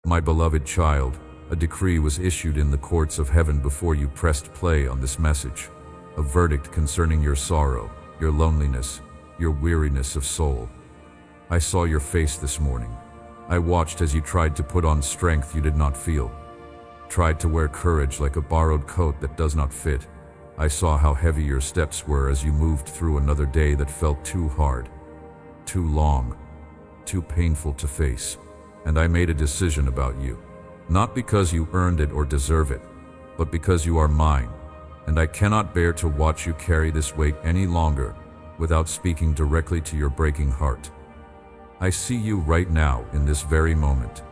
My beloved child, a decree was issued in the courts of heaven before you pressed play on this message. A verdict concerning your sorrow, your loneliness, your weariness of soul. I saw your face this morning. I watched as you tried to put on strength you did not feel. Tried to wear courage like a borrowed coat that does not fit. I saw how heavy your steps were as you moved through another day that felt too hard, too long, too painful to face. And I made a decision about you. Not because you earned it or deserve it, but because you are mine, and I cannot bear to watch you carry this weight any longer without speaking directly to your breaking heart. I see you right now in this very moment.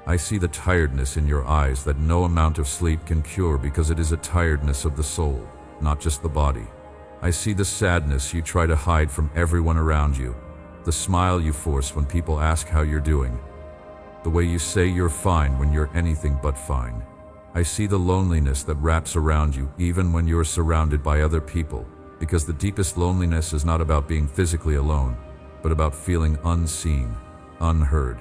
I see the tiredness in your eyes that no amount of sleep can cure because it is a tiredness of the soul, not just the body. I see the sadness you try to hide from everyone around you, the smile you force when people ask how you're doing, the way you say you're fine when you're anything but fine. I see the loneliness that wraps around you even when you're surrounded by other people, because the deepest loneliness is not about being physically alone, but about feeling unseen, unheard,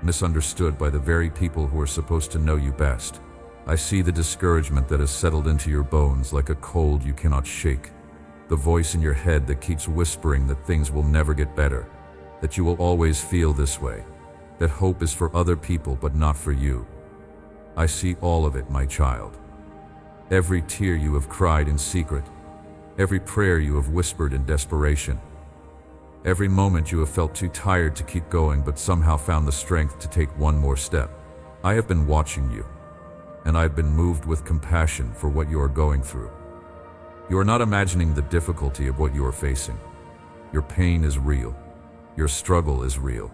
misunderstood by the very people who are supposed to know you best. I see the discouragement that has settled into your bones like a cold you cannot shake, the voice in your head that keeps whispering that things will never get better, that you will always feel this way, that hope is for other people but not for you. I see all of it, my child. Every tear you have cried in secret, every prayer you have whispered in desperation, every moment you have felt too tired to keep going but somehow found the strength to take one more step. I have been watching you, and I have been moved with compassion for what you are going through. You are not imagining the difficulty of what you are facing. Your pain is real. Your struggle is real.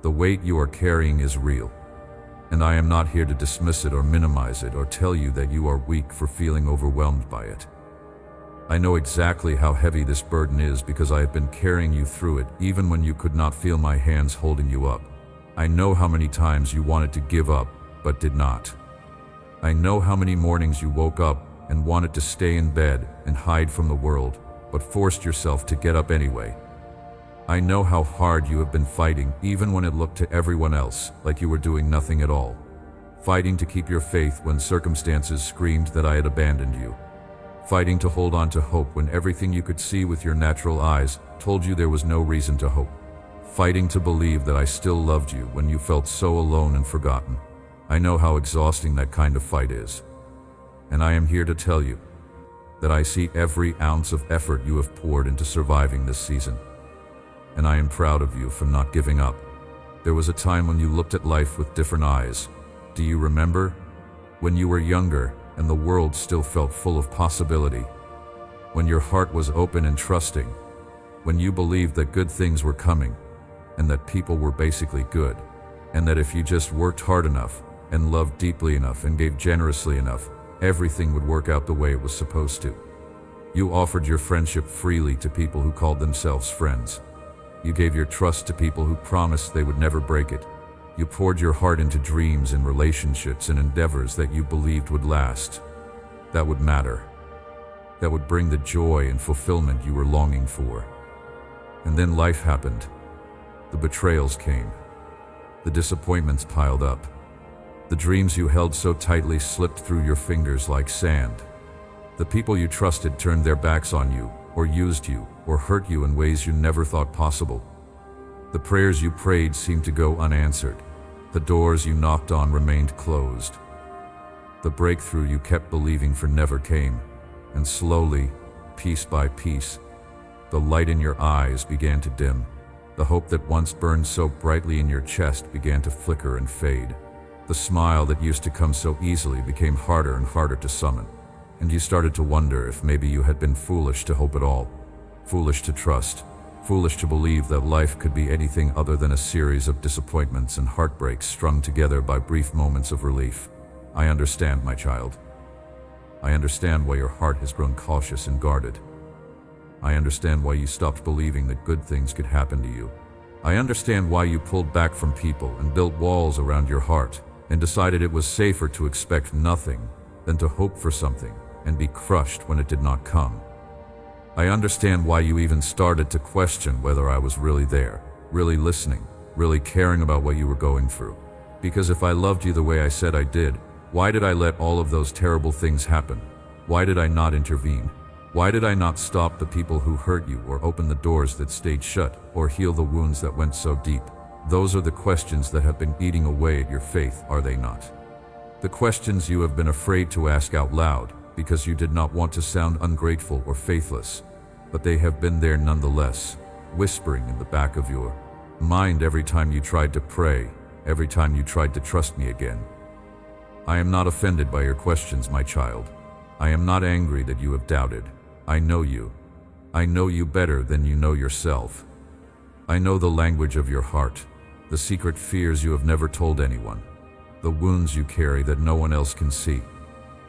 The weight you are carrying is real, and I am not here to dismiss it or minimize it or tell you that you are weak for feeling overwhelmed by it. I know exactly how heavy this burden is because I have been carrying you through it even when you could not feel my hands holding you up. I know how many times you wanted to give up but did not. I know how many mornings you woke up and wanted to stay in bed and hide from the world, but forced yourself to get up anyway. I know how hard you have been fighting even when it looked to everyone else like you were doing nothing at all. Fighting to keep your faith when circumstances screamed that I had abandoned you. Fighting to hold on to hope when everything you could see with your natural eyes told you there was no reason to hope. Fighting to believe that I still loved you when you felt so alone and forgotten. I know how exhausting that kind of fight is. And I am here to tell you that I see every ounce of effort you have poured into surviving this season. And I am proud of you for not giving up. There was a time when you looked at life with different eyes. Do you remember? When you were younger and the world still felt full of possibility. When your heart was open and trusting. When you believed that good things were coming and that people were basically good. And that if you just worked hard enough and loved deeply enough and gave generously enough, everything would work out the way it was supposed to. You offered your friendship freely to people who called themselves friends. You gave your trust to people who promised they would never break it. You poured your heart into dreams and relationships and endeavors that you believed would last, that would matter, that would bring the joy and fulfillment you were longing for. And then life happened. The betrayals came. The disappointments piled up. The dreams you held so tightly slipped through your fingers like sand. The people you trusted turned their backs on you, or used you, or hurt you in ways you never thought possible. The prayers you prayed seemed to go unanswered. The doors you knocked on remained closed. The breakthrough you kept believing for never came, and slowly, piece by piece, the light in your eyes began to dim. The hope that once burned so brightly in your chest began to flicker and fade. The smile that used to come so easily became harder and harder to summon, and you started to wonder if maybe you had been foolish to hope at all, foolish to trust, foolish to believe that life could be anything other than a series of disappointments and heartbreaks strung together by brief moments of relief. I understand, my child. I understand why your heart has grown cautious and guarded. I understand why you stopped believing that good things could happen to you. I understand why you pulled back from people and built walls around your heart and decided it was safer to expect nothing than to hope for something and be crushed when it did not come. I understand why you even started to question whether I was really there, really listening, really caring about what you were going through. Because if I loved you the way I said I did, why did I let all of those terrible things happen? Why did I not intervene? Why did I not stop the people who hurt you, or open the doors that stayed shut, or heal the wounds that went so deep? Those are the questions that have been eating away at your faith, are they not? The questions you have been afraid to ask out loud, because you did not want to sound ungrateful or faithless, but they have been there nonetheless, whispering in the back of your mind every time you tried to pray, every time you tried to trust me again. I am not offended by your questions, my child. I am not angry that you have doubted. I know you. I know you better than you know yourself. I know the language of your heart, the secret fears you have never told anyone, the wounds you carry that no one else can see.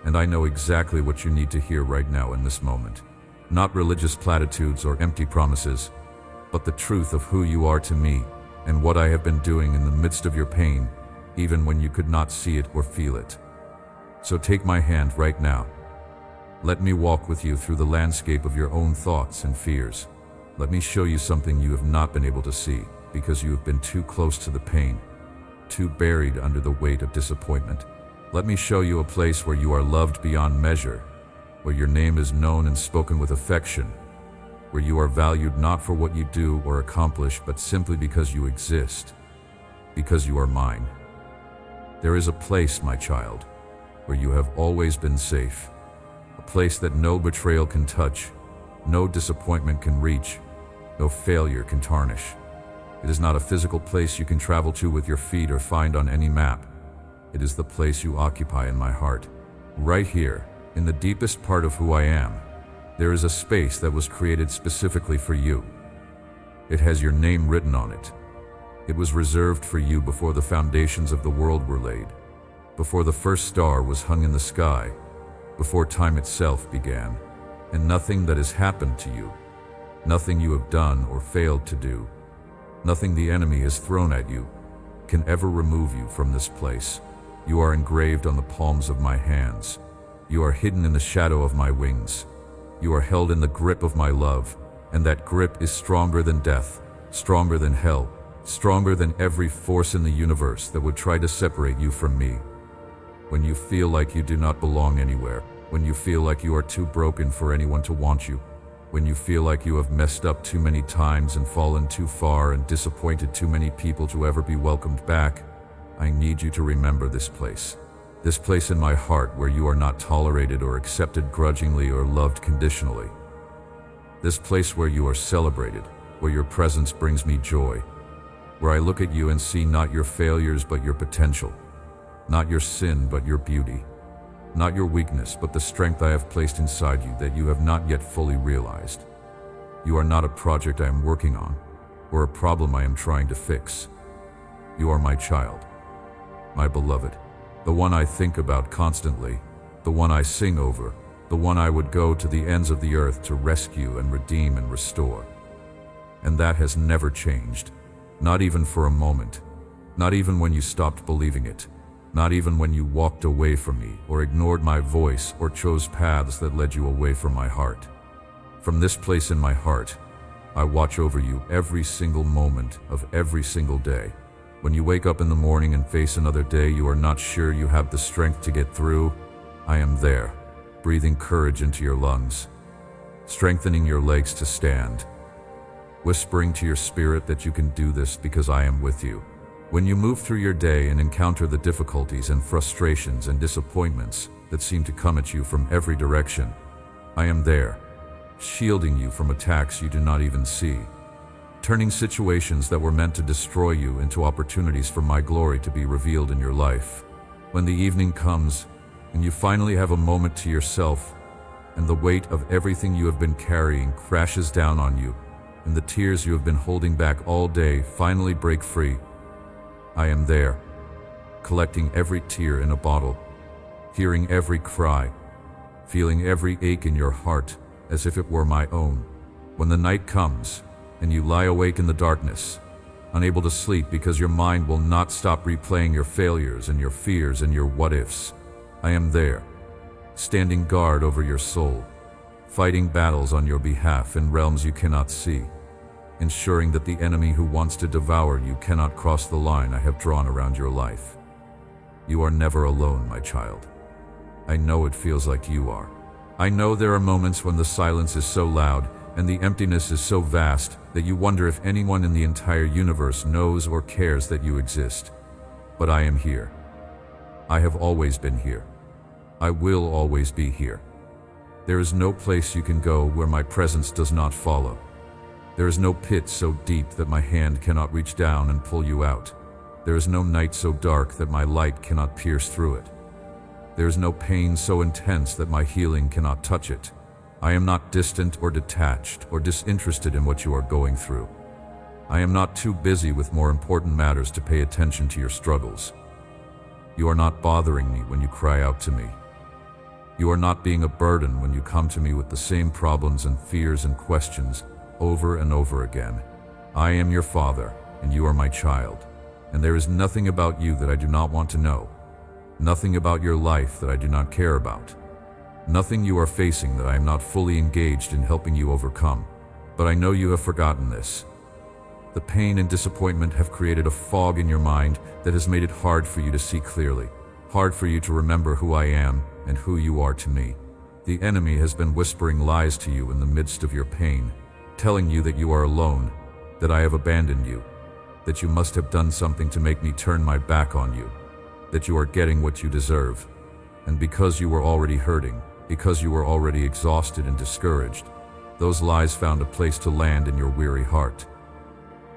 And I know exactly what you need to hear right now in this moment. Not religious platitudes or empty promises, but the truth of who you are to me and what I have been doing in the midst of your pain, even when you could not see it or feel it. So take my hand right now. Let me walk with you through the landscape of your own thoughts and fears. Let me show you something you have not been able to see because you have been too close to the pain, too buried under the weight of disappointment. Let me show you a place where you are loved beyond measure, where your name is known and spoken with affection, where you are valued not for what you do or accomplish, but simply because you exist, because you are mine. There is a place, my child, where you have always been safe, a place that no betrayal can touch, no disappointment can reach, no failure can tarnish. It is not a physical place you can travel to with your feet or find on any map. It is the place you occupy in my heart. Right here, in the deepest part of who I am, there is a space that was created specifically for you. It has your name written on it. It was reserved for you before the foundations of the world were laid, before the first star was hung in the sky, before time itself began. And nothing that has happened to you, nothing you have done or failed to do, nothing the enemy has thrown at you, can ever remove you from this place. You are engraved on the palms of my hands. You are hidden in the shadow of my wings. You are held in the grip of my love, and that grip is stronger than death, stronger than hell, stronger than every force in the universe that would try to separate you from me. When you feel like you do not belong anywhere, when you feel like you are too broken for anyone to want you, when you feel like you have messed up too many times and fallen too far and disappointed too many people to ever be welcomed back, I need you to remember this place in my heart where you are not tolerated or accepted grudgingly or loved conditionally. This place where you are celebrated, where your presence brings me joy, where I look at you and see not your failures but your potential, not your sin but your beauty, not your weakness but the strength I have placed inside you that you have not yet fully realized. You are not a project I am working on, or a problem I am trying to fix. You are my child, my beloved, the one I think about constantly, the one I sing over, the one I would go to the ends of the earth to rescue and redeem and restore. And that has never changed, not even for a moment, not even when you stopped believing it, not even when you walked away from me or ignored my voice or chose paths that led you away from my heart. From this place in my heart, I watch over you every single moment of every single day. When you wake up in the morning and face another day you are not sure you have the strength to get through, I am there, breathing courage into your lungs, strengthening your legs to stand, whispering to your spirit that you can do this because I am with you. When you move through your day and encounter the difficulties and frustrations and disappointments that seem to come at you from every direction, I am there, shielding you from attacks you do not even see, turning situations that were meant to destroy you into opportunities for my glory to be revealed in your life. When the evening comes and you finally have a moment to yourself and the weight of everything you have been carrying crashes down on you and the tears you have been holding back all day finally break free, I am there, collecting every tear in a bottle, hearing every cry, feeling every ache in your heart as if it were my own. When the night comes and you lie awake in the darkness, unable to sleep because your mind will not stop replaying your failures and your fears and your what-ifs, I am there, standing guard over your soul, fighting battles on your behalf in realms you cannot see, ensuring that the enemy who wants to devour you cannot cross the line I have drawn around your life. You are never alone, my child. I know it feels like you are. I know there are moments when the silence is so loud and the emptiness is so vast that you wonder if anyone in the entire universe knows or cares that you exist. But I am here. I have always been here. I will always be here. There is no place you can go where my presence does not follow. There is no pit so deep that my hand cannot reach down and pull you out. There is no night so dark that my light cannot pierce through it. There is no pain so intense that my healing cannot touch it. I am not distant or detached or disinterested in what you are going through. I am not too busy with more important matters to pay attention to your struggles. You are not bothering me when you cry out to me. You are not being a burden when you come to me with the same problems and fears and questions over and over again. I am your father, and you are my child, and there is nothing about you that I do not want to know. Nothing about your life that I do not care about. Nothing you are facing that I am not fully engaged in helping you overcome. But I know you have forgotten this. The pain and disappointment have created a fog in your mind that has made it hard for you to see clearly, hard for you to remember who I am and who you are to me. The enemy has been whispering lies to you in the midst of your pain, telling you that you are alone, that I have abandoned you, that you must have done something to make me turn my back on you, that you are getting what you deserve. And because you were already hurting, because you were already exhausted and discouraged, those lies found a place to land in your weary heart.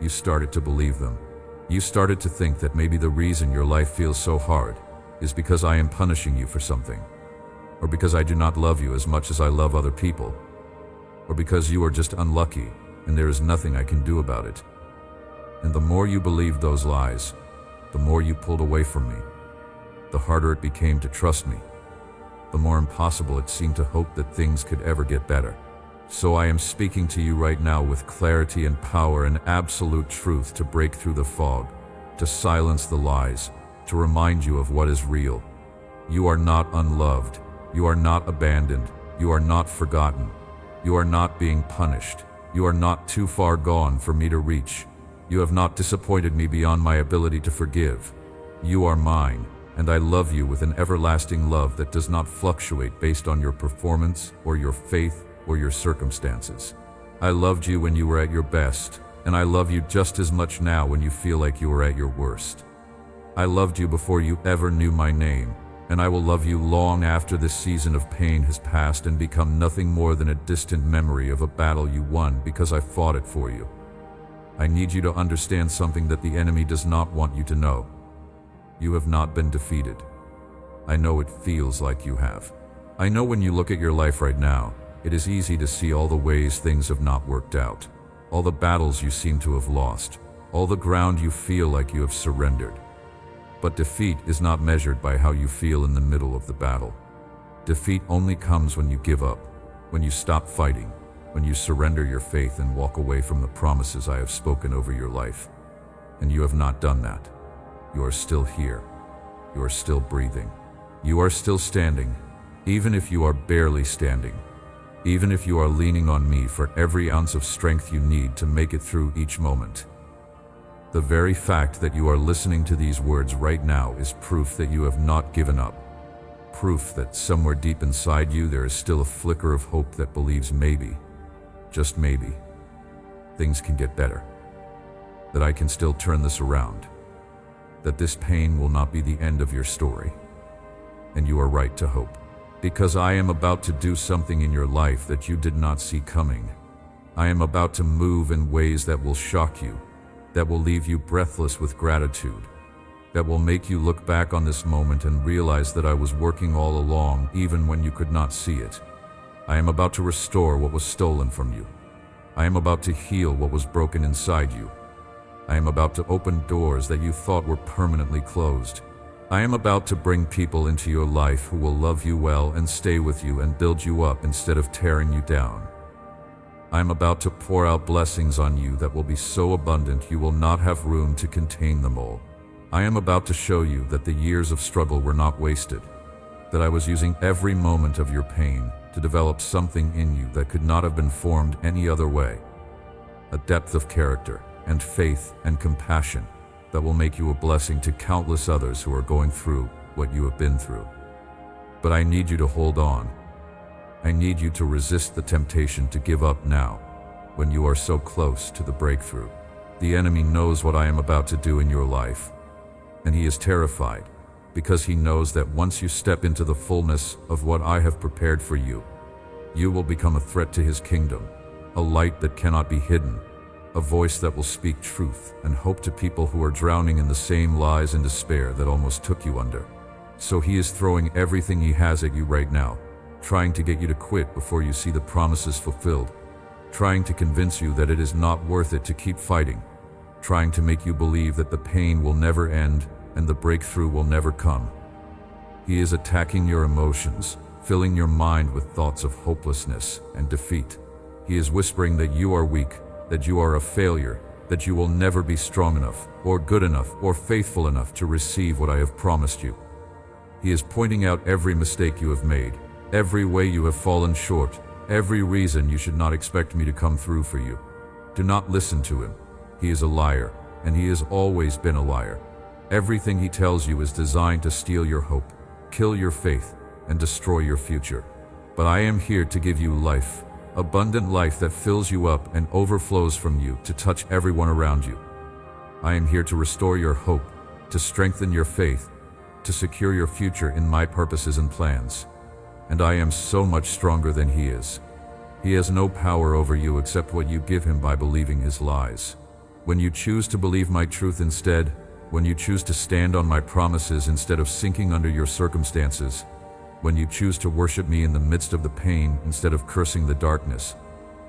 You started to believe them. You started to think that maybe the reason your life feels so hard is because I am punishing you for something, or because I do not love you as much as I love other people, or because you are just unlucky and there is nothing I can do about it. And the more you believed those lies, the more you pulled away from me, the harder it became to trust me, the more impossible it seemed to hope that things could ever get better. So I am speaking to you right now with clarity and power and absolute truth to break through the fog, to silence the lies, to remind you of what is real. You are not unloved. You are not abandoned. You are not forgotten. You are not being punished. You are not too far gone for me to reach. You have not disappointed me beyond my ability to forgive. You are mine, and I love you with an everlasting love that does not fluctuate based on your performance or your faith or your circumstances. I loved you when you were at your best, and I love you just as much now when you feel like you are at your worst. I loved you before you ever knew my name, and I will love you long after this season of pain has passed and become nothing more than a distant memory of a battle you won because I fought it for you. I need you to understand something that the enemy does not want you to know. You have not been defeated. I know it feels like you have. I know when you look at your life right now, it is easy to see all the ways things have not worked out, all the battles you seem to have lost, all the ground you feel like you have surrendered. But defeat is not measured by how you feel in the middle of the battle. Defeat only comes when you give up, when you stop fighting, when you surrender your faith and walk away from the promises I have spoken over your life. And you have not done that. You are still here. You are still breathing. You are still standing, even if you are barely standing. Even if you are leaning on me for every ounce of strength you need to make it through each moment. The very fact that you are listening to these words right now is proof that you have not given up. Proof that somewhere deep inside you there is still a flicker of hope that believes maybe, just maybe, things can get better. That I can still turn this around. That this pain will not be the end of your story. And you are right to hope. Because I am about to do something in your life that you did not see coming. I am about to move in ways that will shock you, that will leave you breathless with gratitude, that will make you look back on this moment and realize that I was working all along even when you could not see it. I am about to restore what was stolen from you. I am about to heal what was broken inside you. I am about to open doors that you thought were permanently closed. I am about to bring people into your life who will love you well and stay with you and build you up instead of tearing you down. I am about to pour out blessings on you that will be so abundant you will not have room to contain them all. I am about to show you that the years of struggle were not wasted, that I was using every moment of your pain to develop something in you that could not have been formed any other way. A depth of character and faith and compassion that will make you a blessing to countless others who are going through what you have been through. But I need you to hold on. I need you to resist the temptation to give up now, when you are so close to the breakthrough. The enemy knows what I am about to do in your life, and he is terrified, because he knows that once you step into the fullness of what I have prepared for you, you will become a threat to his kingdom, a light that cannot be hidden, a voice that will speak truth and hope to people who are drowning in the same lies and despair that almost took you under. So he is throwing everything he has at you right now, trying to get you to quit before you see the promises fulfilled, trying to convince you that it is not worth it to keep fighting, trying to make you believe that the pain will never end and the breakthrough will never come. He is attacking your emotions, filling your mind with thoughts of hopelessness and defeat. He is whispering that you are weak, that you are a failure, that you will never be strong enough, or good enough, or faithful enough to receive what I have promised you. He is pointing out every mistake you have made, every way you have fallen short, every reason you should not expect me to come through for you. Do not listen to him. He is a liar, and he has always been a liar. Everything he tells you is designed to steal your hope, kill your faith, and destroy your future. But I am here to give you life, abundant life that fills you up and overflows from you to touch everyone around you. I am here to restore your hope, to strengthen your faith, to secure your future in my purposes and plans. And I am so much stronger than he is. He has no power over you except what you give him by believing his lies. When you choose to believe my truth instead, when you choose to stand on my promises instead of sinking under your circumstances, when you choose to worship me in the midst of the pain instead of cursing the darkness,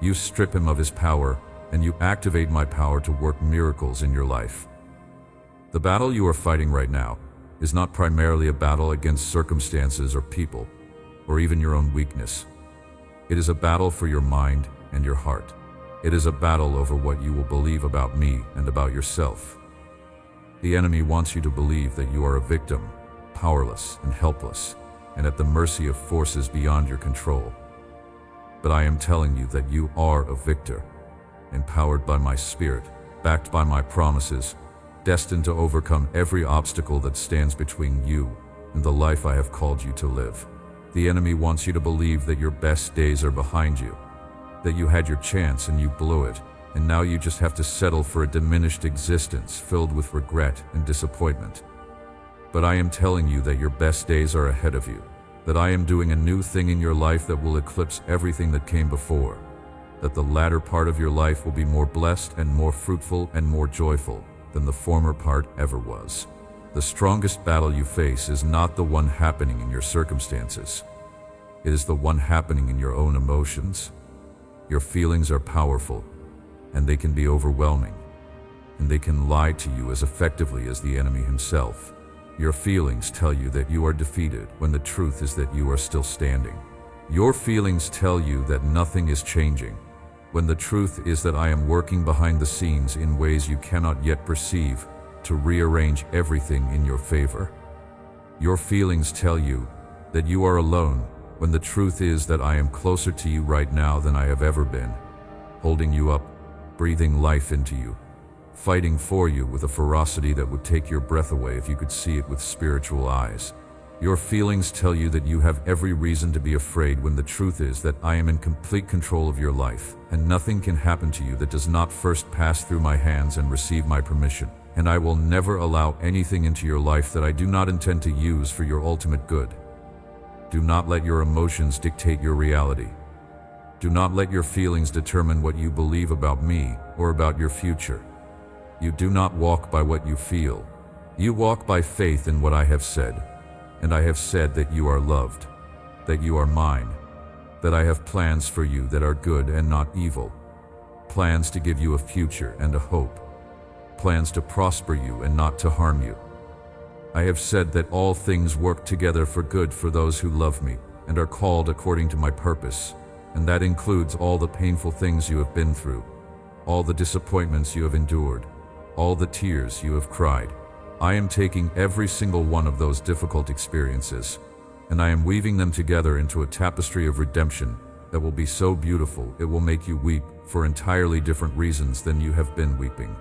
you strip him of his power and you activate my power to work miracles in your life. The battle you are fighting right now is not primarily a battle against circumstances or people, or even your own weakness. It is a battle for your mind and your heart. It is a battle over what you will believe about me and about yourself. The enemy wants you to believe that you are a victim, powerless and helpless, and at the mercy of forces beyond your control. But I am telling you that you are a victor, empowered by my spirit, backed by my promises, destined to overcome every obstacle that stands between you and the life I have called you to live. The enemy wants you to believe that your best days are behind you, that you had your chance and you blew it, and now you just have to settle for a diminished existence filled with regret and disappointment. But I am telling you that your best days are ahead of you, that I am doing a new thing in your life that will eclipse everything that came before, that the latter part of your life will be more blessed and more fruitful and more joyful than the former part ever was. The strongest battle you face is not the one happening in your circumstances. It is the one happening in your own emotions. Your feelings are powerful, and they can be overwhelming, and they can lie to you as effectively as the enemy himself. Your feelings tell you that you are defeated when the truth is that you are still standing. Your feelings tell you that nothing is changing, when the truth is that I am working behind the scenes in ways you cannot yet perceive to rearrange everything in your favor. Your feelings tell you that you are alone, when the truth is that I am closer to you right now than I have ever been, holding you up, breathing life into you, fighting for you with a ferocity that would take your breath away if you could see it with spiritual eyes. Your feelings tell you that you have every reason to be afraid when the truth is that I am in complete control of your life, and nothing can happen to you that does not first pass through my hands and receive my permission. And I will never allow anything into your life that I do not intend to use for your ultimate good. Do not let your emotions dictate your reality. Do not let your feelings determine what you believe about me or about your future. You do not walk by what you feel. You walk by faith in what I have said. And I have said that you are loved, that you are mine, that I have plans for you that are good and not evil, plans to give you a future and a hope, plans to prosper you and not to harm you. I have said that all things work together for good for those who love me and are called according to my purpose, and that includes all the painful things you have been through, all the disappointments you have endured, all the tears you have cried. I am taking every single one of those difficult experiences, and I am weaving them together into a tapestry of redemption that will be so beautiful it will make you weep for entirely different reasons than you have been weeping.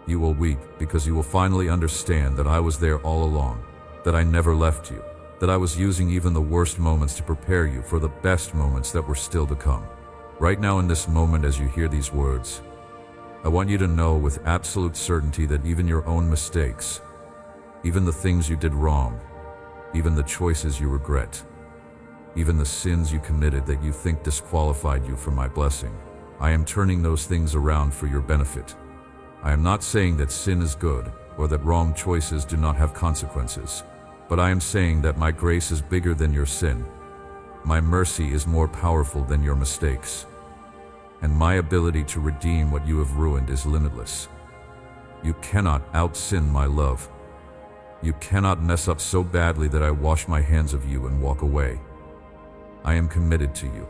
You will weep because you will finally understand that I was there all along, that I never left you, that I was using even the worst moments to prepare you for the best moments that were still to come. Right now in this moment as you hear these words, I want you to know with absolute certainty that even your own mistakes, even the things you did wrong, even the choices you regret, even the sins you committed that you think disqualified you from my blessing, I am turning those things around for your benefit. I am not saying that sin is good or that wrong choices do not have consequences, but I am saying that my grace is bigger than your sin. My mercy is more powerful than your mistakes. And my ability to redeem what you have ruined is limitless. You cannot out-sin my love. You cannot mess up so badly that I wash my hands of you and walk away. I am committed to you.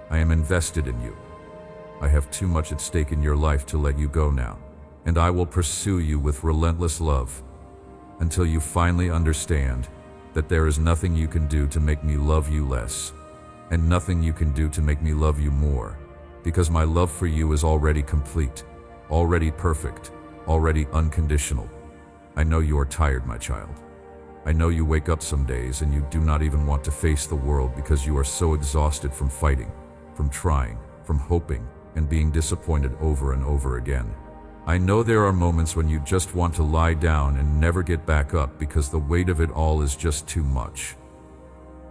I am invested in you. I have too much at stake in your life to let you go now, and I will pursue you with relentless love until you finally understand that there is nothing you can do to make me love you less, and nothing you can do to make me love you more, because my love for you is already complete, already perfect, already unconditional. I know you are tired, my child. I know you wake up some days and you do not even want to face the world because you are so exhausted from fighting, from trying, from hoping, and being disappointed over and over again. I know there are moments when you just want to lie down and never get back up because the weight of it all is just too much.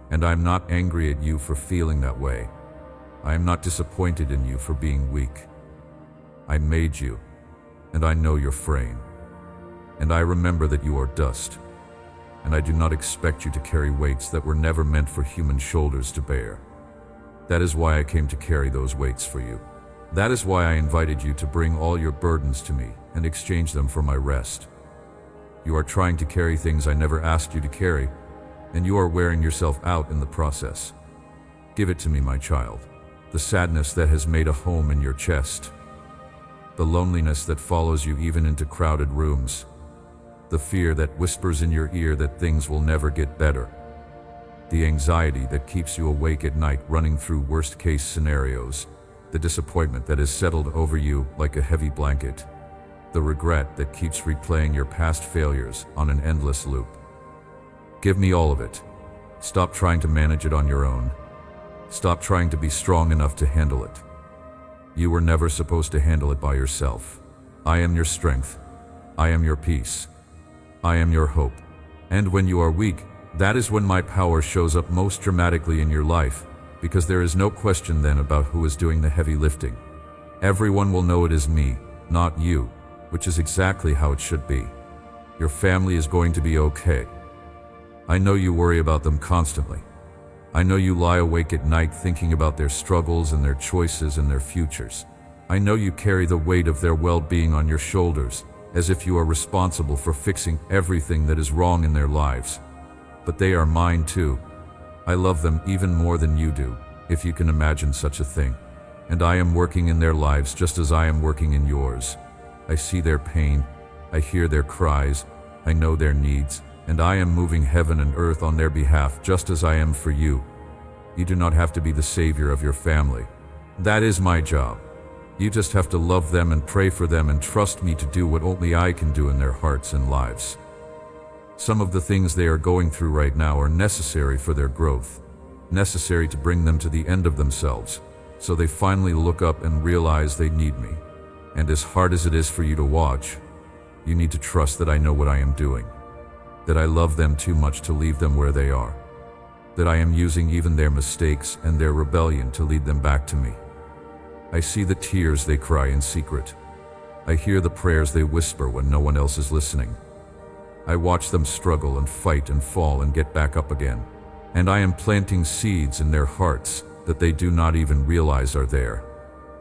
And I'm not angry at you for feeling that way. I am not disappointed in you for being weak. I made you, and I know your frame. And I remember that you are dust. And I do not expect you to carry weights that were never meant for human shoulders to bear. That is why I came to carry those weights for you. That is why I invited you to bring all your burdens to me and exchange them for my rest. You are trying to carry things I never asked you to carry, and you are wearing yourself out in the process. Give it to me, my child. The sadness that has made a home in your chest. The loneliness that follows you even into crowded rooms. The fear that whispers in your ear that things will never get better. The anxiety that keeps you awake at night running through worst-case scenarios. The disappointment that has settled over you like a heavy blanket. The regret that keeps replaying your past failures on an endless loop. Give me all of it. Stop trying to manage it on your own. Stop trying to be strong enough to handle it. You were never supposed to handle it by yourself. I am your strength. I am your peace. I am your hope. And when you are weak, that is when my power shows up most dramatically in your life, because there is no question then about who is doing the heavy lifting. Everyone will know it is me, not you, which is exactly how it should be. Your family is going to be okay. I know you worry about them constantly. I know you lie awake at night thinking about their struggles and their choices and their futures. I know you carry the weight of their well-being on your shoulders, as if you are responsible for fixing everything that is wrong in their lives. But they are mine too. I love them even more than you do, if you can imagine such a thing. And I am working in their lives just as I am working in yours. I see their pain, I hear their cries, I know their needs, and I am moving heaven and earth on their behalf just as I am for you. You do not have to be the savior of your family. That is my job. You just have to love them and pray for them and trust me to do what only I can do in their hearts and lives. Some of the things they are going through right now are necessary for their growth, necessary to bring them to the end of themselves, so they finally look up and realize they need me. And as hard as it is for you to watch, you need to trust that I know what I am doing, that I love them too much to leave them where they are, that I am using even their mistakes and their rebellion to lead them back to me. I see the tears they cry in secret. I hear the prayers they whisper when no one else is listening. I watch them struggle and fight and fall and get back up again. And I am planting seeds in their hearts that they do not even realize are there.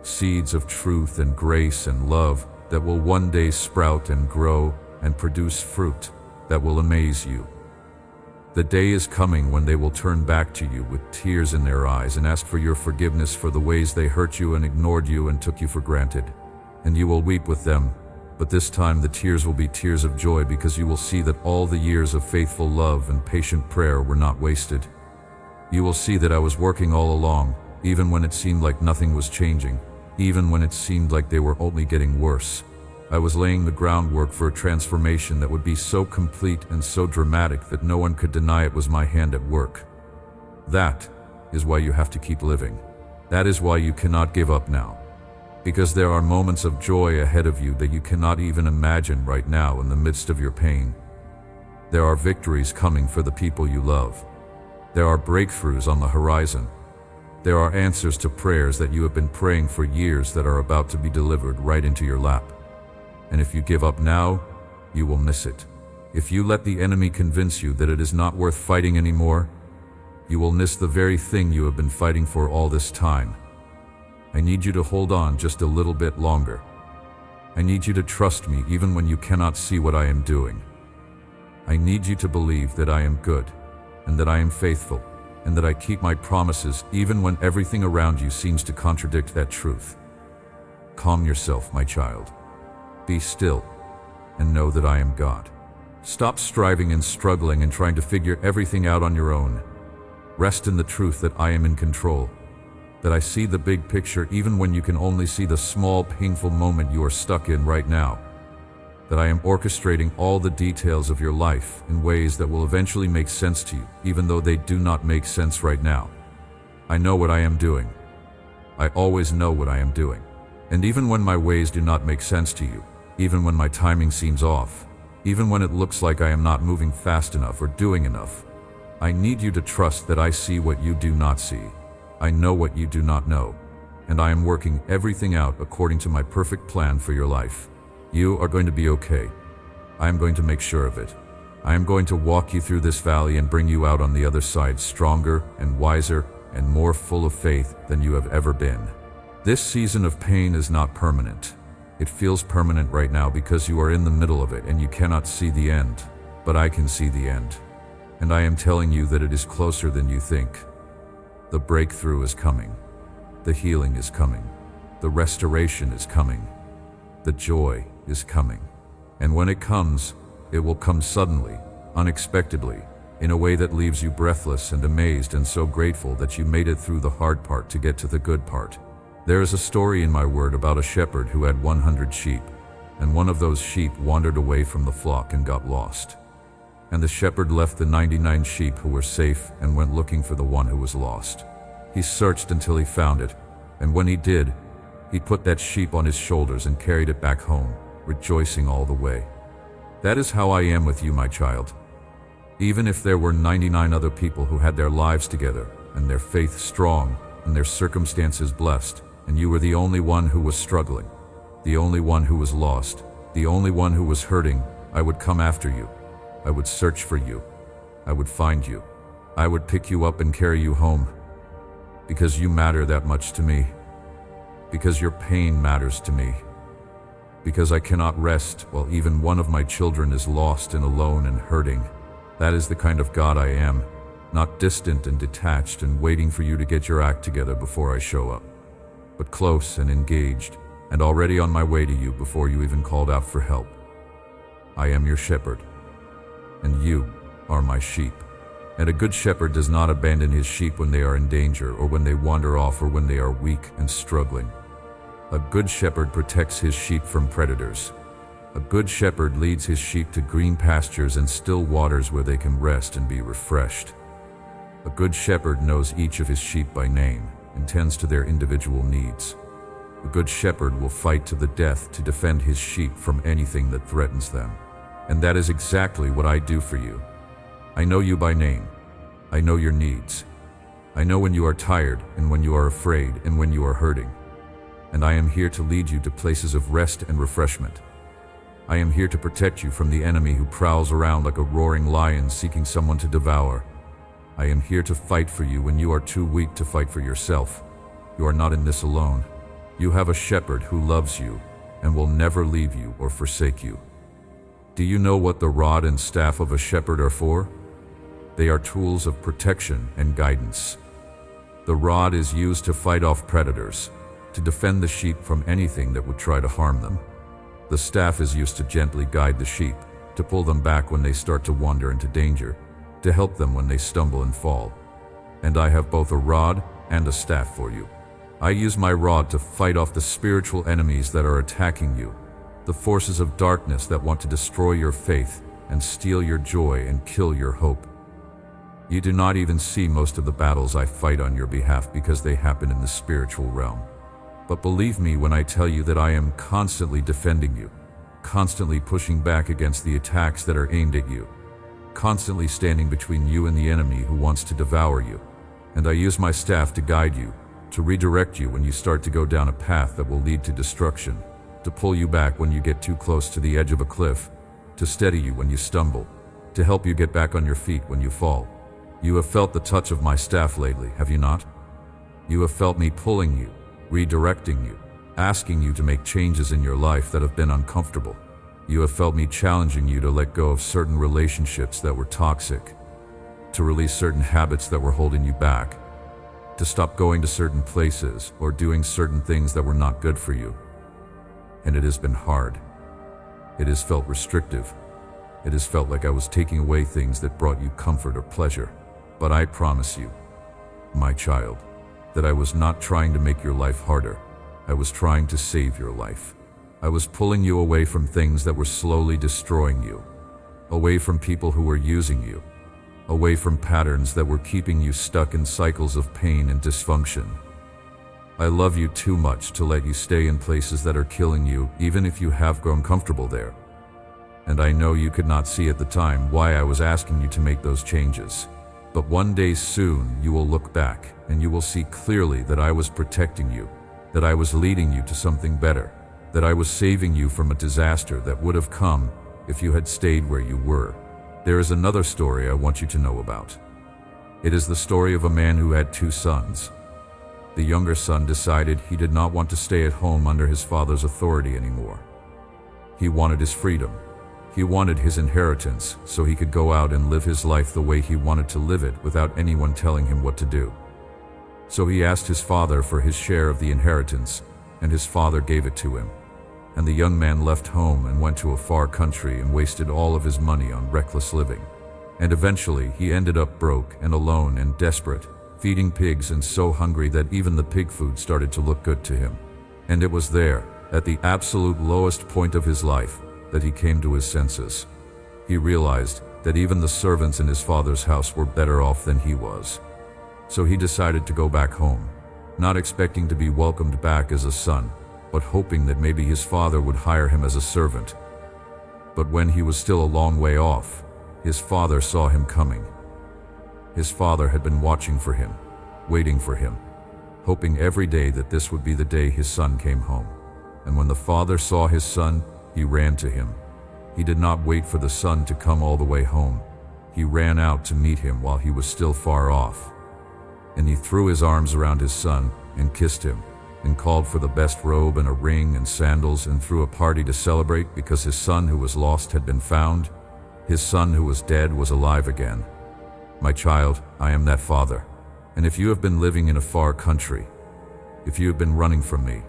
Seeds of truth and grace and love that will one day sprout and grow and produce fruit that will amaze you. The day is coming when they will turn back to you with tears in their eyes and ask for your forgiveness for the ways they hurt you and ignored you and took you for granted. And you will weep with them, but this time the tears will be tears of joy because you will see that all the years of faithful love and patient prayer were not wasted. You will see that I was working all along, even when it seemed like nothing was changing, even when it seemed like they were only getting worse. I was laying the groundwork for a transformation that would be so complete and so dramatic that no one could deny it was my hand at work. That is why you have to keep living. That is why you cannot give up now. Because there are moments of joy ahead of you that you cannot even imagine right now in the midst of your pain. There are victories coming for the people you love. There are breakthroughs on the horizon. There are answers to prayers that you have been praying for years that are about to be delivered right into your lap. And if you give up now, you will miss it. If you let the enemy convince you that it is not worth fighting anymore, you will miss the very thing you have been fighting for all this time. I need you to hold on just a little bit longer. I need you to trust me even when you cannot see what I am doing. I need you to believe that I am good, and that I am faithful, and that I keep my promises even when everything around you seems to contradict that truth. Calm yourself, my child. Be still, and know that I am God. Stop striving and struggling and trying to figure everything out on your own. Rest in the truth that I am in control, that I see the big picture even when you can only see the small, painful moment you are stuck in right now, that I am orchestrating all the details of your life in ways that will eventually make sense to you, even though they do not make sense right now. I know what I am doing. I always know what I am doing. And even when my ways do not make sense to you, even when my timing seems off, even when it looks like I am not moving fast enough or doing enough, I need you to trust that I see what you do not see. I know what you do not know, and I am working everything out according to my perfect plan for your life. You are going to be okay. I am going to make sure of it. I am going to walk you through this valley and bring you out on the other side stronger and wiser and more full of faith than you have ever been. This season of pain is not permanent. It feels permanent right now because you are in the middle of it and you cannot see the end, but I can see the end. And I am telling you that it is closer than you think. The breakthrough is coming. The healing is coming. The restoration is coming. The joy is coming. And when it comes, it will come suddenly, unexpectedly, in a way that leaves you breathless and amazed and so grateful that you made it through the hard part to get to the good part. There is a story in my word about a shepherd who had 100 sheep, and one of those sheep wandered away from the flock and got lost. And the shepherd left the 99 sheep who were safe and went looking for the one who was lost. He searched until he found it, and when he did, he put that sheep on his shoulders and carried it back home, rejoicing all the way. That is how I am with you, my child. Even if there were 99 other people who had their lives together, and their faith strong, and their circumstances blessed, and you were the only one who was struggling, the only one who was lost, the only one who was hurting, I would come after you. I would search for you. I would find you. I would pick you up and carry you home. Because you matter that much to me. Because your pain matters to me. Because I cannot rest while even one of my children is lost and alone and hurting. That is the kind of God I am, not distant and detached and waiting for you to get your act together before I show up, but close and engaged and already on my way to you before you even called out for help. I am your shepherd, and you are my sheep. And a good shepherd does not abandon his sheep when they are in danger or when they wander off or when they are weak and struggling. A good shepherd protects his sheep from predators. A good shepherd leads his sheep to green pastures and still waters where they can rest and be refreshed. A good shepherd knows each of his sheep by name and tends to their individual needs. A good shepherd will fight to the death to defend his sheep from anything that threatens them. And that is exactly what I do for you. I know you by name. I know your needs. I know when you are tired and when you are afraid and when you are hurting. And I am here to lead you to places of rest and refreshment. I am here to protect you from the enemy who prowls around like a roaring lion seeking someone to devour. I am here to fight for you when you are too weak to fight for yourself. You are not in this alone. You have a shepherd who loves you and will never leave you or forsake you. Do you know what the rod and staff of a shepherd are for? They are tools of protection and guidance. The rod is used to fight off predators, to defend the sheep from anything that would try to harm them. The staff is used to gently guide the sheep, to pull them back when they start to wander into danger, to help them when they stumble and fall. And I have both a rod and a staff for you. I use my rod to fight off the spiritual enemies that are attacking you, the forces of darkness that want to destroy your faith and steal your joy and kill your hope. You do not even see most of the battles I fight on your behalf because they happen in the spiritual realm. But believe me when I tell you that I am constantly defending you, constantly pushing back against the attacks that are aimed at you, constantly standing between you and the enemy who wants to devour you. And I use my staff to guide you, to redirect you when you start to go down a path that will lead to destruction, to pull you back when you get too close to the edge of a cliff, to steady you when you stumble, to help you get back on your feet when you fall. You have felt the touch of my staff lately, have you not? You have felt me pulling you, redirecting you, asking you to make changes in your life that have been uncomfortable. You have felt me challenging you to let go of certain relationships that were toxic, to release certain habits that were holding you back, to stop going to certain places or doing certain things that were not good for you. And it has been hard. It has felt restrictive. It has felt like I was taking away things that brought you comfort or pleasure. But I promise you, my child, that I was not trying to make your life harder. I was trying to save your life. I was pulling you away from things that were slowly destroying you, away from people who were using you, away from patterns that were keeping you stuck in cycles of pain and dysfunction. I love you too much to let you stay in places that are killing you, even if you have grown comfortable there. And I know you could not see at the time why I was asking you to make those changes. But one day soon you will look back and you will see clearly that I was protecting you, that I was leading you to something better, that I was saving you from a disaster that would have come if you had stayed where you were. There is another story I want you to know about. It is the story of a man who had 2 sons. The younger son decided he did not want to stay at home under his father's authority anymore. He wanted his freedom. He wanted his inheritance so he could go out and live his life the way he wanted to live it without anyone telling him what to do. So he asked his father for his share of the inheritance, and his father gave it to him. And the young man left home and went to a far country and wasted all of his money on reckless living. And eventually he ended up broke and alone and desperate, feeding pigs and so hungry that even the pig food started to look good to him. And it was there, at the absolute lowest point of his life, that he came to his senses. He realized that even the servants in his father's house were better off than he was. So he decided to go back home, not expecting to be welcomed back as a son, but hoping that maybe his father would hire him as a servant. But when he was still a long way off, his father saw him coming. His father had been watching for him, waiting for him, hoping every day that this would be the day his son came home. And when the father saw his son, he ran to him. He did not wait for the son to come all the way home. He ran out to meet him while he was still far off. And he threw his arms around his son and kissed him, and called for the best robe and a ring and sandals, and threw a party to celebrate because his son who was lost had been found. His son who was dead was alive again. My child, I am that father. And if you have been living in a far country, if you have been running from me,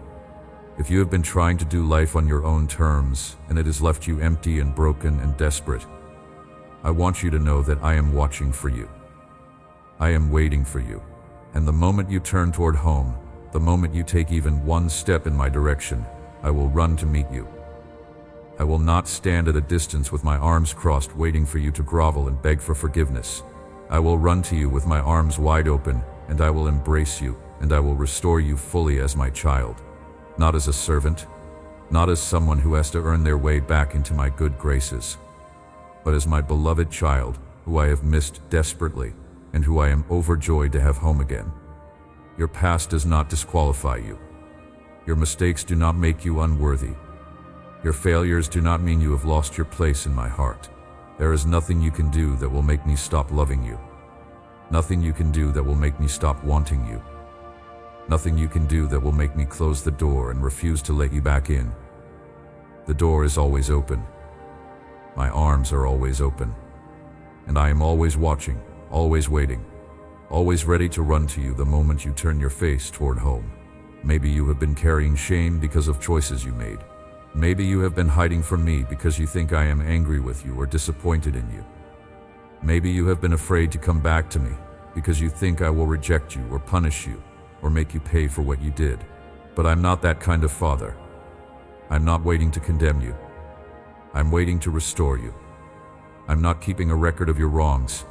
if you have been trying to do life on your own terms and it has left you empty and broken and desperate, I want you to know that I am watching for you. I am waiting for you. And the moment you turn toward home, the moment you take even one step in my direction, I will run to meet you. I will not stand at a distance with my arms crossed waiting for you to grovel and beg for forgiveness. I will run to you with my arms wide open, and I will embrace you, and I will restore you fully as my child. Not as a servant, not as someone who has to earn their way back into my good graces, but as my beloved child, who I have missed desperately, and who I am overjoyed to have home again. Your past does not disqualify you. Your mistakes do not make you unworthy. Your failures do not mean you have lost your place in my heart. There is nothing you can do that will make me stop loving you. Nothing you can do that will make me stop wanting you. Nothing you can do that will make me close the door and refuse to let you back in. The door is always open. My arms are always open. And I am always watching, always waiting, always ready to run to you the moment you turn your face toward home. Maybe you have been carrying shame because of choices you made. Maybe you have been hiding from me because you think I am angry with you or disappointed in you. Maybe you have been afraid to come back to me because you think I will reject you or punish you or make you pay for what you did. But I'm not that kind of father. I'm not waiting to condemn you. I'm waiting to restore you. I'm not keeping a record of your wrongs.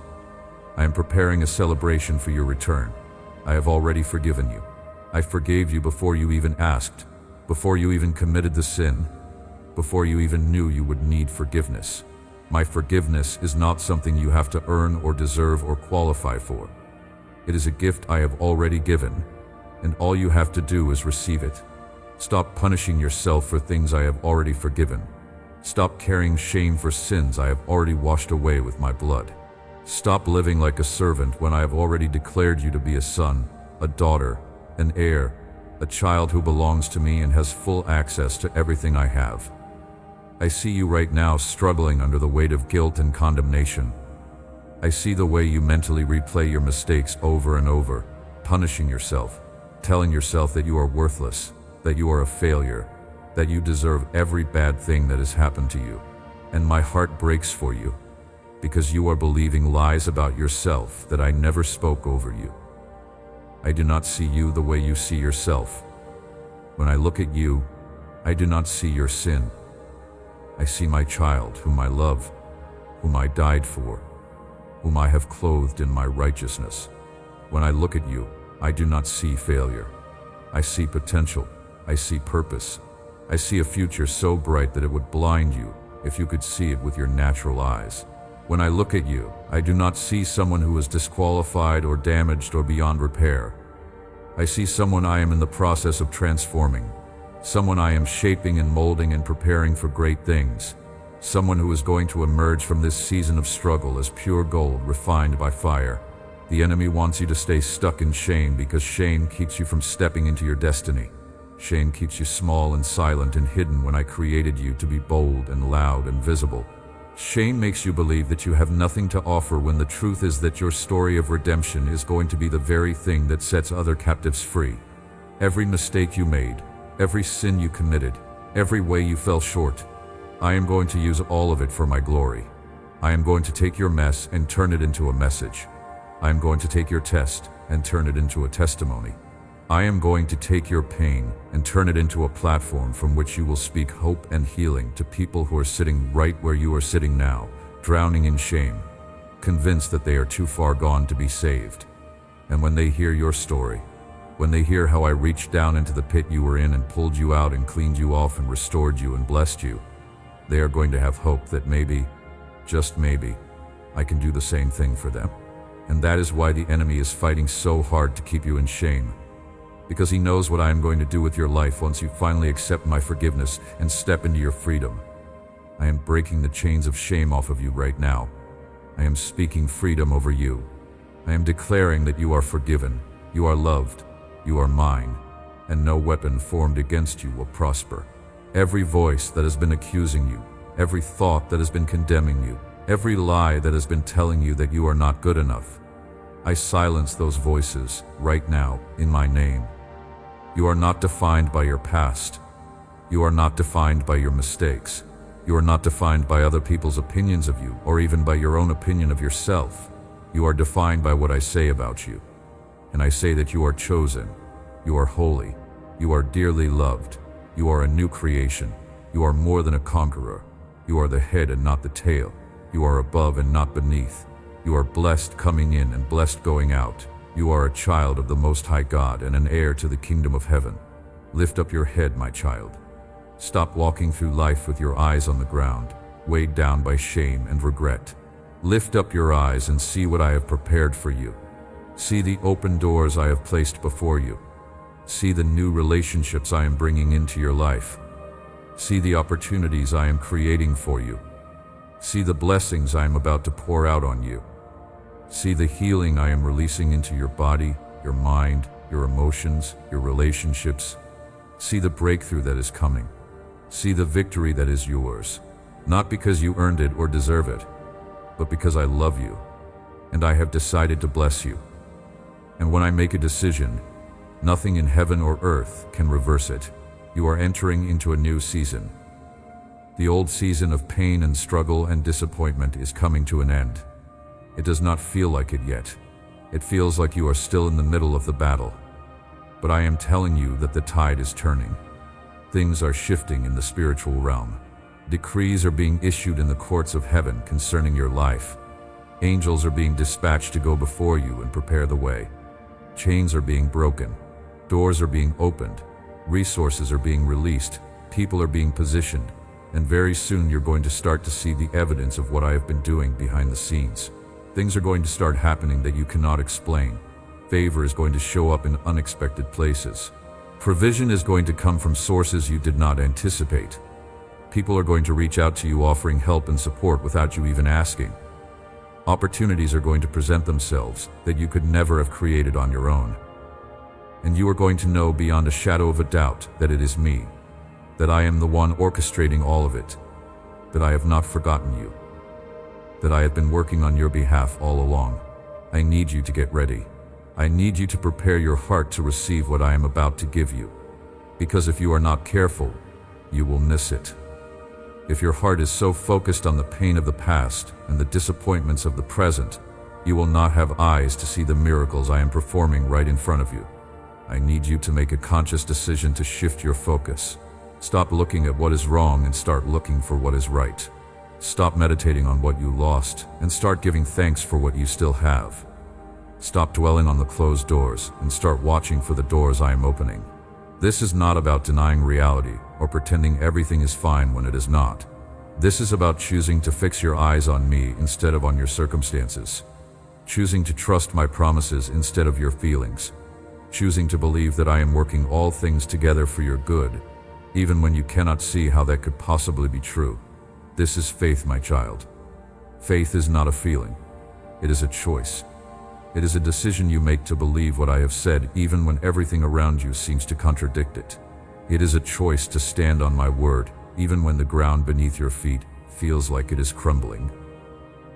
I am preparing a celebration for your return. I have already forgiven you. I forgave you before you even asked, before you even committed the sin, before you even knew you would need forgiveness. My forgiveness is not something you have to earn or deserve or qualify for. It is a gift I have already given, and all you have to do is receive it. Stop punishing yourself for things I have already forgiven. Stop carrying shame for sins I have already washed away with my blood. Stop living like a servant when I have already declared you to be a son, a daughter, an heir, a child who belongs to me and has full access to everything I have. I see you right now struggling under the weight of guilt and condemnation. I see the way you mentally replay your mistakes over and over, punishing yourself, telling yourself that you are worthless, that you are a failure, that you deserve every bad thing that has happened to you. And my heart breaks for you, because you are believing lies about yourself that I never spoke over you. I do not see you the way you see yourself. When I look at you, I do not see your sin. I see my child, whom I love, whom I died for, whom I have clothed in my righteousness. When I look at you, I do not see failure. I see potential. I see purpose. I see a future so bright that it would blind you if you could see it with your natural eyes. When I look at you, I do not see someone who is disqualified or damaged or beyond repair. I see someone I am in the process of transforming, someone I am shaping and molding and preparing for great things, someone who is going to emerge from this season of struggle as pure gold refined by fire. The enemy wants you to stay stuck in shame because shame keeps you from stepping into your destiny. Shame keeps you small and silent and hidden when I created you to be bold and loud and visible. Shame makes you believe that you have nothing to offer when the truth is that your story of redemption is going to be the very thing that sets other captives free. Every mistake you made, every sin you committed, every way you fell short, I am going to use all of it for my glory. I am going to take your mess and turn it into a message. I am going to take your test and turn it into a testimony. I am going to take your pain and turn it into a platform from which you will speak hope and healing to people who are sitting right where you are sitting now, drowning in shame, convinced that they are too far gone to be saved. And when they hear your story, when they hear how I reached down into the pit you were in and pulled you out and cleaned you off and restored you and blessed you, they are going to have hope that maybe, just maybe, I can do the same thing for them. And that is why the enemy is fighting so hard to keep you in shame. Because he knows what I am going to do with your life once you finally accept my forgiveness and step into your freedom. I am breaking the chains of shame off of you right now. I am speaking freedom over you. I am declaring that you are forgiven, you are loved, you are mine, and no weapon formed against you will prosper. Every voice that has been accusing you, every thought that has been condemning you, every lie that has been telling you that you are not good enough, I silence those voices right now in my name. You are not defined by your past. You are not defined by your mistakes. You are not defined by other people's opinions of you or even by your own opinion of yourself. You are defined by what I say about you. And I say that you are chosen. You are holy. You are dearly loved. You are a new creation. You are more than a conqueror. You are the head and not the tail. You are above and not beneath. You are blessed coming in and blessed going out. You are a child of the Most High God and an heir to the kingdom of heaven. Lift up your head, my child. Stop walking through life with your eyes on the ground, weighed down by shame and regret. Lift up your eyes and see what I have prepared for you. See the open doors I have placed before you. See the new relationships I am bringing into your life. See the opportunities I am creating for you. See the blessings I am about to pour out on you. See the healing I am releasing into your body, your mind, your emotions, your relationships. See the breakthrough that is coming. See the victory that is yours, not because you earned it or deserve it, but because I love you, and I have decided to bless you. And when I make a decision, nothing in heaven or earth can reverse it. You are entering into a new season. The old season of pain and struggle and disappointment is coming to an end. It does not feel like it yet. It feels like you are still in the middle of the battle. But I am telling you that the tide is turning. Things are shifting in the spiritual realm. Decrees are being issued in the courts of heaven concerning your life. Angels are being dispatched to go before you and prepare the way. Chains are being broken. Doors are being opened. Resources are being released. People are being positioned. And very soon you're going to start to see the evidence of what I have been doing behind the scenes. Things are going to start happening that you cannot explain. Favor is going to show up in unexpected places. Provision is going to come from sources you did not anticipate. People are going to reach out to you offering help and support without you even asking. Opportunities are going to present themselves that you could never have created on your own. And you are going to know beyond a shadow of a doubt that it is me, that I am the one orchestrating all of it, that I have not forgotten you, that I have been working on your behalf all along. I need you to get ready. I need you to prepare your heart to receive what I am about to give you, because if you are not careful, you will miss it. If your heart is so focused on the pain of the past and the disappointments of the present, you will not have eyes to see the miracles I am performing right in front of you. I need you to make a conscious decision to shift your focus. Stop looking at what is wrong and start looking for what is right. Stop meditating on what you lost and start giving thanks for what you still have. Stop dwelling on the closed doors and start watching for the doors I am opening. This is not about denying reality or pretending everything is fine when it is not. This is about choosing to fix your eyes on me instead of on your circumstances. Choosing to trust my promises instead of your feelings. Choosing to believe that I am working all things together for your good, even when you cannot see how that could possibly be true. This is faith, my child. Faith is not a feeling. It is a choice. It is a decision you make to believe what I have said even when everything around you seems to contradict it. It is a choice to stand on my word even when the ground beneath your feet feels like it is crumbling.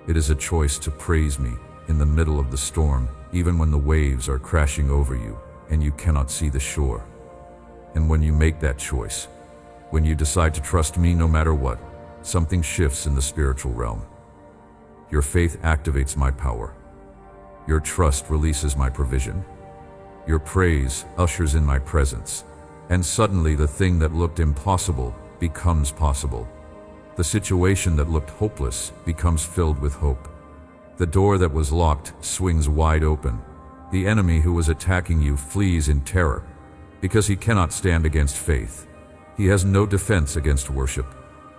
It is a choice to praise me in the middle of the storm even when the waves are crashing over you and you cannot see the shore. And when you make that choice, when you decide to trust me no matter what, something shifts in the spiritual realm. Your faith activates my power. Your trust releases my provision. Your praise ushers in my presence. And suddenly the thing that looked impossible becomes possible. The situation that looked hopeless becomes filled with hope. The door that was locked swings wide open. The enemy who was attacking you flees in terror, because he cannot stand against faith. He has no defense against worship.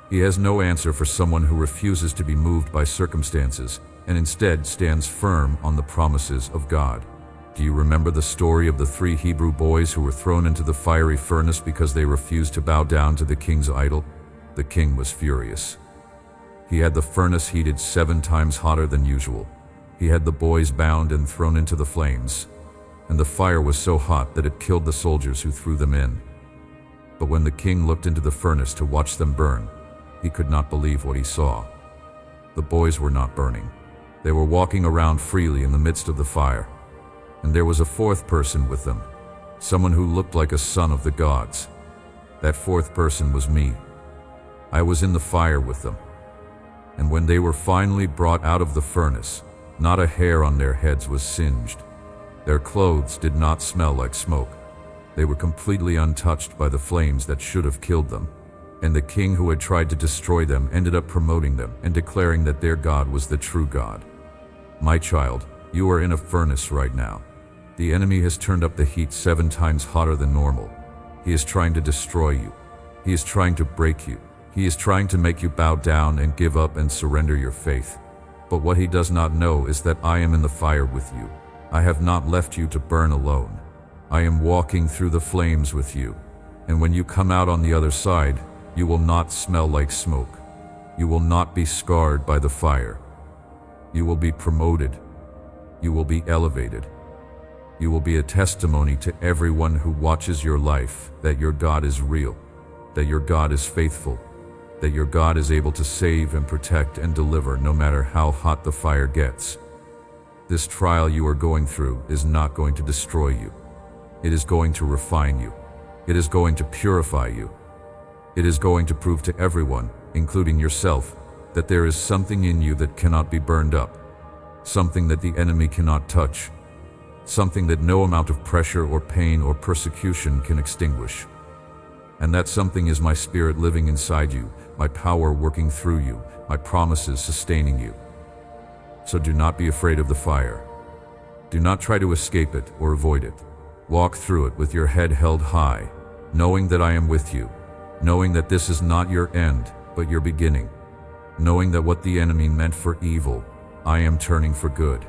He has no answer for someone who refuses to be moved by circumstances and instead stands firm on the promises of God. Do you remember the story of the 3 Hebrew boys who were thrown into the fiery furnace because they refused to bow down to the king's idol? The king was furious. He had the furnace heated 7 times hotter than usual. He had the boys bound and thrown into the flames, and the fire was so hot that it killed the soldiers who threw them in. But when the king looked into the furnace to watch them burn, he could not believe what he saw. The boys were not burning. They were walking around freely in the midst of the fire. And there was a 4th person with them, someone who looked like a son of the gods. That 4th person was me. I was in the fire with them. And when they were finally brought out of the furnace, not a hair on their heads was singed. Their clothes did not smell like smoke. They were completely untouched by the flames that should have killed them. And the king who had tried to destroy them ended up promoting them and declaring that their God was the true God. My child, you are in a furnace right now. The enemy has turned up the heat 7 times hotter than normal. He is trying to destroy you. He is trying to break you. He is trying to make you bow down and give up and surrender your faith. But what he does not know is that I am in the fire with you. I have not left you to burn alone. I am walking through the flames with you. And when you come out on the other side, you will not smell like smoke. You will not be scarred by the fire. You will be promoted. You will be elevated. You will be a testimony to everyone who watches your life that your God is real, that your God is faithful, that your God is able to save and protect and deliver no matter how hot the fire gets. This trial you are going through is not going to destroy you. It is going to refine you. It is going to purify you. It is going to prove to everyone, including yourself, that there is something in you that cannot be burned up, something that the enemy cannot touch, something that no amount of pressure or pain or persecution can extinguish. And that something is my spirit living inside you, my power working through you, my promises sustaining you. So do not be afraid of the fire. Do not try to escape it or avoid it. Walk through it with your head held high, knowing that I am with you, knowing that this is not your end, but your beginning, knowing that what the enemy meant for evil, I am turning for good.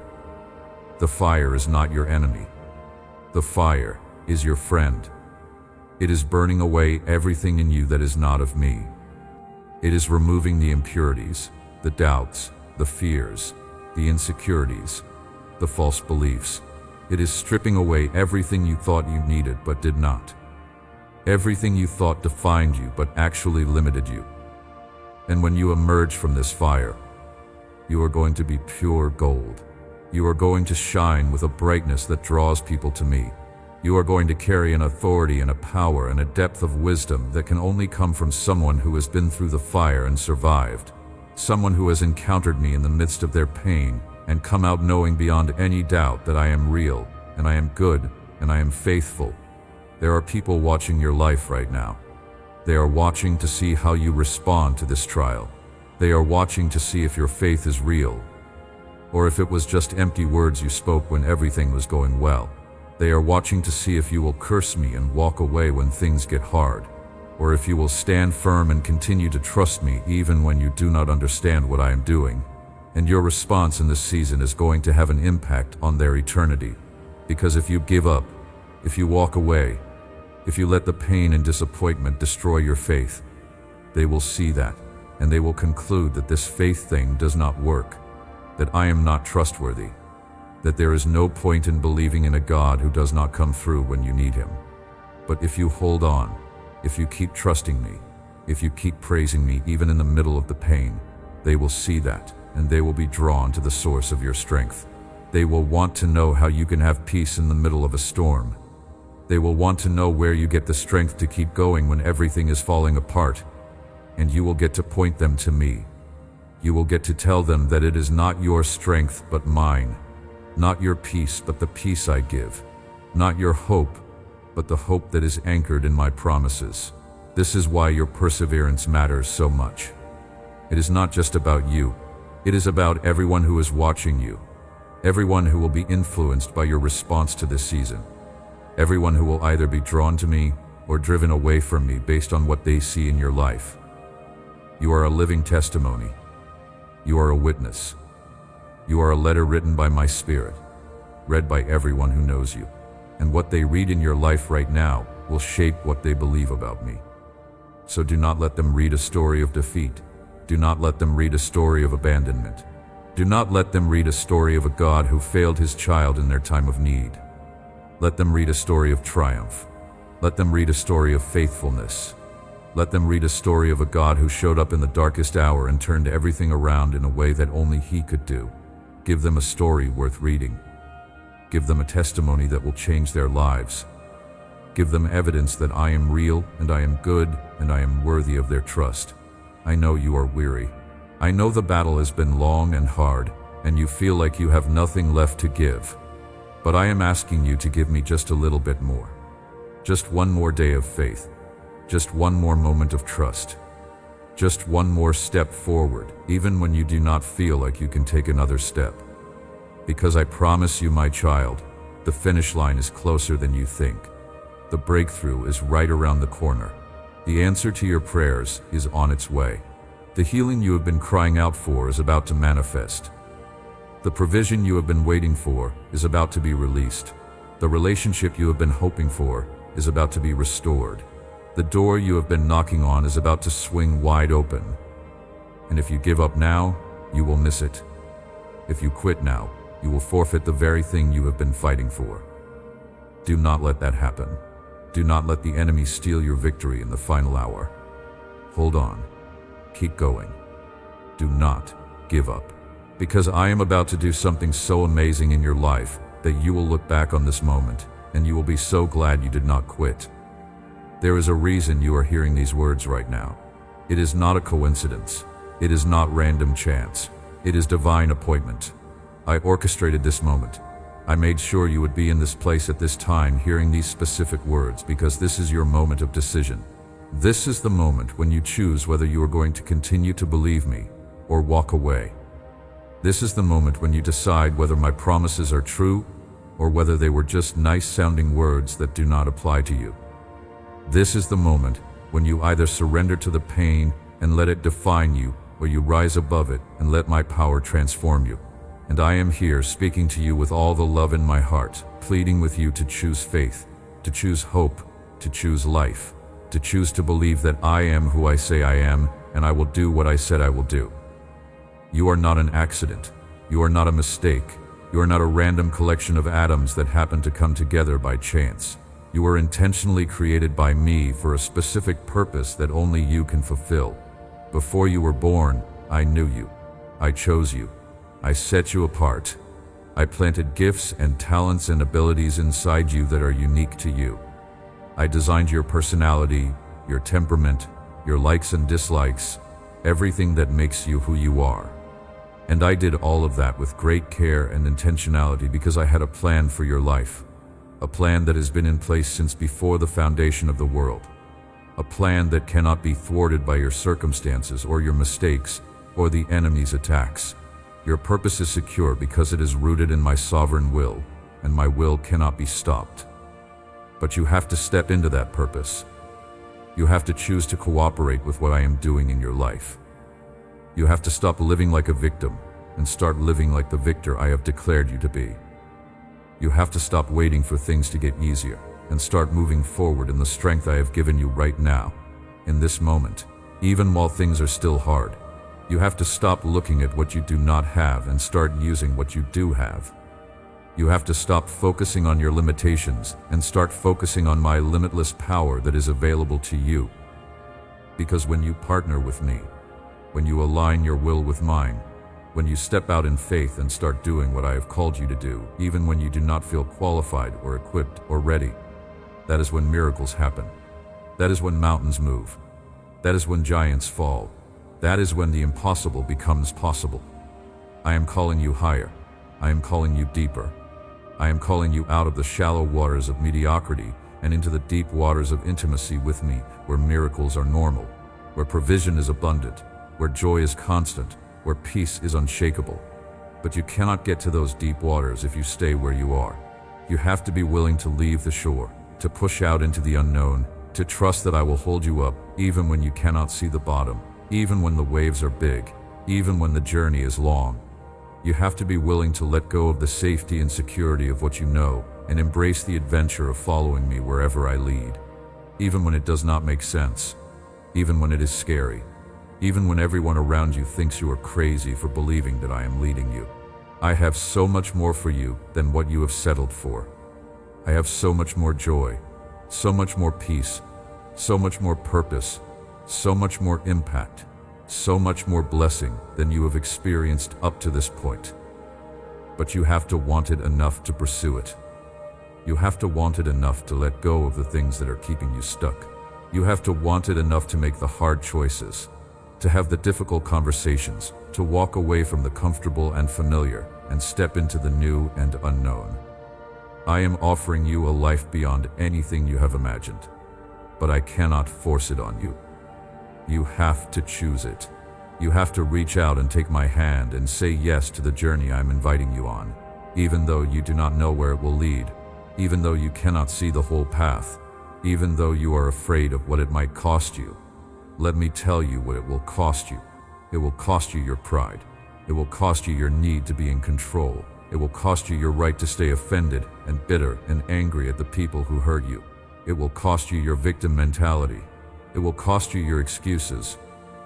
The fire is not your enemy. The fire is your friend. It is burning away everything in you that is not of me. It is removing the impurities, the doubts, the fears, the insecurities, the false beliefs. It is stripping away everything you thought you needed but did not. Everything you thought defined you but actually limited you. And when you emerge from this fire, you are going to be pure gold. You are going to shine with a brightness that draws people to me. You are going to carry an authority and a power and a depth of wisdom that can only come from someone who has been through the fire and survived. Someone who has encountered me in the midst of their pain and come out knowing beyond any doubt that I am real, and I am good, and I am faithful. There are people watching your life right now. They are watching to see how you respond to this trial. They are watching to see if your faith is real, or if it was just empty words you spoke when everything was going well. They are watching to see if you will curse me and walk away when things get hard, or if you will stand firm and continue to trust me even when you do not understand what I am doing. And your response in this season is going to have an impact on their eternity. Because if you give up, if you walk away, if you let the pain and disappointment destroy your faith, they will see that, and they will conclude that this faith thing does not work, that I am not trustworthy, that there is no point in believing in a God who does not come through when you need him. But if you hold on, if you keep trusting me, if you keep praising me even in the middle of the pain, they will see that, and they will be drawn to the source of your strength. They will want to know how you can have peace in the middle of a storm. They will want to know where you get the strength to keep going when everything is falling apart. And you will get to point them to me. You will get to tell them that it is not your strength but mine, not your peace but the peace I give, not your hope but the hope that is anchored in my promises. This is why your perseverance matters so much. It is not just about you. It is about everyone who is watching you, everyone who will be influenced by your response to this season, everyone who will either be drawn to me or driven away from me based on what they see in your life. You are a living testimony. You are a witness. You are a letter written by my Spirit, read by everyone who knows you. And what they read in your life right now will shape what they believe about me. So do not let them read a story of defeat. Do not let them read a story of abandonment. Do not let them read a story of a God who failed his child in their time of need. Let them read a story of triumph. Let them read a story of faithfulness. Let them read a story of a God who showed up in the darkest hour and turned everything around in a way that only he could do. Give them a story worth reading. Give them a testimony that will change their lives. Give them evidence that I am real and I am good and I am worthy of their trust. I know you are weary. I know the battle has been long and hard, and you feel like you have nothing left to give. But I am asking you to give me just a little bit more. Just one more day of faith. Just one more moment of trust. Just one more step forward, even when you do not feel like you can take another step. Because I promise you, my child, the finish line is closer than you think. The breakthrough is right around the corner. The answer to your prayers is on its way. The healing you have been crying out for is about to manifest. The provision you have been waiting for is about to be released. The relationship you have been hoping for is about to be restored. The door you have been knocking on is about to swing wide open. And if you give up now, you will miss it. If you quit now, you will forfeit the very thing you have been fighting for. Do not let that happen. Do not let the enemy steal your victory in the final hour. Hold on. Keep going. Do not give up. Because I am about to do something so amazing in your life that you will look back on this moment and you will be so glad you did not quit. There is a reason you are hearing these words right now. It is not a coincidence. It is not random chance. It is divine appointment. I orchestrated this moment. I made sure you would be in this place at this time hearing these specific words because this is your moment of decision. This is the moment when you choose whether you are going to continue to believe me or walk away. This is the moment when you decide whether my promises are true or whether they were just nice-sounding words that do not apply to you. This is the moment when you either surrender to the pain and let it define you, or you rise above it and let my power transform you. And I am here speaking to you with all the love in my heart, pleading with you to choose faith, to choose hope, to choose life, to choose to believe that I am who I say I am, and I will do what I said I will do. You are not an accident. You are not a mistake. You are not a random collection of atoms that happen to come together by chance. You were intentionally created by me for a specific purpose that only you can fulfill. Before you were born, I knew you. I chose you. I set you apart. I planted gifts and talents and abilities inside you that are unique to you. I designed your personality, your temperament, your likes and dislikes, everything that makes you who you are. And I did all of that with great care and intentionality because I had a plan for your life. A plan that has been in place since before the foundation of the world. A plan that cannot be thwarted by your circumstances or your mistakes or the enemy's attacks. Your purpose is secure because it is rooted in my sovereign will, and my will cannot be stopped. But you have to step into that purpose. You have to choose to cooperate with what I am doing in your life. You have to stop living like a victim and start living like the victor I have declared you to be. You have to stop waiting for things to get easier and start moving forward in the strength I have given you right now, in this moment, even while things are still hard. You have to stop looking at what you do not have and start using what you do have. You have to stop focusing on your limitations and start focusing on my limitless power that is available to you. Because when you partner with me, when you align your will with mine, when you step out in faith and start doing what I have called you to do, even when you do not feel qualified or equipped or ready, that is when miracles happen. That is when mountains move. That is when giants fall. That is when the impossible becomes possible. I am calling you higher. I am calling you deeper. I am calling you out of the shallow waters of mediocrity and into the deep waters of intimacy with me, where miracles are normal, where provision is abundant, where joy is constant, where peace is unshakable. But you cannot get to those deep waters if you stay where you are. You have to be willing to leave the shore, to push out into the unknown, to trust that I will hold you up even when you cannot see the bottom, even when the waves are big, even when the journey is long. You have to be willing to let go of the safety and security of what you know and embrace the adventure of following me wherever I lead, even when it does not make sense, even when it is scary. Even when everyone around you thinks you are crazy for believing that I am leading you. I have so much more for you than what you have settled for. I have so much more joy, so much more peace, so much more purpose, so much more impact, so much more blessing than you have experienced up to this point. But you have to want it enough to pursue it. You have to want it enough to let go of the things that are keeping you stuck. You have to want it enough to make the hard choices, to have the difficult conversations, to walk away from the comfortable and familiar and step into the new and unknown. I am offering you a life beyond anything you have imagined, but I cannot force it on you. You have to choose it. You have to reach out and take my hand and say yes to the journey I'm inviting you on, even though you do not know where it will lead, even though you cannot see the whole path, even though you are afraid of what it might cost you. Let me tell you what it will cost you. It will cost you your pride. It will cost you your need to be in control. It will cost you your right to stay offended and bitter and angry at the people who hurt you. It will cost you your victim mentality. It will cost you your excuses.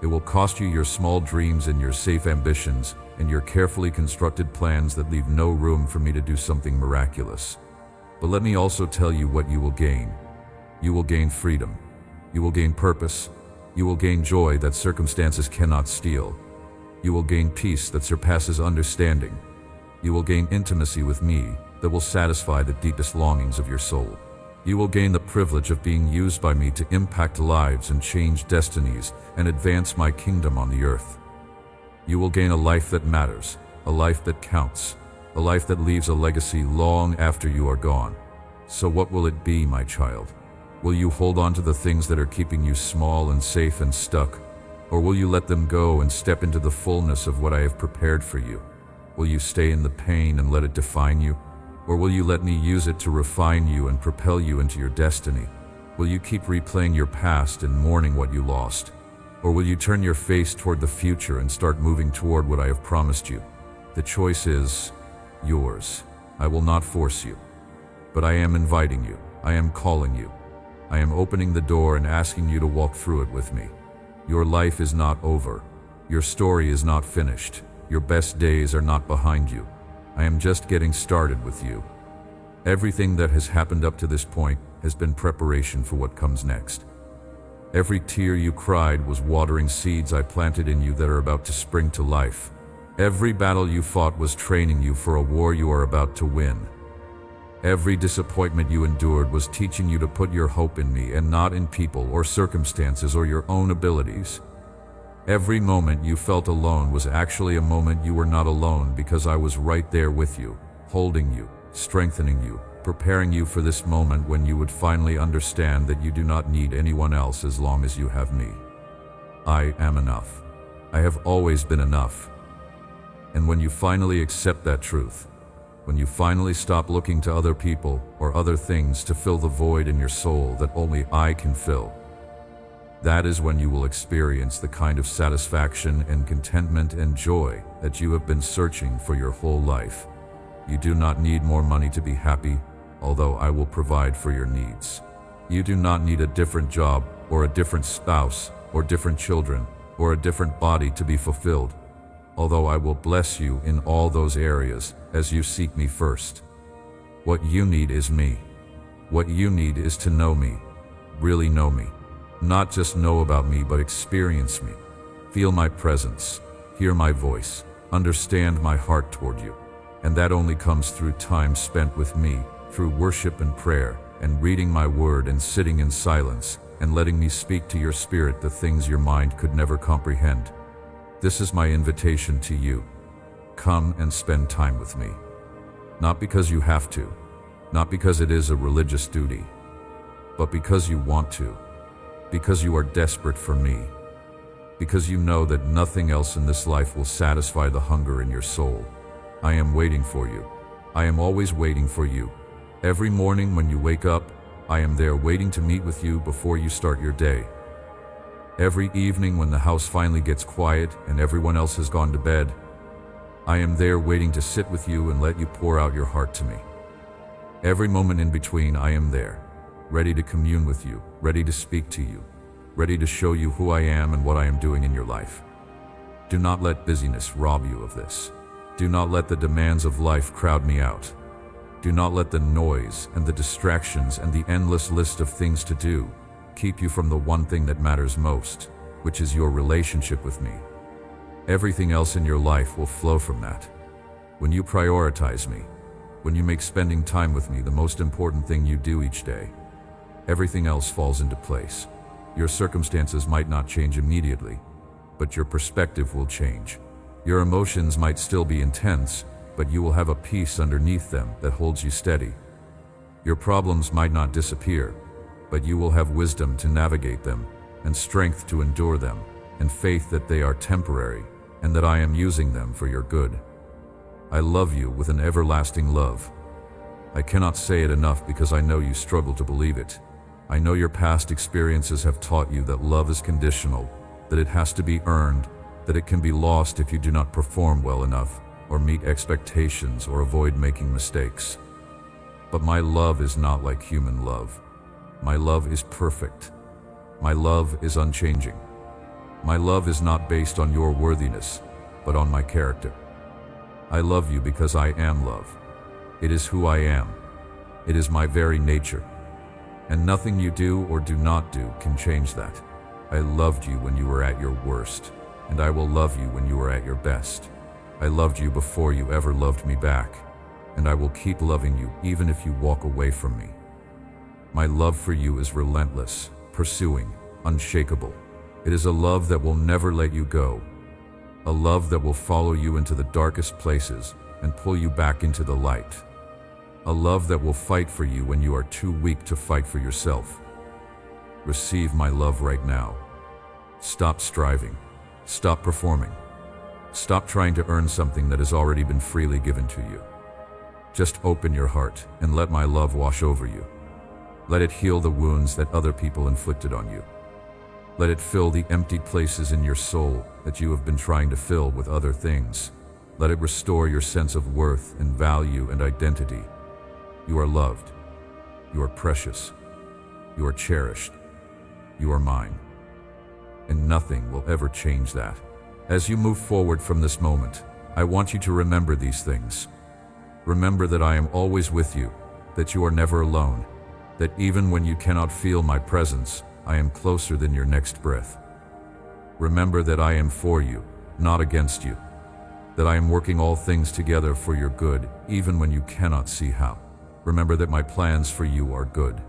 It will cost you your small dreams and your safe ambitions and your carefully constructed plans that leave no room for me to do something miraculous. But let me also tell you what you will gain. You will gain freedom. You will gain purpose. You will gain joy that circumstances cannot steal. You will gain peace that surpasses understanding. You will gain intimacy with me that will satisfy the deepest longings of your soul. You will gain the privilege of being used by me to impact lives and change destinies and advance my kingdom on the earth. You will gain a life that matters, a life that counts, a life that leaves a legacy long after you are gone. So what will it be, my child? Will you hold on to the things that are keeping you small and safe and stuck? Or will you let them go and step into the fullness of what I have prepared for you? Will you stay in the pain and let it define you? Or will you let me use it to refine you and propel you into your destiny? Will you keep replaying your past and mourning what you lost? Or will you turn your face toward the future and start moving toward what I have promised you? The choice is yours. I will not force you, but I am inviting you. I am calling you. I am opening the door and asking you to walk through it with me. Your life is not over. Your story is not finished. Your best days are not behind you. I am just getting started with you. Everything that has happened up to this point has been preparation for what comes next. Every tear you cried was watering seeds I planted in you that are about to spring to life. Every battle you fought was training you for a war you are about to win. Every disappointment you endured was teaching you to put your hope in me and not in people or circumstances or your own abilities. Every moment you felt alone was actually a moment you were not alone, because I was right there with you, holding you, strengthening you, preparing you for this moment when you would finally understand that you do not need anyone else as long as you have me. I am enough. I have always been enough. And when you finally accept that truth, when you finally stop looking to other people or other things to fill the void in your soul that only I can fill, that is when you will experience the kind of satisfaction and contentment and joy that you have been searching for your whole life. You do not need more money to be happy, although I will provide for your needs. You do not need a different job or a different spouse or different children or a different body to be fulfilled, although I will bless you in all those areas as you seek me first. What you need is me. What you need is to know me, really know me. Not just know about me, but experience me. Feel my presence, hear my voice, understand my heart toward you. And that only comes through time spent with me, through worship and prayer, and reading my word and sitting in silence, and letting me speak to your spirit the things your mind could never comprehend. This is my invitation to you. Come and spend time with me. Not because you have to, not because it is a religious duty, but because you want to, because you are desperate for me, because you know that nothing else in this life will satisfy the hunger in your soul. I am waiting for you. I am always waiting for you. Every morning when you wake up, I am there waiting to meet with you before you start your day. Every evening when the house finally gets quiet and everyone else has gone to bed, I am there waiting to sit with you and let you pour out your heart to me. Every moment in between, I am there, ready to commune with you, ready to speak to you, ready to show you who I am and what I am doing in your life. Do not let busyness rob you of this. Do not let the demands of life crowd me out. Do not let the noise and the distractions and the endless list of things to do keep you from the one thing that matters most, which is your relationship with me. Everything else in your life will flow from that. When you prioritize me, when you make spending time with me the most important thing you do each day, everything else falls into place. Your circumstances might not change immediately, but your perspective will change. Your emotions might still be intense, but you will have a peace underneath them that holds you steady. Your problems might not disappear, but you will have wisdom to navigate them, and strength to endure them, and faith that they are temporary, and that I am using them for your good. I love you with an everlasting love. I cannot say it enough because I know you struggle to believe it. I know your past experiences have taught you that love is conditional, that it has to be earned, that it can be lost if you do not perform well enough, or meet expectations, or avoid making mistakes. But my love is not like human love. My love is perfect. My love is unchanging. My love is not based on your worthiness, but on my character. I love you because I am love. It is who I am. It is my very nature. And nothing you do or do not do can change that. I loved you when you were at your worst, and I will love you when you are at your best. I loved you before you ever loved me back, and I will keep loving you even if you walk away from me. My love for you is relentless, pursuing, unshakable. It is a love that will never let you go, a love that will follow you into the darkest places and pull you back into the light, a love that will fight for you when you are too weak to fight for yourself, Receive my love right now. Stop striving. Stop performing. Stop trying to earn something that has already been freely given to you. Just open your heart and let my love wash over you. Let it heal the wounds that other people inflicted on you. Let it fill the empty places in your soul that you have been trying to fill with other things. Let it restore your sense of worth and value and identity. You are loved. You are precious. You are cherished. You are mine. And nothing will ever change that. As you move forward from this moment, I want you to remember these things. Remember that I am always with you, that you are never alone, that even when you cannot feel my presence, I am closer than your next breath. Remember that I am for you, not against you, that I am working all things together for your good, even when you cannot see how. Remember that my plans for you are good,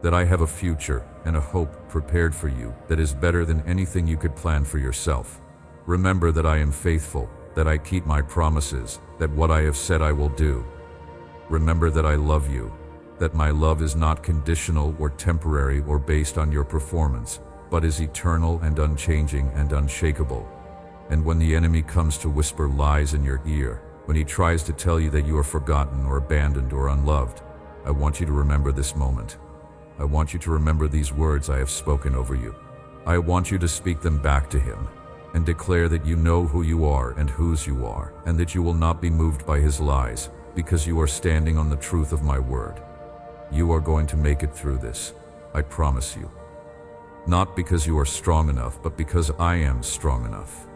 that I have a future and a hope prepared for you that is better than anything you could plan for yourself. Remember that I am faithful, that I keep my promises, that what I have said I will do. Remember that I love you, that my love is not conditional or temporary or based on your performance, but is eternal and unchanging and unshakable. And when the enemy comes to whisper lies in your ear, when he tries to tell you that you are forgotten or abandoned or unloved, I want you to remember this moment. I want you to remember these words I have spoken over you. I want you to speak them back to him and declare that you know who you are and whose you are, and that you will not be moved by his lies, because you are standing on the truth of my word. You are going to make it through this, I promise you. Not because you are strong enough, but because I am strong enough.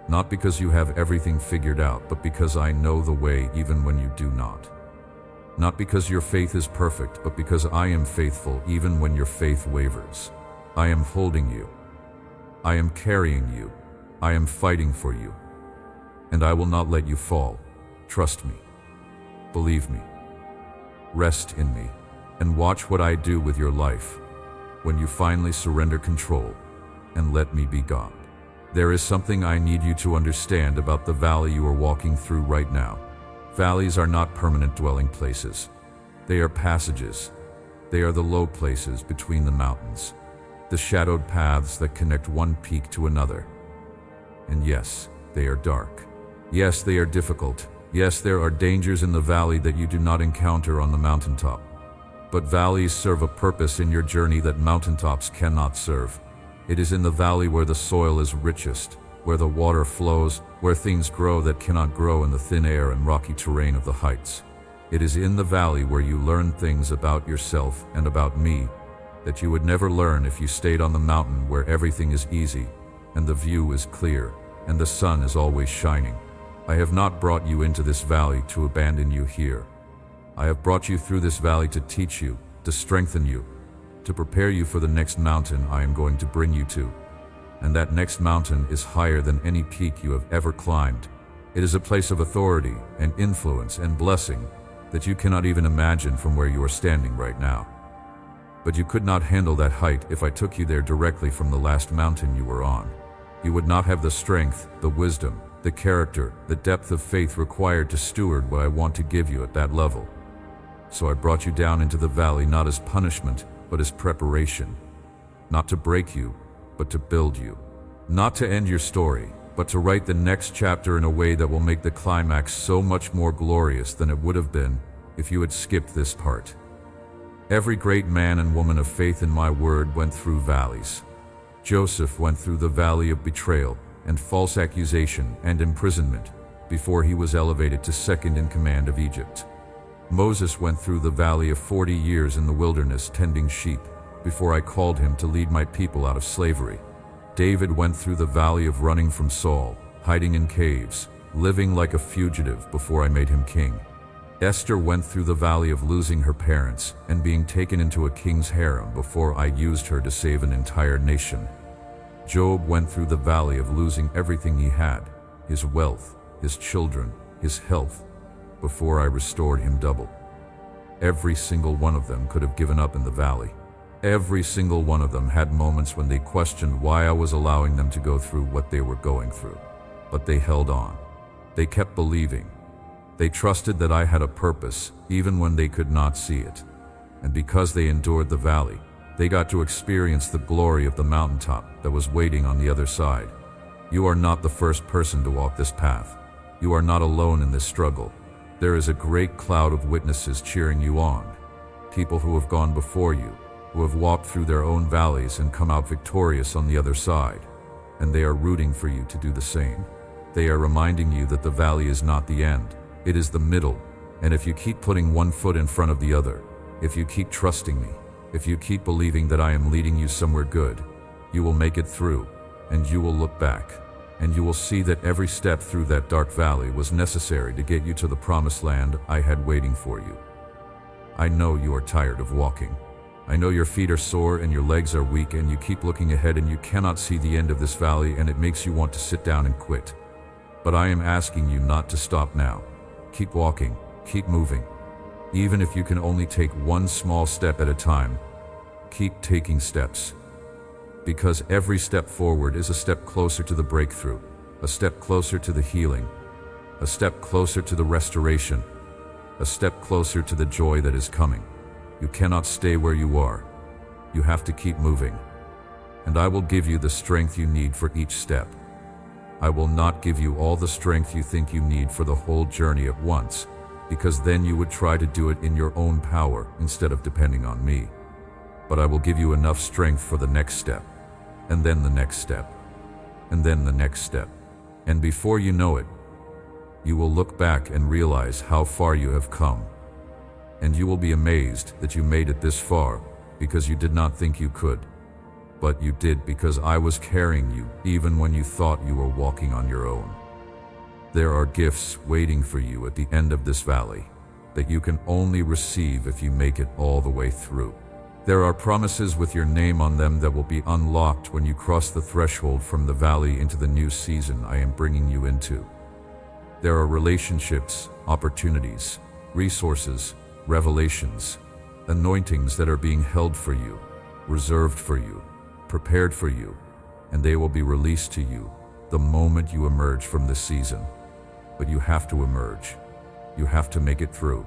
Not because you have everything figured out, but because I know the way even when you do not. Not because your faith is perfect, but because I am faithful even when your faith wavers. I am holding you. I am carrying you. I am fighting for you. And I will not let you fall. Trust me. Believe me. Rest in me, and watch what I do with your life when you finally surrender control and let me be God. There is something I need you to understand about the valley you are walking through right now. Valleys are not permanent dwelling places. They are passages. They are the low places between the mountains, the shadowed paths that connect one peak to another. And yes, they are dark. Yes, they are difficult. Yes, there are dangers in the valley that you do not encounter on the mountaintop. But valleys serve a purpose in your journey that mountaintops cannot serve. It is in the valley where the soil is richest, where the water flows, where things grow that cannot grow in the thin air and rocky terrain of the heights. It is in the valley where you learn things about yourself and about me that you would never learn if you stayed on the mountain where everything is easy, and the view is clear, and the sun is always shining. I have not brought you into this valley to abandon you here. I have brought you through this valley to teach you, to strengthen you, to prepare you for the next mountain I am going to bring you to. And that next mountain is higher than any peak you have ever climbed. It is a place of authority and influence and blessing that you cannot even imagine from where you are standing right now. But you could not handle that height if I took you there directly from the last mountain you were on. You would not have the strength, the wisdom, the character, the depth of faith required to steward what I want to give you at that level. So I brought you down into the valley not as punishment, but as preparation. Not to break you, but to build you. Not to end your story, but to write the next chapter in a way that will make the climax so much more glorious than it would have been if you had skipped this part. Every great man and woman of faith in my word went through valleys. Joseph went through the valley of betrayal and false accusation and imprisonment before he was elevated to second in command of Egypt. Moses went through the valley of 40 years in the wilderness tending sheep before I called him to lead my people out of slavery. David went through the valley of running from Saul, hiding in caves, living like a fugitive before I made him king. Esther went through the valley of losing her parents and being taken into a king's harem before I used her to save an entire nation. Job went through the valley of losing everything he had, his wealth, his children, his health, before I restored him double. Every single one of them could have given up in the valley. Every single one of them had moments when they questioned why I was allowing them to go through what they were going through. But they held on. They kept believing. They trusted that I had a purpose, even when they could not see it. And because they endured the valley, They got to experience the glory of the mountaintop that was waiting on the other side. You are not the first person to walk this path. You are not alone in this struggle. There is a great cloud of witnesses cheering you on. People who have gone before you, who have walked through their own valleys and come out victorious on the other side. And they are rooting for you to do the same. They are reminding you that the valley is not the end. It is the middle. And if you keep putting one foot in front of the other, if you keep trusting me, if you keep believing that I am leading you somewhere good, you will make it through, and you will look back, and you will see that every step through that dark valley was necessary to get you to the promised land I had waiting for you. I know you are tired of walking. I know your feet are sore and your legs are weak and you keep looking ahead and you cannot see the end of this valley and it makes you want to sit down and quit. But I am asking you not to stop now. Keep walking, keep moving. Even if you can only take one small step at a time, keep taking steps. Because every step forward is a step closer to the breakthrough, a step closer to the healing, a step closer to the restoration, a step closer to the joy that is coming. You cannot stay where you are. You have to keep moving. And I will give you the strength you need for each step. I will not give you all the strength you think you need for the whole journey at once, because then you would try to do it in your own power instead of depending on me. But I will give you enough strength for the next step, and then the next step, and then the next step. And before you know it, you will look back and realize how far you have come. And you will be amazed that you made it this far because you did not think you could. But you did because I was carrying you even when you thought you were walking on your own. There are gifts waiting for you at the end of this valley that you can only receive if you make it all the way through. There are promises with your name on them that will be unlocked when you cross the threshold from the valley into the new season I am bringing you into. There are relationships, opportunities, resources, revelations, anointings that are being held for you, reserved for you, prepared for you, and they will be released to you the moment you emerge from this season. But you have to emerge. You have to make it through.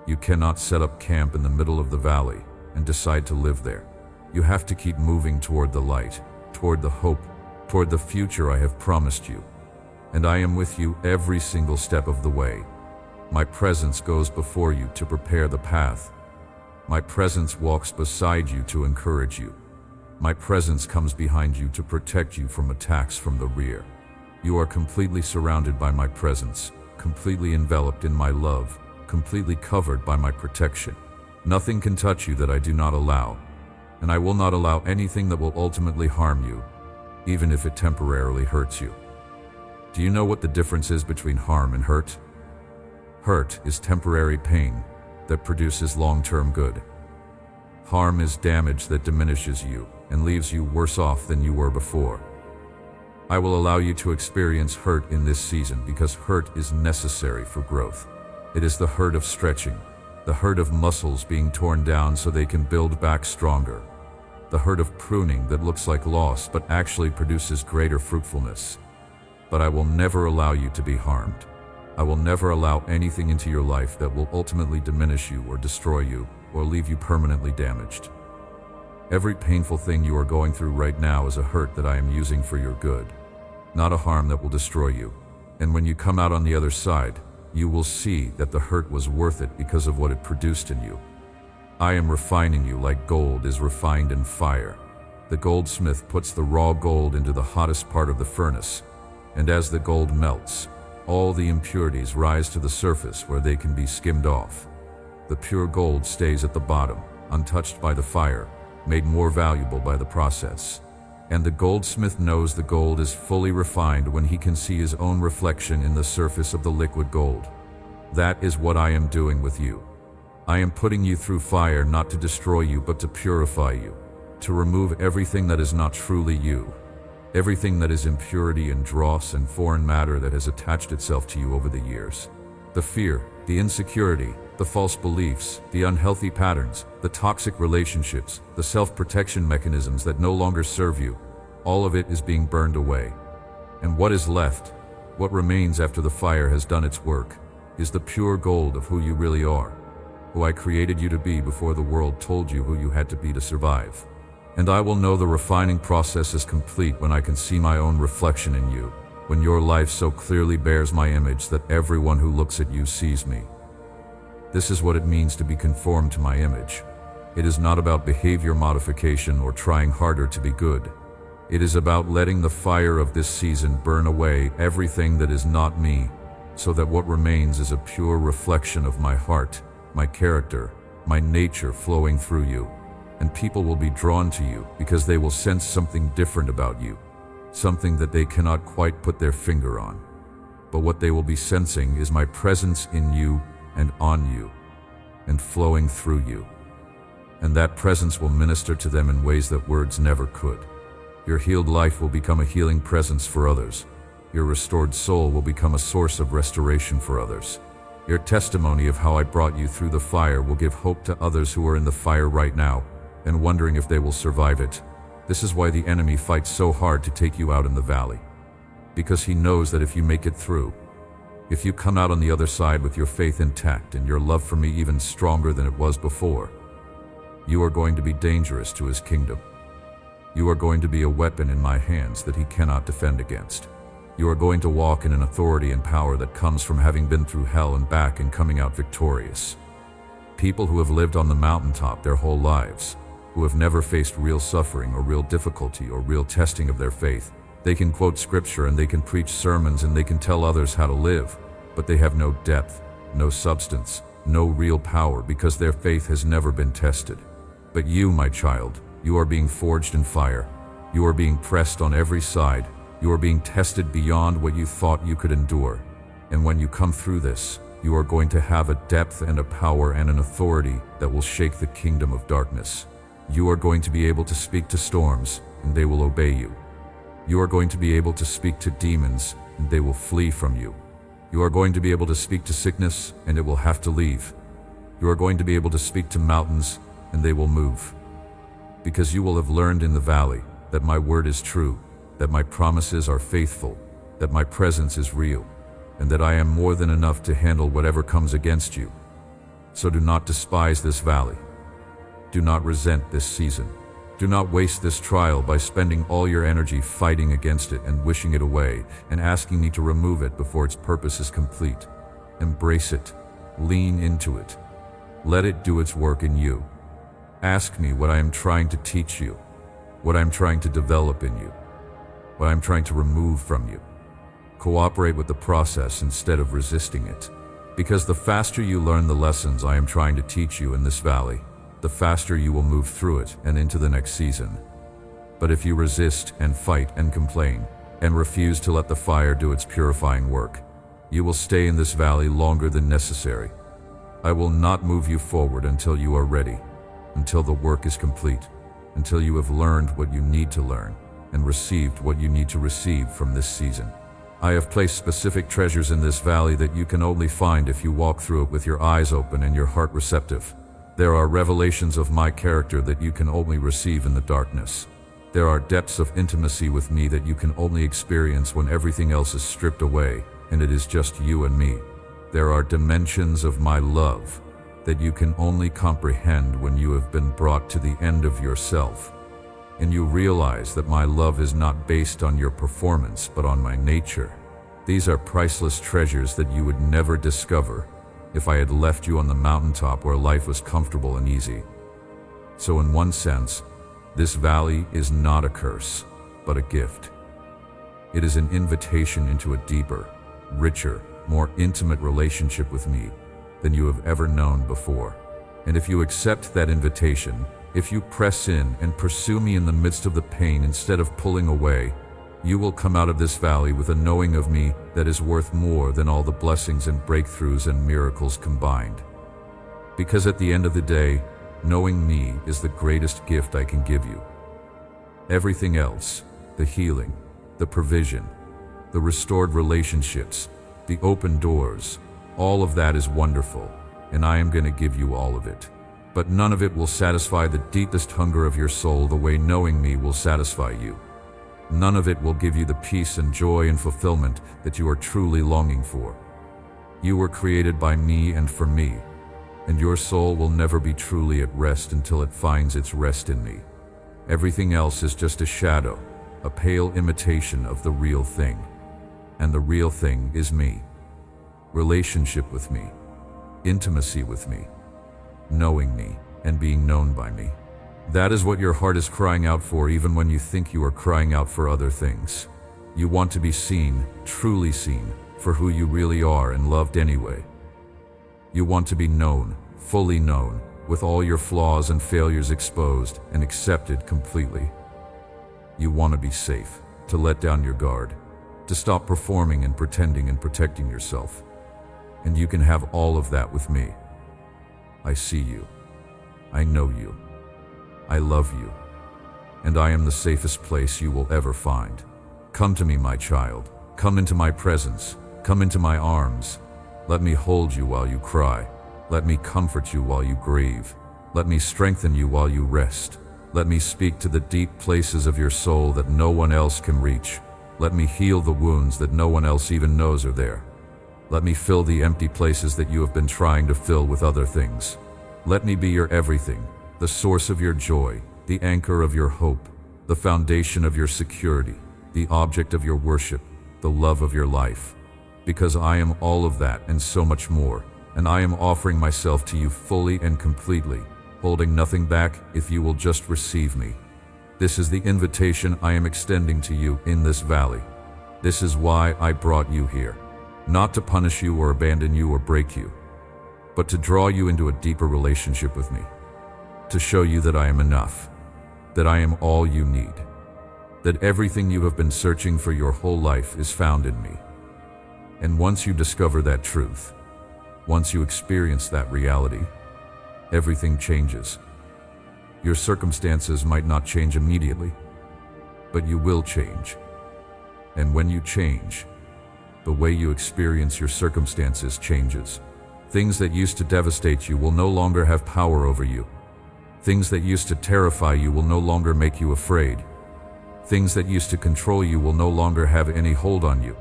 You cannot set up camp in the middle of the valley and decide to live there. You have to keep moving toward the light, toward the hope, toward the future I have promised you. And I am with you every single step of the way. My presence goes before you to prepare the path. My presence walks beside you to encourage you. My presence comes behind you to protect you from attacks from the rear. You are completely surrounded by my presence, completely enveloped in my love, completely covered by my protection. Nothing can touch you that I do not allow, and I will not allow anything that will ultimately harm you, even if it temporarily hurts you. Do you know what the difference is between harm and hurt? Hurt is temporary pain that produces long-term good. Harm is damage that diminishes you and leaves you worse off than you were before. I will allow you to experience hurt in this season because hurt is necessary for growth. It is the hurt of stretching, the hurt of muscles being torn down so they can build back stronger, the hurt of pruning that looks like loss but actually produces greater fruitfulness. But I will never allow you to be harmed. I will never allow anything into your life that will ultimately diminish you or destroy you or leave you permanently damaged. Every painful thing you are going through right now is a hurt that I am using for your good, not a harm that will destroy you. And when you come out on the other side, you will see that the hurt was worth it because of what it produced in you. I am refining you like gold is refined in fire. The goldsmith puts the raw gold into the hottest part of the furnace, and as the gold melts, all the impurities rise to the surface where they can be skimmed off. The pure gold stays at the bottom, untouched by the fire, made more valuable by the process. And the goldsmith knows the gold is fully refined when he can see his own reflection in the surface of the liquid gold. That is what I am doing with you. I am putting you through fire not to destroy you but to purify you, to remove everything that is not truly you. Everything that is impurity and dross and foreign matter that has attached itself to you over the years. The fear, the insecurity, the false beliefs, the unhealthy patterns, the toxic relationships, the self-protection mechanisms that no longer serve you, all of it is being burned away. And what is left, what remains after the fire has done its work, is the pure gold of who you really are. who I created you to be before the world told you who you had to be to survive. And I will know the refining process is complete when I can see my own reflection in you, when your life so clearly bears my image that everyone who looks at you sees me. This is what it means to be conformed to my image. It is not about behavior modification or trying harder to be good. It is about letting the fire of this season burn away everything that is not me, so that what remains is a pure reflection of my heart, my character, my nature flowing through you. And people will be drawn to you because they will sense something different about you, something that they cannot quite put their finger on. But what they will be sensing is my presence in you and on you, and flowing through you. And that presence will minister to them in ways that words never could. Your healed life will become a healing presence for others. Your restored soul will become a source of restoration for others. Your testimony of how I brought you through the fire will give hope to others who are in the fire right now and wondering if they will survive it. This is why the enemy fights so hard to take you out in the valley. Because he knows that if you make it through, if you come out on the other side with your faith intact and your love for me even stronger than it was before, you are going to be dangerous to his kingdom. You are going to be a weapon in my hands that he cannot defend against. You are going to walk in an authority and power that comes from having been through hell and back and coming out victorious. People who have lived on the mountaintop their whole lives, who have never faced real suffering or real difficulty or real testing of their faith, they can quote scripture and they can preach sermons and they can tell others how to live, but they have no depth, no substance, no real power because their faith has never been tested. But you, my child, you are being forged in fire. You are being pressed on every side. You are being tested beyond what you thought you could endure. And when you come through this, you are going to have a depth and a power and an authority that will shake the kingdom of darkness. You are going to be able to speak to storms, and they will obey you. You are going to be able to speak to demons, and they will flee from you. You are going to be able to speak to sickness, and it will have to leave. You are going to be able to speak to mountains, and they will move. Because you will have learned in the valley that my word is true, that my promises are faithful, that my presence is real, and that I am more than enough to handle whatever comes against you. So do not despise this valley. Do not resent this season. Do not waste this trial by spending all your energy fighting against it and wishing it away and asking me to remove it before its purpose is complete. Embrace it. Lean into it. Let it do its work in you. Ask me what I am trying to teach you, what I am trying to develop in you, what I am trying to remove from you. Cooperate with the process instead of resisting it. Because the faster you learn the lessons I am trying to teach you in this valley, the faster you will move through it and into the next season. But if you resist and fight and complain and refuse to let the fire do its purifying work, you will stay in this valley longer than necessary. I will not move you forward until you are ready, until the work is complete, until you have learned what you need to learn and received what you need to receive from this season. I have placed specific treasures in this valley that you can only find if you walk through it with your eyes open and your heart receptive. There are revelations of my character that you can only receive in the darkness. There are depths of intimacy with me that you can only experience when everything else is stripped away and it is just you and me. There are dimensions of my love that you can only comprehend when you have been brought to the end of yourself, and you realize that my love is not based on your performance but on my nature. These are priceless treasures that you would never discover if I had left you on the mountaintop where life was comfortable and easy. So in one sense, this valley is not a curse, but a gift. It is an invitation into a deeper, richer, more intimate relationship with me than you have ever known before. And if you accept that invitation, if you press in and pursue me in the midst of the pain instead of pulling away, you will come out of this valley with a knowing of me that is worth more than all the blessings and breakthroughs and miracles combined. Because at the end of the day, knowing me is the greatest gift I can give you. Everything else, the healing, the provision, the restored relationships, the open doors, all of that is wonderful, and I am going to give you all of it. But none of it will satisfy the deepest hunger of your soul the way knowing me will satisfy you. None of it will give you the peace and joy and fulfillment that you are truly longing for. You were created by me and for me. and your soul will never be truly at rest until it finds its rest in me. Everything else is just a shadow, a pale imitation of the real thing. And the real thing is me. Relationship with me, intimacy with me, knowing me and being known by me. That is what your heart is crying out for, even when you think you are crying out for other things. You want to be seen, truly seen, for who you really are and loved anyway. You want to be known, fully known, with all your flaws and failures exposed and accepted completely. You want to be safe, to let down your guard, to stop performing and pretending and protecting yourself. And you can have all of that with me. I see you. I know you. I love you. And I am the safest place you will ever find. Come to me, my child. Come into my presence. Come into my arms. Let me hold you while you cry. Let me comfort you while you grieve. Let me strengthen you while you rest. Let me speak to the deep places of your soul that no one else can reach. Let me heal the wounds that no one else even knows are there. Let me fill the empty places that you have been trying to fill with other things. Let me be your everything, the source of your joy, the anchor of your hope, the foundation of your security, the object of your worship, the love of your life. Because I am all of that and so much more, and I am offering myself to you fully and completely, holding nothing back if you will just receive me. This is the invitation I am extending to you in this valley. This is why I brought you here. Not to punish you or abandon you or break you, but to draw you into a deeper relationship with me. To show you that I am enough, that I am all you need, that everything you have been searching for your whole life is found in me. And once you discover that truth, once you experience that reality, everything changes. Your circumstances might not change immediately, but you will change. And when you change, the way you experience your circumstances changes. Things that used to devastate you will no longer have power over you. Things that used to terrify you will no longer make you afraid. Things that used to control you will no longer have any hold on you.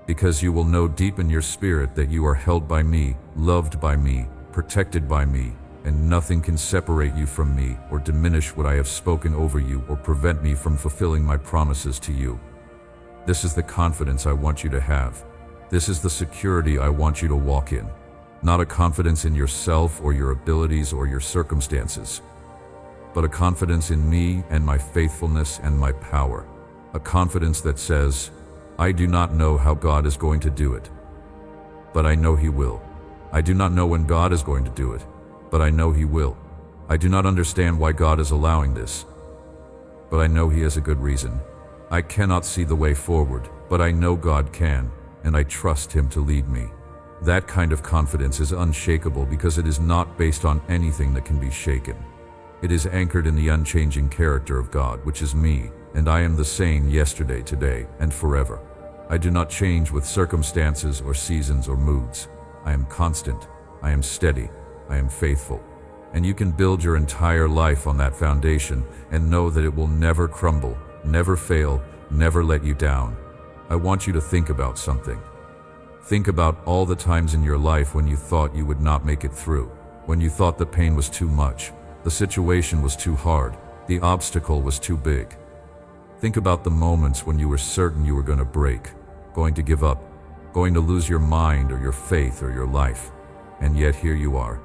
Because you will know deep in your spirit that you are held by me, loved by me, protected by me, and nothing can separate you from me or diminish what I have spoken over you or prevent me from fulfilling my promises to you. This is the confidence I want you to have. This is the security I want you to walk in. Not a confidence in yourself or your abilities or your circumstances, but a confidence in me and my faithfulness and my power. A confidence that says, I do not know how God is going to do it, but I know He will. I do not know when God is going to do it, but I know He will. I do not understand why God is allowing this, but I know He has a good reason. I cannot see the way forward, but I know God can, and I trust Him to lead me. That kind of confidence is unshakable because it is not based on anything that can be shaken. It is anchored in the unchanging character of God, which is me, and I am the same yesterday, today, and forever. I do not change with circumstances or seasons or moods. I am constant, I am steady, I am faithful. And you can build your entire life on that foundation and know that it will never crumble, never fail, never let you down. I want you to think about something. Think about all the times in your life when you thought you would not make it through, when you thought the pain was too much, the situation was too hard, the obstacle was too big. Think about the moments when you were certain you were going to break, going to give up, going to lose your mind or your faith or your life. And yet here you are.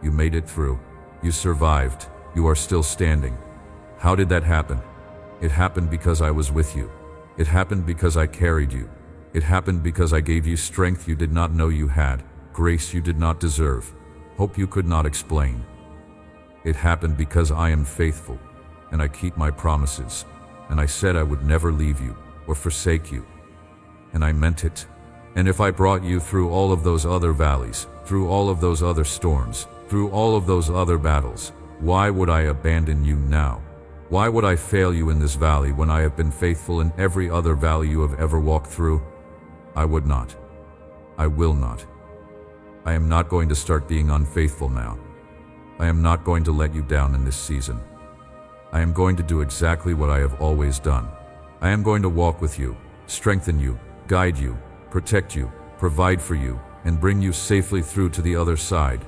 You made it through. You survived. You are still standing. How did that happen? It happened because I was with you. It happened because I carried you. It happened because I gave you strength you did not know you had, grace you did not deserve, hope you could not explain. It happened because I am faithful, and I keep my promises, and I said I would never leave you or forsake you, and I meant it. And if I brought you through all of those other valleys, through all of those other storms, through all of those other battles, why would I abandon you now? Why would I fail you in this valley when I have been faithful in every other valley you have ever walked through? I would not. I will not. I am not going to start being unfaithful now. I am not going to let you down in this season. I am going to do exactly what I have always done. I am going to walk with you, strengthen you, guide you, protect you, provide for you, and bring you safely through to the other side.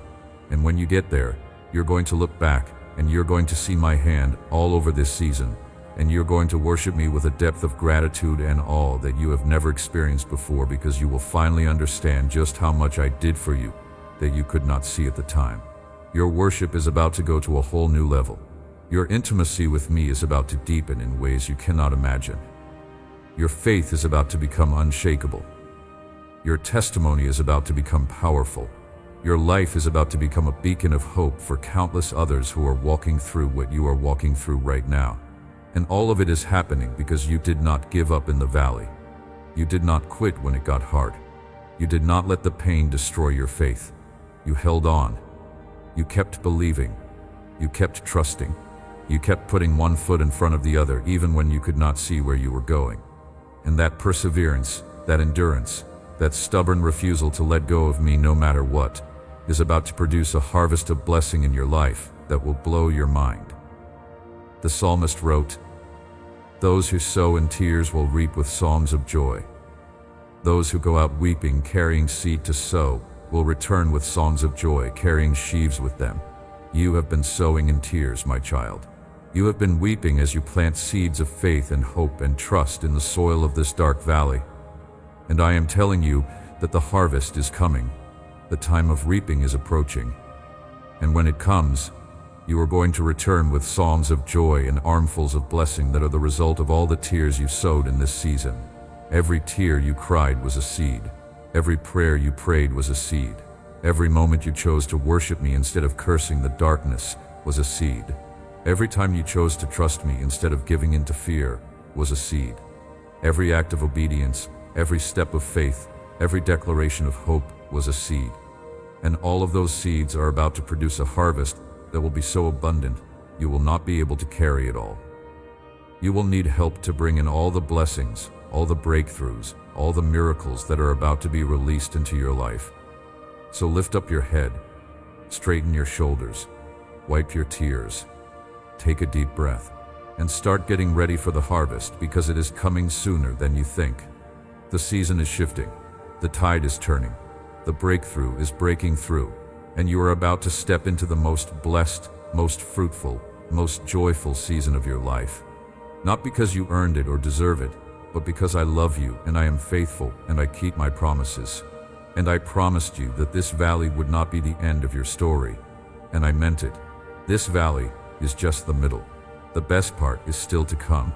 And when you get there, you're going to look back and you're going to see my hand all over this season, and you're going to worship me with a depth of gratitude and awe that you have never experienced before, because you will finally understand just how much I did for you that you could not see at the time. Your worship is about to go to a whole new level. Your intimacy with me is about to deepen in ways you cannot imagine. Your faith is about to become unshakable. Your testimony is about to become powerful. Your life is about to become a beacon of hope for countless others who are walking through what you are walking through right now. And all of it is happening because you did not give up in the valley. You did not quit when it got hard. You did not let the pain destroy your faith. You held on. You kept believing. You kept trusting. You kept putting one foot in front of the other even when you could not see where you were going. And that perseverance, that endurance, that stubborn refusal to let go of me no matter what, is about to produce a harvest of blessing in your life that will blow your mind. The psalmist wrote, "Those who sow in tears will reap with songs of joy. Those who go out weeping, carrying seed to sow, will return with songs of joy, carrying sheaves with them." You have been sowing in tears, my child. You have been weeping as you plant seeds of faith and hope and trust in the soil of this dark valley. And I am telling you that the harvest is coming. The time of reaping is approaching. And when it comes, you are going to return with songs of joy and armfuls of blessing that are the result of all the tears you sowed in this season. Every tear you cried was a seed. Every prayer you prayed was a seed. Every moment you chose to worship me instead of cursing the darkness was a seed. Every time you chose to trust me instead of giving in to fear was a seed. Every act of obedience, every step of faith, every declaration of hope was a seed. And all of those seeds are about to produce a harvest that will be so abundant, you will not be able to carry it all. You will need help to bring in all the blessings, all the breakthroughs, all the miracles that are about to be released into your life. So lift up your head, straighten your shoulders, wipe your tears, take a deep breath, and start getting ready for the harvest, because it is coming sooner than you think. The season is shifting, the tide is turning, the breakthrough is breaking through, and you are about to step into the most blessed, most fruitful, most joyful season of your life. Not because you earned it or deserve it, but because I love you and I am faithful and I keep my promises. And I promised you that this valley would not be the end of your story. And I meant it. This valley is just the middle. The best part is still to come.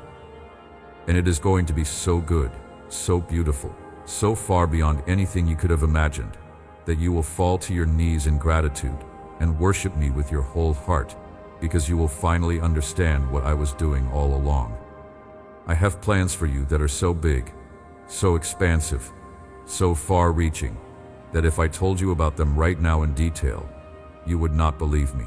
And it is going to be so good, so beautiful, so far beyond anything you could have imagined, that you will fall to your knees in gratitude and worship me with your whole heart, because you will finally understand what I was doing all along. I have plans for you that are so big, so expansive, so far-reaching, that if I told you about them right now in detail, you would not believe me.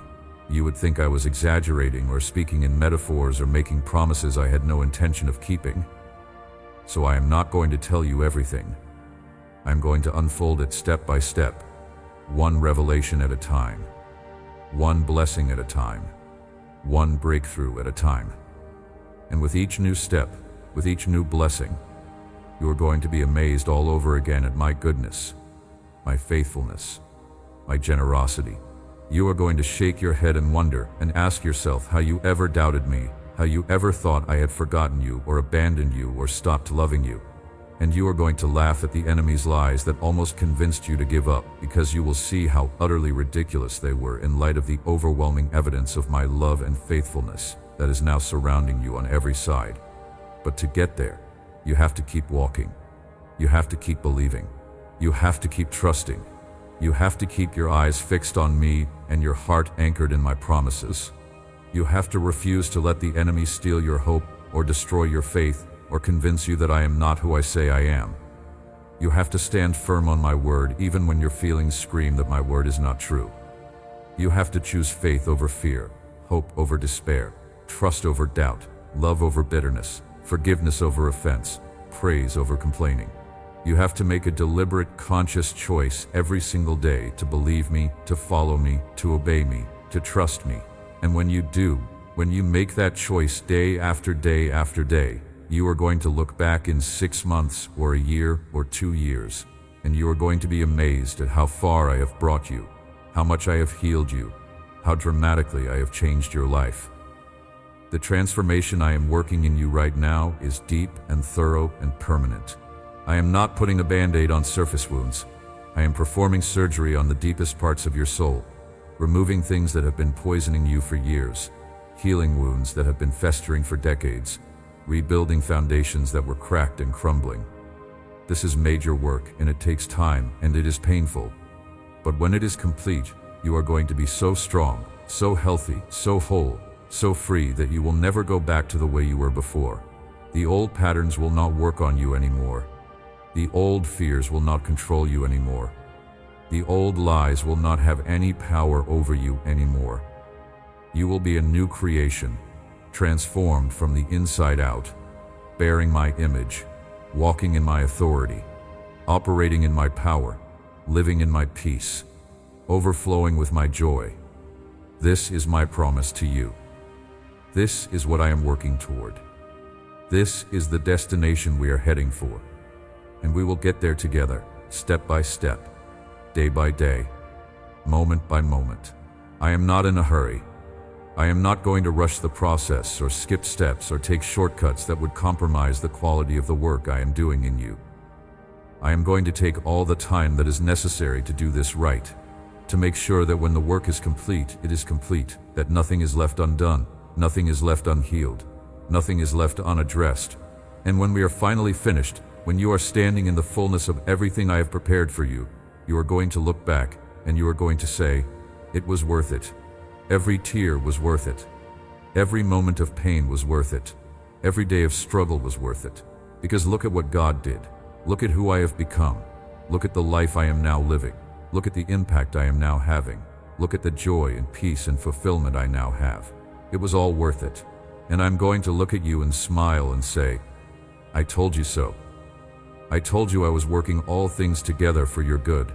You would think I was exaggerating or speaking in metaphors or making promises I had no intention of keeping. So I am not going to tell you everything. I'm going to unfold it step by step, one revelation at a time, one blessing at a time, one breakthrough at a time. And with each new step, with each new blessing, you are going to be amazed all over again at my goodness, my faithfulness, my generosity. You are going to shake your head and wonder and ask yourself how you ever doubted me, how you ever thought I had forgotten you or abandoned you or stopped loving you. And you are going to laugh at the enemy's lies that almost convinced you to give up, because you will see how utterly ridiculous they were in light of the overwhelming evidence of my love and faithfulness that is now surrounding you on every side. But to get there, you have to keep walking. You have to keep believing. You have to keep trusting. You have to keep your eyes fixed on me and your heart anchored in my promises. You have to refuse to let the enemy steal your hope or destroy your faith or convince you that I am not who I say I am. You have to stand firm on my word even when your feelings scream that my word is not true. You have to choose faith over fear, hope over despair, trust over doubt, love over bitterness, forgiveness over offense, praise over complaining. You have to make a deliberate, conscious choice every single day to believe me, to follow me, to obey me, to trust me. And when you do, when you make that choice day after day after day, you are going to look back in 6 months or a year or 2 years, and you are going to be amazed at how far I have brought you, how much I have healed you, how dramatically I have changed your life. The transformation I am working in you right now is deep and thorough and permanent. I am not putting a band-aid on surface wounds. I am performing surgery on the deepest parts of your soul, removing things that have been poisoning you for years, healing wounds that have been festering for decades, rebuilding foundations that were cracked and crumbling. This is major work, and it takes time, and it is painful. But when it is complete, you are going to be so strong, so healthy, so whole, so free that you will never go back to the way you were before. The old patterns will not work on you anymore. The old fears will not control you anymore. The old lies will not have any power over you anymore. You will be a new creation, transformed from the inside out, bearing my image, walking in my authority, operating in my power, living in my peace, overflowing with my joy. This is my promise to you. This is what I am working toward. This is the destination we are heading for. And we will get there together, step by step, day by day, moment by moment. I am not in a hurry. I am not going to rush the process or skip steps or take shortcuts that would compromise the quality of the work I am doing in you. I am going to take all the time that is necessary to do this right, to make sure that when the work is complete, it is complete, that nothing is left undone, nothing is left unhealed, nothing is left unaddressed. And when we are finally finished, when you are standing in the fullness of everything I have prepared for you, you are going to look back and you are going to say, "It was worth it. Every tear was worth it. Every moment of pain was worth it. Every day of struggle was worth it. Because look at what God did. Look at who I have become. Look at the life I am now living. Look at the impact I am now having. Look at the joy and peace and fulfillment I now have. It was all worth it." And I'm going to look at you and smile and say, "I told you so. I told you I was working all things together for your good.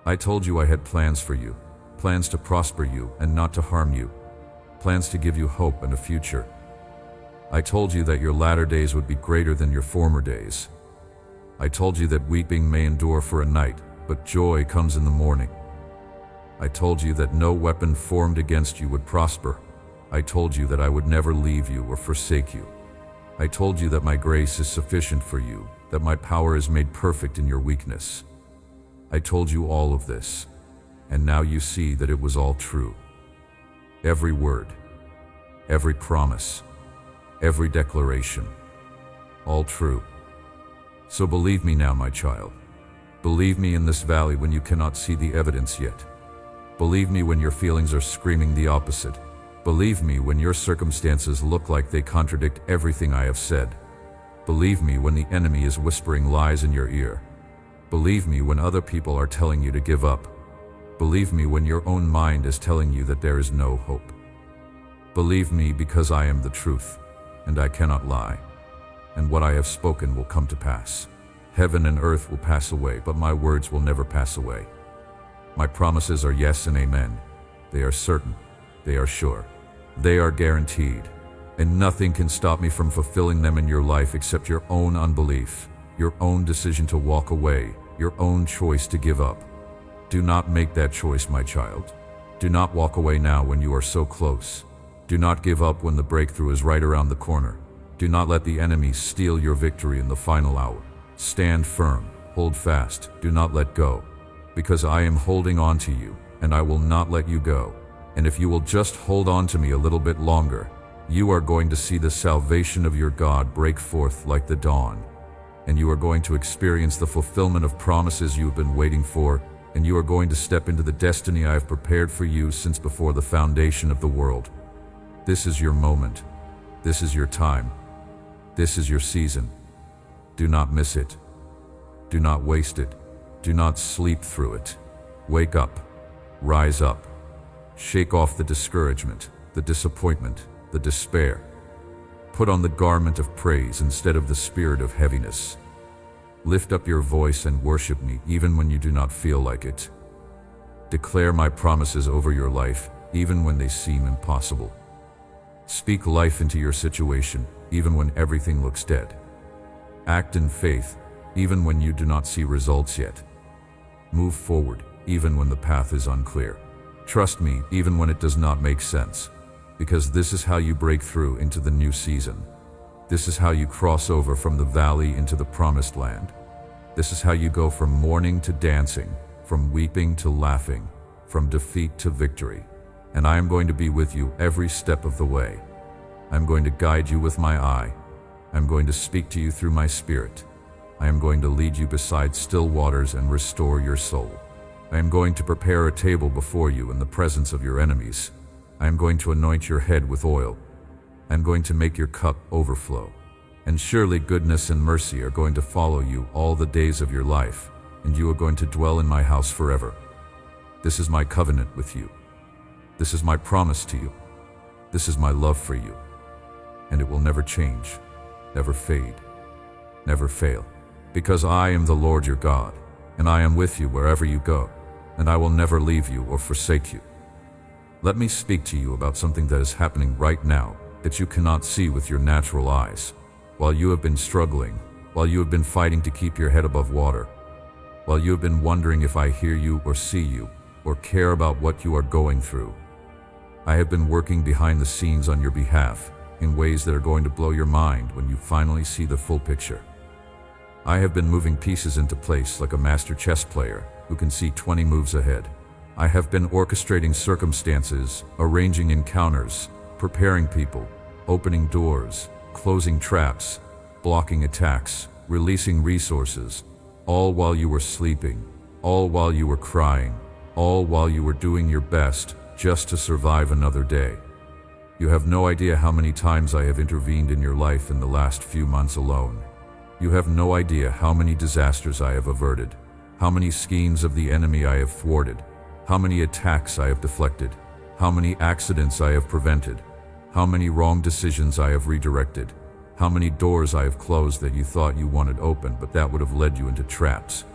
I told you I had plans for you, plans to prosper you and not to harm you, plans to give you hope and a future. I told you that your latter days would be greater than your former days. I told you that weeping may endure for a night, but joy comes in the morning. I told you that no weapon formed against you would prosper. I told you that I would never leave you or forsake you. I told you that my grace is sufficient for you, that my power is made perfect in your weakness. I told you all of this, and now you see that it was all true. Every word, every promise, every declaration, all true. So believe me now, my child. Believe me in this valley when you cannot see the evidence yet. Believe me when your feelings are screaming the opposite. Believe me when your circumstances look like they contradict everything I have said. Believe me when the enemy is whispering lies in your ear. Believe me when other people are telling you to give up. Believe me when your own mind is telling you that there is no hope. Believe me because I am the truth, and I cannot lie, and what I have spoken will come to pass. Heaven and earth will pass away, but my words will never pass away. My promises are yes and amen. They are certain. They are sure. They are guaranteed. And nothing can stop me from fulfilling them in your life except your own unbelief, your own decision to walk away, your own choice to give up. Do not make that choice, my child. Do not walk away now when you are so close. Do not give up when the breakthrough is right around the corner. Do not let the enemy steal your victory in the final hour. Stand firm, hold fast, do not let go. Because I am holding on to you, and I will not let you go. And if you will just hold on to me a little bit longer, you are going to see the salvation of your God break forth like the dawn. And you are going to experience the fulfillment of promises you have been waiting for, and you are going to step into the destiny I have prepared for you since before the foundation of the world. This is your moment. This is your time. This is your season. Do not miss it. Do not waste it. Do not sleep through it. Wake up. Rise up. Shake off the discouragement, the disappointment, the despair. Put on the garment of praise instead of the spirit of heaviness. Lift up your voice and worship me even when you do not feel like it. Declare my promises over your life even when they seem impossible. Speak life into your situation even when everything looks dead. Act in faith even when you do not see results yet. Move forward even when the path is unclear. Trust me, even when it does not make sense, because this is how you break through into the new season. This is how you cross over from the valley into the promised land. This is how you go from mourning to dancing, from weeping to laughing, from defeat to victory. And I am going to be with you every step of the way. I'm going to guide you with my eye. I'm going to speak to you through my spirit. I am going to lead you beside still waters and restore your soul. I am going to prepare a table before you in the presence of your enemies. I am going to anoint your head with oil. I am going to make your cup overflow. And surely goodness and mercy are going to follow you all the days of your life, and you are going to dwell in my house forever. This is my covenant with you. This is my promise to you. This is my love for you. And it will never change, never fade, never fail. Because I am the Lord your God, and I am with you wherever you go, and I will never leave you or forsake you. Let me speak to you about something that is happening right now that you cannot see with your natural eyes. While you have been struggling, while you have been fighting to keep your head above water, while you have been wondering if I hear you or see you, or care about what you are going through, I have been working behind the scenes on your behalf in ways that are going to blow your mind when you finally see the full picture. I have been moving pieces into place like a master chess player who can see 20 moves ahead. I have been orchestrating circumstances, arranging encounters, preparing people, opening doors, closing traps, blocking attacks, releasing resources, all while you were sleeping, all while you were crying, all while you were doing your best just to survive another day. You have no idea how many times I have intervened in your life in the last few months alone. You have no idea how many disasters I have averted, how many schemes of the enemy I have thwarted, how many attacks I have deflected, how many accidents I have prevented, how many wrong decisions I have redirected, how many doors I have closed that you thought you wanted open but that would have led you into traps.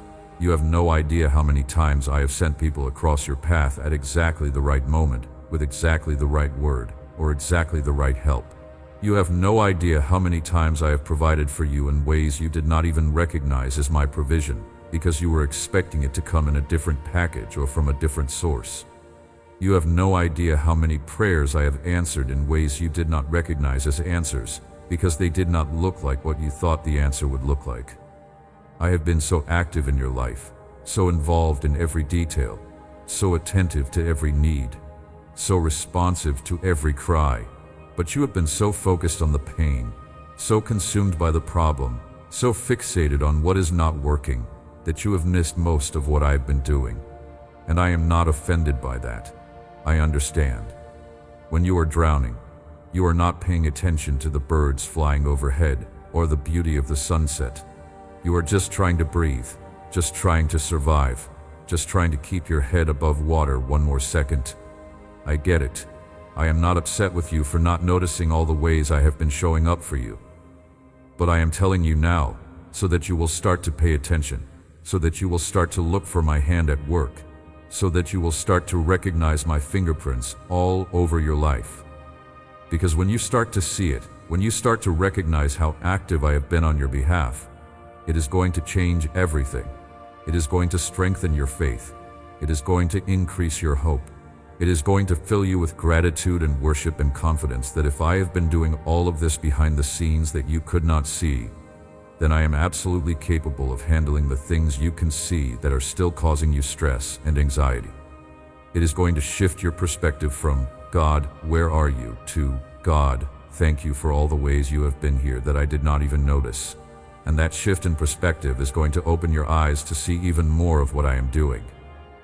You have no idea how many times I have sent people across your path at exactly the right moment, with exactly the right word, or exactly the right help. You have no idea how many times I have provided for you in ways you did not even recognize as my provision, because you were expecting it to come in a different package or from a different source. You have no idea how many prayers I have answered in ways you did not recognize as answers, because they did not look like what you thought the answer would look like. I have been so active in your life, so involved in every detail, so attentive to every need, so responsive to every cry, but you have been so focused on the pain, so consumed by the problem, so fixated on what is not working, that you have missed most of what I have been doing. And I am not offended by that. I understand. When you are drowning, you are not paying attention to the birds flying overhead or the beauty of the sunset. You are just trying to breathe, just trying to survive, just trying to keep your head above water one more second. I get it. I am not upset with you for not noticing all the ways I have been showing up for you. But I am telling you now, so that you will start to pay attention, so that you will start to look for my hand at work, so that you will start to recognize my fingerprints all over your life. Because when you start to see it, when you start to recognize how active I have been on your behalf, it is going to change everything. It is going to strengthen your faith. It is going to increase your hope. It is going to fill you with gratitude and worship and confidence that if I have been doing all of this behind the scenes that you could not see, then I am absolutely capable of handling the things you can see that are still causing you stress and anxiety. It is going to shift your perspective from, God, where are you, to, God, thank you for all the ways you have been here that I did not even notice. And that shift in perspective is going to open your eyes to see even more of what I am doing,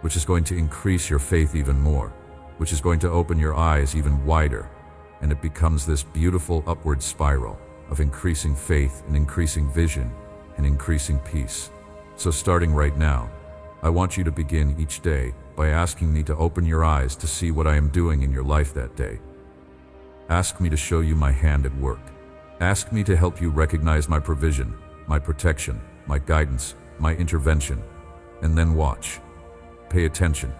which is going to increase your faith even more, which is going to open your eyes even wider, and it becomes this beautiful upward spiral of increasing faith and increasing vision and increasing peace. So starting right now, I want you to begin each day by asking me to open your eyes to see what I am doing in your life that day. Ask me to show you my hand at work. Ask me to help you recognize my provision, my protection, my guidance, my intervention, and then watch. Pay attention.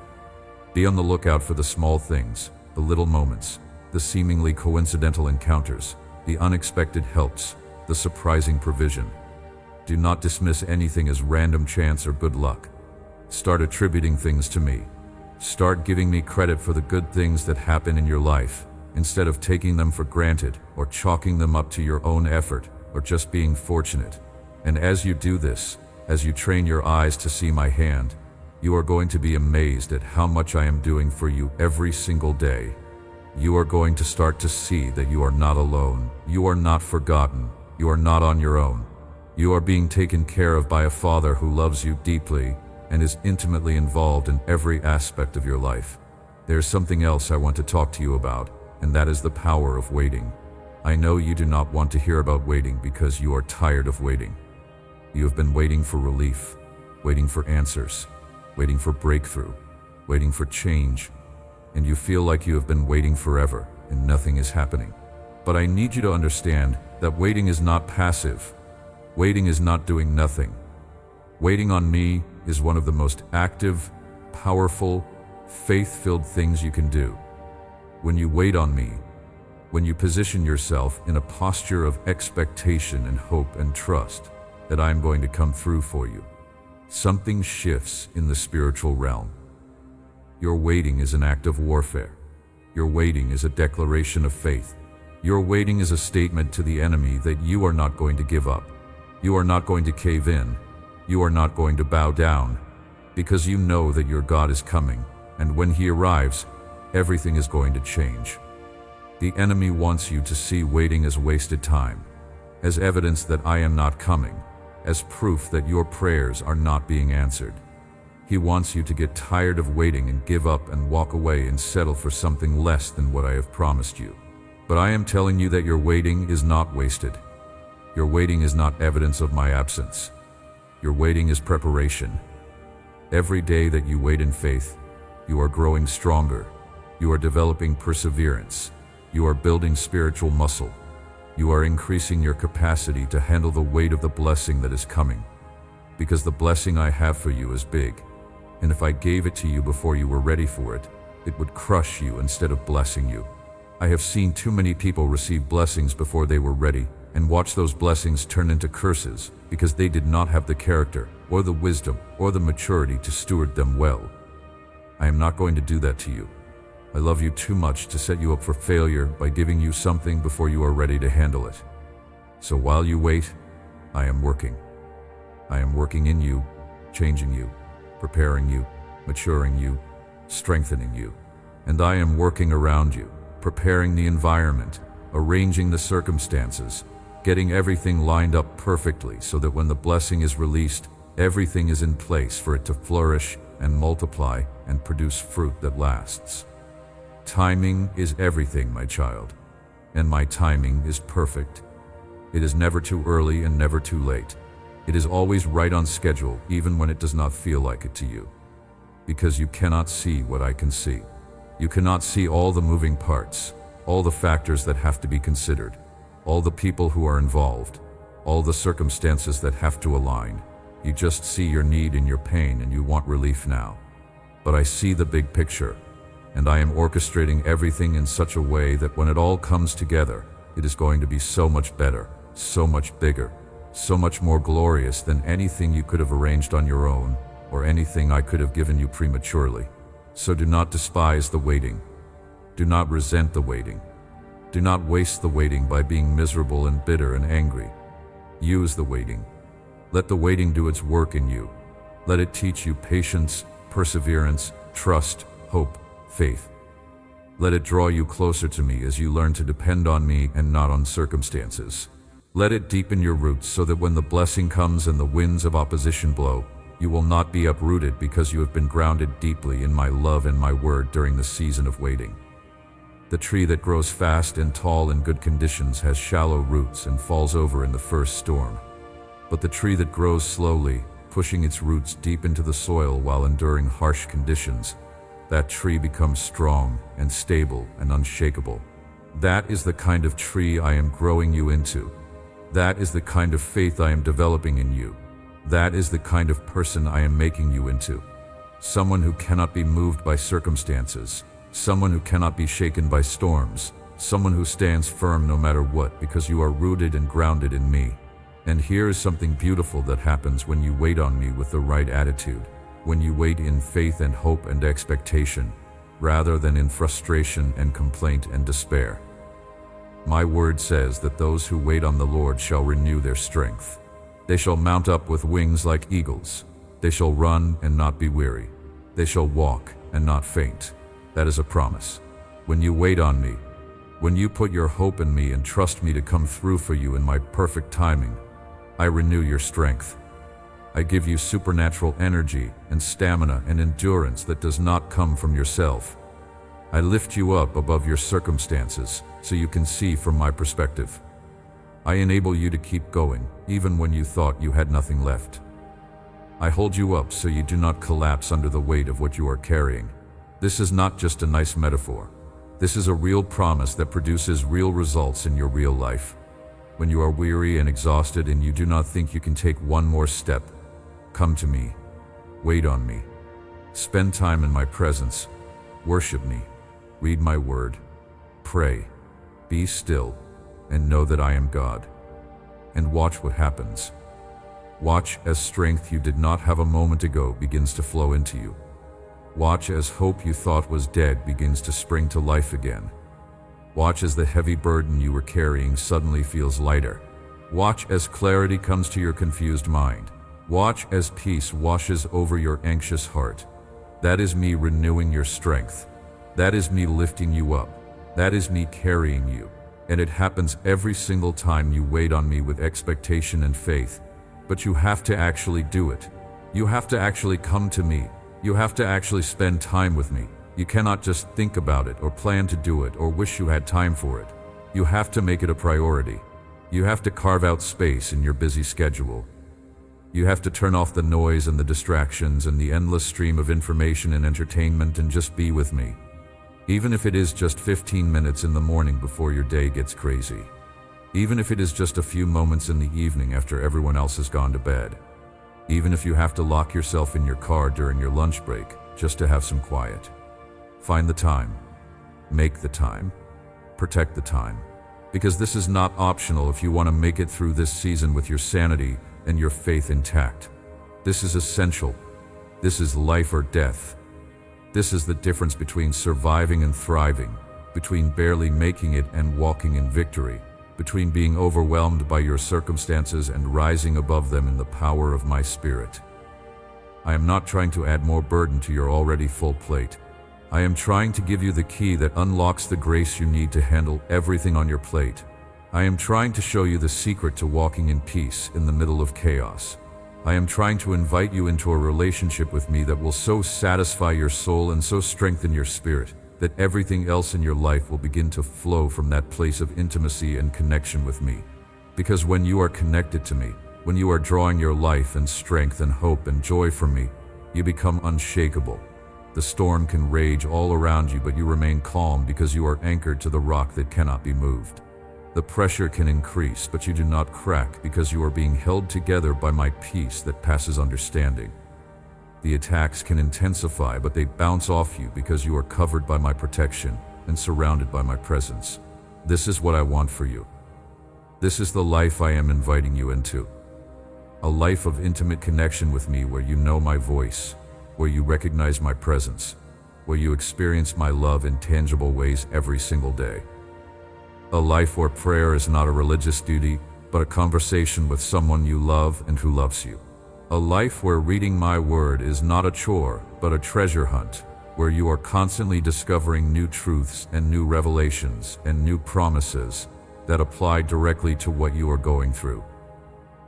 Be on the lookout for the small things, the little moments, the seemingly coincidental encounters, the unexpected helps, the surprising provision. Do not dismiss anything as random chance or good luck. Start attributing things to me. Start giving me credit for the good things that happen in your life, instead of taking them for granted or chalking them up to your own effort or just being fortunate. And as you do this, as you train your eyes to see my hand, you are going to be amazed at how much I am doing for you every single day. You are going to start to see that you are not alone. You are not forgotten. You are not on your own. You are being taken care of by a Father who loves you deeply and is intimately involved in every aspect of your life. There's something else I want to talk to you about, and that is the power of waiting. I know you do not want to hear about waiting because you are tired of waiting. You have been waiting for relief, waiting for answers, waiting for breakthrough, waiting for change, and you feel like you have been waiting forever and nothing is happening. But I need you to understand that waiting is not passive. Waiting is not doing nothing. Waiting on me is one of the most active, powerful, faith-filled things you can do. When you wait on me, when you position yourself in a posture of expectation and hope and trust that I am going to come through for you, something shifts in the spiritual realm. Your waiting is an act of warfare. Your waiting is a declaration of faith. Your waiting is a statement to the enemy that you are not going to give up. You are not going to cave in. You are not going to bow down, because you know that your God is coming, and when he arrives, everything is going to change. The enemy wants you to see waiting as wasted time, as evidence that I am not coming, as proof that your prayers are not being answered. He wants you to get tired of waiting and give up and walk away and settle for something less than what I have promised you. But I am telling you that your waiting is not wasted. Your waiting is not evidence of my absence. Your waiting is preparation. Every day that you wait in faith, you are growing stronger. You are developing perseverance. You are building spiritual muscle. You are increasing your capacity to handle the weight of the blessing that is coming. Because the blessing I have for you is big, and if I gave it to you before you were ready for it, it would crush you instead of blessing you. I have seen too many people receive blessings before they were ready, and watch those blessings turn into curses because they did not have the character or the wisdom or the maturity to steward them well. I am not going to do that to you. I love you too much to set you up for failure by giving you something before you are ready to handle it. So while you wait, I am working. I am working in you, changing you, preparing you, maturing you, strengthening you. And I am working around you, preparing the environment, arranging the circumstances, getting everything lined up perfectly so that when the blessing is released, everything is in place for it to flourish and multiply and produce fruit that lasts. Timing is everything, my child, and my timing is perfect. It is never too early and never too late. It is always right on schedule, even when it does not feel like it to you. Because you cannot see what I can see. You cannot see all the moving parts, all the factors that have to be considered, all the people who are involved, all the circumstances that have to align. You just see your need and your pain and you want relief now. But I see the big picture, and I am orchestrating everything in such a way that when it all comes together, it is going to be so much better, so much bigger, so much more glorious than anything you could have arranged on your own or anything I could have given you prematurely. So do not despise the waiting. Do not resent the waiting. Do not waste the waiting by being miserable and bitter and angry. Use the waiting. Let the waiting do its work in you. Let it teach you patience, perseverance, trust, hope, faith. Let it draw you closer to me as you learn to depend on me and not on circumstances. Let it deepen your roots so that when the blessing comes and the winds of opposition blow, you will not be uprooted because you have been grounded deeply in my love and my word during the season of waiting. The tree that grows fast and tall in good conditions has shallow roots and falls over in the first storm. But the tree that grows slowly, pushing its roots deep into the soil while enduring harsh conditions, that tree becomes strong and stable and unshakable. That is the kind of tree I am growing you into. That is the kind of faith I am developing in you. That is the kind of person I am making you into. Someone who cannot be moved by circumstances. Someone who cannot be shaken by storms. Someone who stands firm no matter what because you are rooted and grounded in me. And here is something beautiful that happens when you wait on me with the right attitude. when you wait in faith and hope and expectation, rather than in frustration and complaint and despair. My word says that those who wait on the Lord shall renew their strength. They shall mount up with wings like eagles. They shall run and not be weary. They shall walk and not faint. That is a promise. When you wait on me, when you put your hope in me and trust me to come through for you in my perfect timing, I renew your strength. I give you supernatural energy and stamina and endurance that does not come from yourself. I lift you up above your circumstances so you can see from my perspective. I enable you to keep going even when you thought you had nothing left. I hold you up so you do not collapse under the weight of what you are carrying. This is not just a nice metaphor. This is a real promise that produces real results in your real life. When you are weary and exhausted and you do not think you can take one more step, come to me. Wait on me. Spend time in my presence. Worship me. Read my word. Pray. Be still and know that I am God. And watch what happens. Watch as strength you did not have a moment ago begins to flow into you. Watch as hope you thought was dead begins to spring to life again. Watch as the heavy burden you were carrying suddenly feels lighter. Watch as clarity comes to your confused mind. Watch as peace washes over your anxious heart. That is me renewing your strength. That is me lifting you up. That is me carrying you. And it happens every single time you wait on me with expectation and faith. But you have to actually do it. You have to actually come to me. You have to actually spend time with me. You cannot just think about it or plan to do it or wish you had time for it. You have to make it a priority. You have to carve out space in your busy schedule. You have to turn off the noise and the distractions and the endless stream of information and entertainment and just be with me. Even if it is just 15 minutes in the morning before your day gets crazy. Even if it is just a few moments in the evening after everyone else has gone to bed. Even if you have to lock yourself in your car during your lunch break just to have some quiet. Find the time. Make the time. Protect the time. Because this is not optional if you want to make it through this season with your sanity and your faith intact. This is essential. This is life or death. This is the difference between surviving and thriving, between barely making it and walking in victory, between being overwhelmed by your circumstances and rising above them in the power of my Spirit. I am not trying to add more burden to your already full plate. I am trying to give you the key that unlocks the grace you need to handle everything on your plate. I am trying to show you the secret to walking in peace in the middle of chaos. I am trying to invite you into a relationship with me that will so satisfy your soul and so strengthen your spirit that everything else in your life will begin to flow from that place of intimacy and connection with me. Because when you are connected to me, when you are drawing your life and strength and hope and joy from me, you become unshakable. The storm can rage all around you, but you remain calm because you are anchored to the rock that cannot be moved. The pressure can increase, but you do not crack because you are being held together by my peace that passes understanding. The attacks can intensify, but they bounce off you because you are covered by my protection and surrounded by my presence. This is what I want for you. This is the life I am inviting you into. A life of intimate connection with me where you know my voice, where you recognize my presence, where you experience my love in tangible ways every single day. A life where prayer is not a religious duty, but a conversation with someone you love and who loves you. A life where reading my word is not a chore, but a treasure hunt, where you are constantly discovering new truths and new revelations and new promises that apply directly to what you are going through.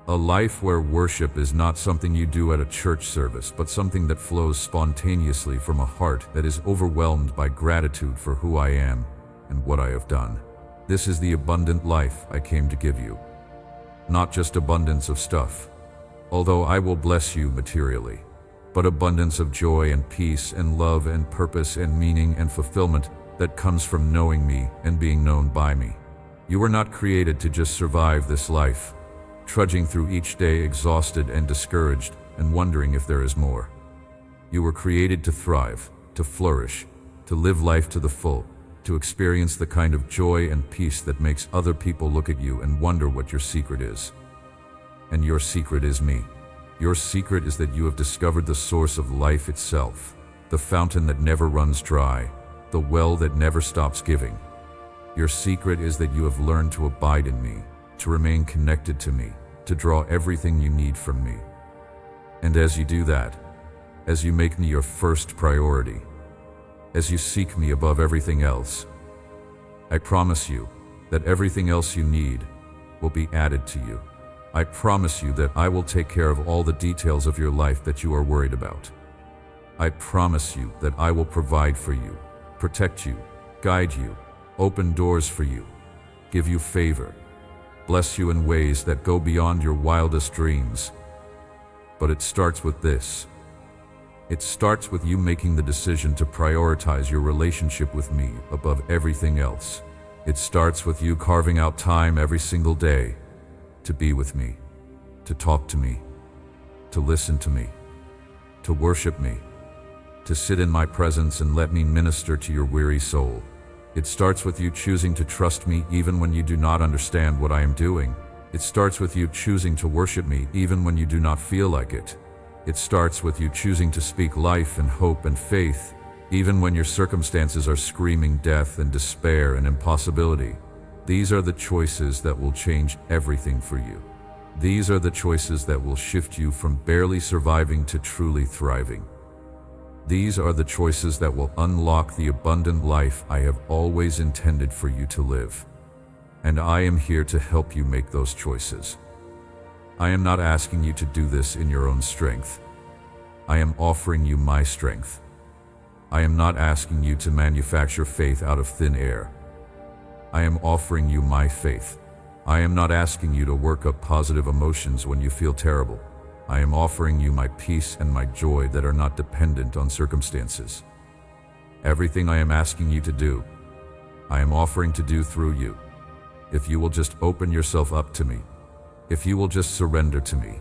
A life where worship is not something you do at a church service, but something that flows spontaneously from a heart that is overwhelmed by gratitude for who I am and what I have done. This is the abundant life I came to give you. Not just abundance of stuff, although I will bless you materially, but abundance of joy and peace and love and purpose and meaning and fulfillment that comes from knowing me and being known by me. You were not created to just survive this life, trudging through each day exhausted and discouraged and wondering if there is more. You were created to thrive, to flourish, to live life to the full, to experience the kind of joy and peace that makes other people look at you and wonder what your secret is. And your secret is me. Your secret is that you have discovered the source of life itself, the fountain that never runs dry, the well that never stops giving. Your secret is that you have learned to abide in me, to remain connected to me, to draw everything you need from me. And as you do that, as you make me your first priority, as you seek me above everything else, I promise you that everything else you need will be added to you. I promise you that I will take care of all the details of your life that you are worried about. I promise you that I will provide for you, protect you, guide you, open doors for you, give you favor, bless you in ways that go beyond your wildest dreams. But it starts with this. It starts with you making the decision to prioritize your relationship with me above everything else. It starts with you carving out time every single day to be with me, to talk to me, to listen to me, to worship me, to sit in my presence and let me minister to your weary soul. It starts with you choosing to trust me even when you do not understand what I am doing. It starts with you choosing to worship me even when you do not feel like it. It starts with you choosing to speak life and hope and faith, even when your circumstances are screaming death and despair and impossibility. These are the choices that will change everything for you. These are the choices that will shift you from barely surviving to truly thriving. These are the choices that will unlock the abundant life I have always intended for you to live. And I am here to help you make those choices. I am not asking you to do this in your own strength. I am offering you my strength. I am not asking you to manufacture faith out of thin air. I am offering you my faith. I am not asking you to work up positive emotions when you feel terrible. I am offering you my peace and my joy that are not dependent on circumstances. Everything I am asking you to do, I am offering to do through you. If you will just open yourself up to me, if you will just surrender to me,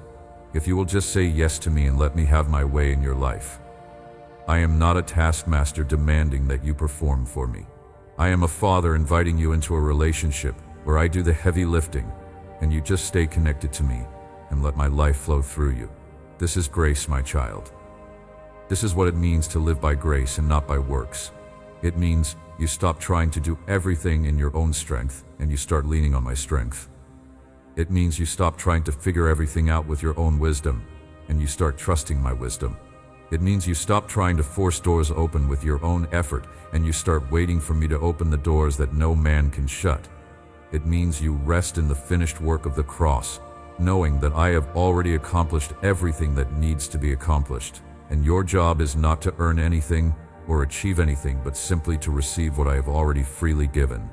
if you will just say yes to me and let me have my way in your life. I am not a taskmaster demanding that you perform for me. I am a father inviting you into a relationship where I do the heavy lifting and you just stay connected to me and let my life flow through you. This is grace, my child. This is what it means to live by grace and not by works. It means you stop trying to do everything in your own strength and you start leaning on my strength. It means you stop trying to figure everything out with your own wisdom and you start trusting my wisdom. It means you stop trying to force doors open with your own effort and you start waiting for me to open the doors that no man can shut. It means you rest in the finished work of the cross, knowing that I have already accomplished everything that needs to be accomplished, and your job is not to earn anything or achieve anything but simply to receive what I have already freely given.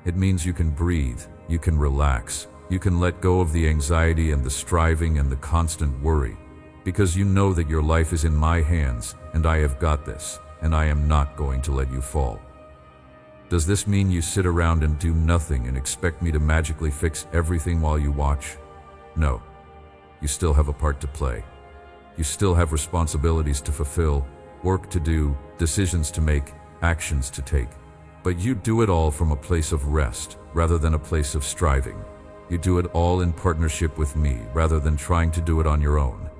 It means you can breathe, you can relax, you can let go of the anxiety and the striving and the constant worry, because you know that your life is in my hands and I have got this, and I am not going to let you fall. Does this mean you sit around and do nothing and expect me to magically fix everything while you watch? No. You still have a part to play. You still have responsibilities to fulfill, work to do, decisions to make, actions to take. But you do it all from a place of rest rather than a place of striving. You do it all in partnership with me rather than trying to do it on your own.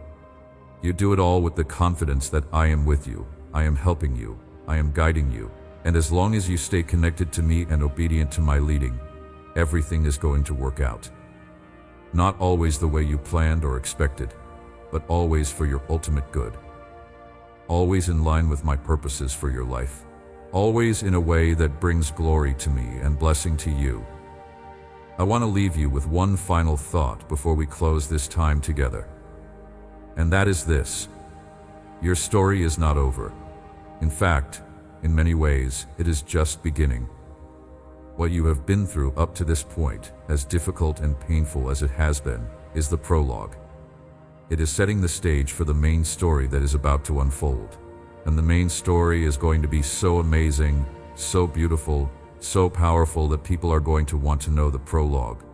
You do it all with the confidence that I am with you, I am helping you, I am guiding you, and as long as you stay connected to me and obedient to my leading, everything is going to work out. Not always the way you planned or expected, but always for your ultimate good. Always in line with my purposes for your life. Always in a way that brings glory to me and blessing to you. I want to leave you with one final thought before we close this time together. And that is this: your story is not over. In fact, in many ways, it is just beginning. What you have been through up to this point, as difficult and painful as it has been, is the prologue. It is setting the stage for the main story that is about to unfold. And the main story is going to be so amazing, so beautiful, so powerful that people are going to want to know the prologue.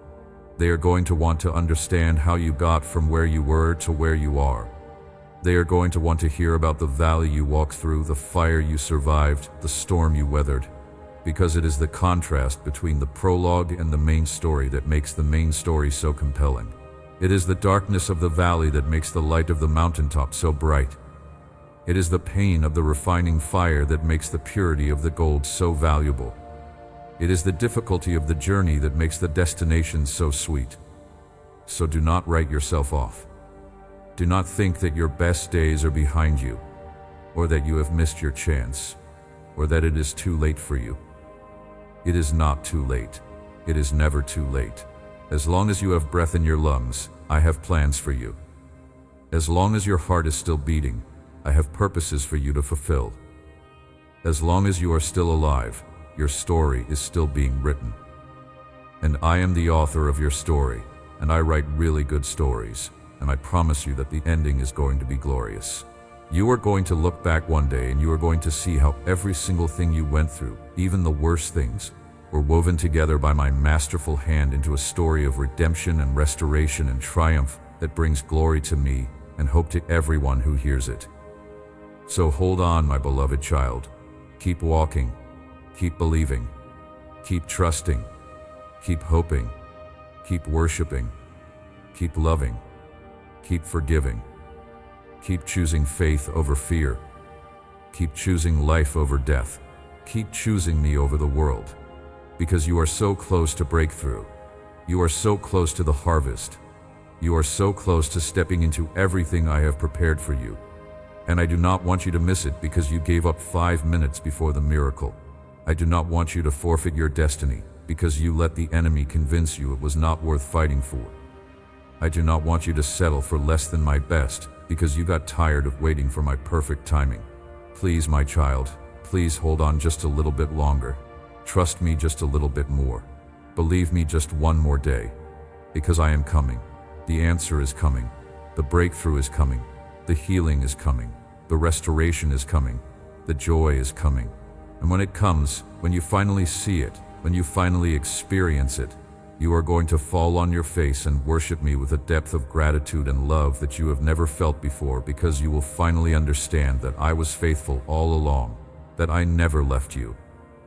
They are going to want to understand how you got from where you were to where you are. They are going to want to hear about the valley you walked through, the fire you survived, the storm you weathered, because it is the contrast between the prologue and the main story that makes the main story so compelling. It is the darkness of the valley that makes the light of the mountaintop so bright. It is the pain of the refining fire that makes the purity of the gold so valuable. It is the difficulty of the journey that makes the destination so sweet. So do not write yourself off. Do not think that your best days are behind you, or that you have missed your chance, or that it is too late for you. It is not too late. It is never too late. As long as you have breath in your lungs, I have plans for you. As long as your heart is still beating, I have purposes for you to fulfill. As long as you are still alive, your story is still being written. And I am the author of your story, and I write really good stories, and I promise you that the ending is going to be glorious. You are going to look back one day and you are going to see how every single thing you went through, even the worst things, were woven together by my masterful hand into a story of redemption and restoration and triumph that brings glory to me and hope to everyone who hears it. So hold on, my beloved child. Keep walking. Keep believing. Keep trusting. Keep hoping. Keep worshiping. Keep loving. Keep forgiving. Keep choosing faith over fear. Keep choosing life over death. Keep choosing me over the world. Because you are so close to breakthrough. You are so close to the harvest. You are so close to stepping into everything I have prepared for you. And I do not want you to miss it because you gave up 5 minutes before the miracle. I do not want you to forfeit your destiny because you let the enemy convince you it was not worth fighting for. I do not want you to settle for less than my best because you got tired of waiting for my perfect timing. Please, my child, please hold on just a little bit longer. Trust me just a little bit more. Believe me just one more day. Because I am coming. The answer is coming. The breakthrough is coming. The healing is coming. The restoration is coming. The joy is coming. And when it comes, when you finally see it, when you finally experience it, you are going to fall on your face and worship me with a depth of gratitude and love that you have never felt before, because you will finally understand that I was faithful all along, that I never left you,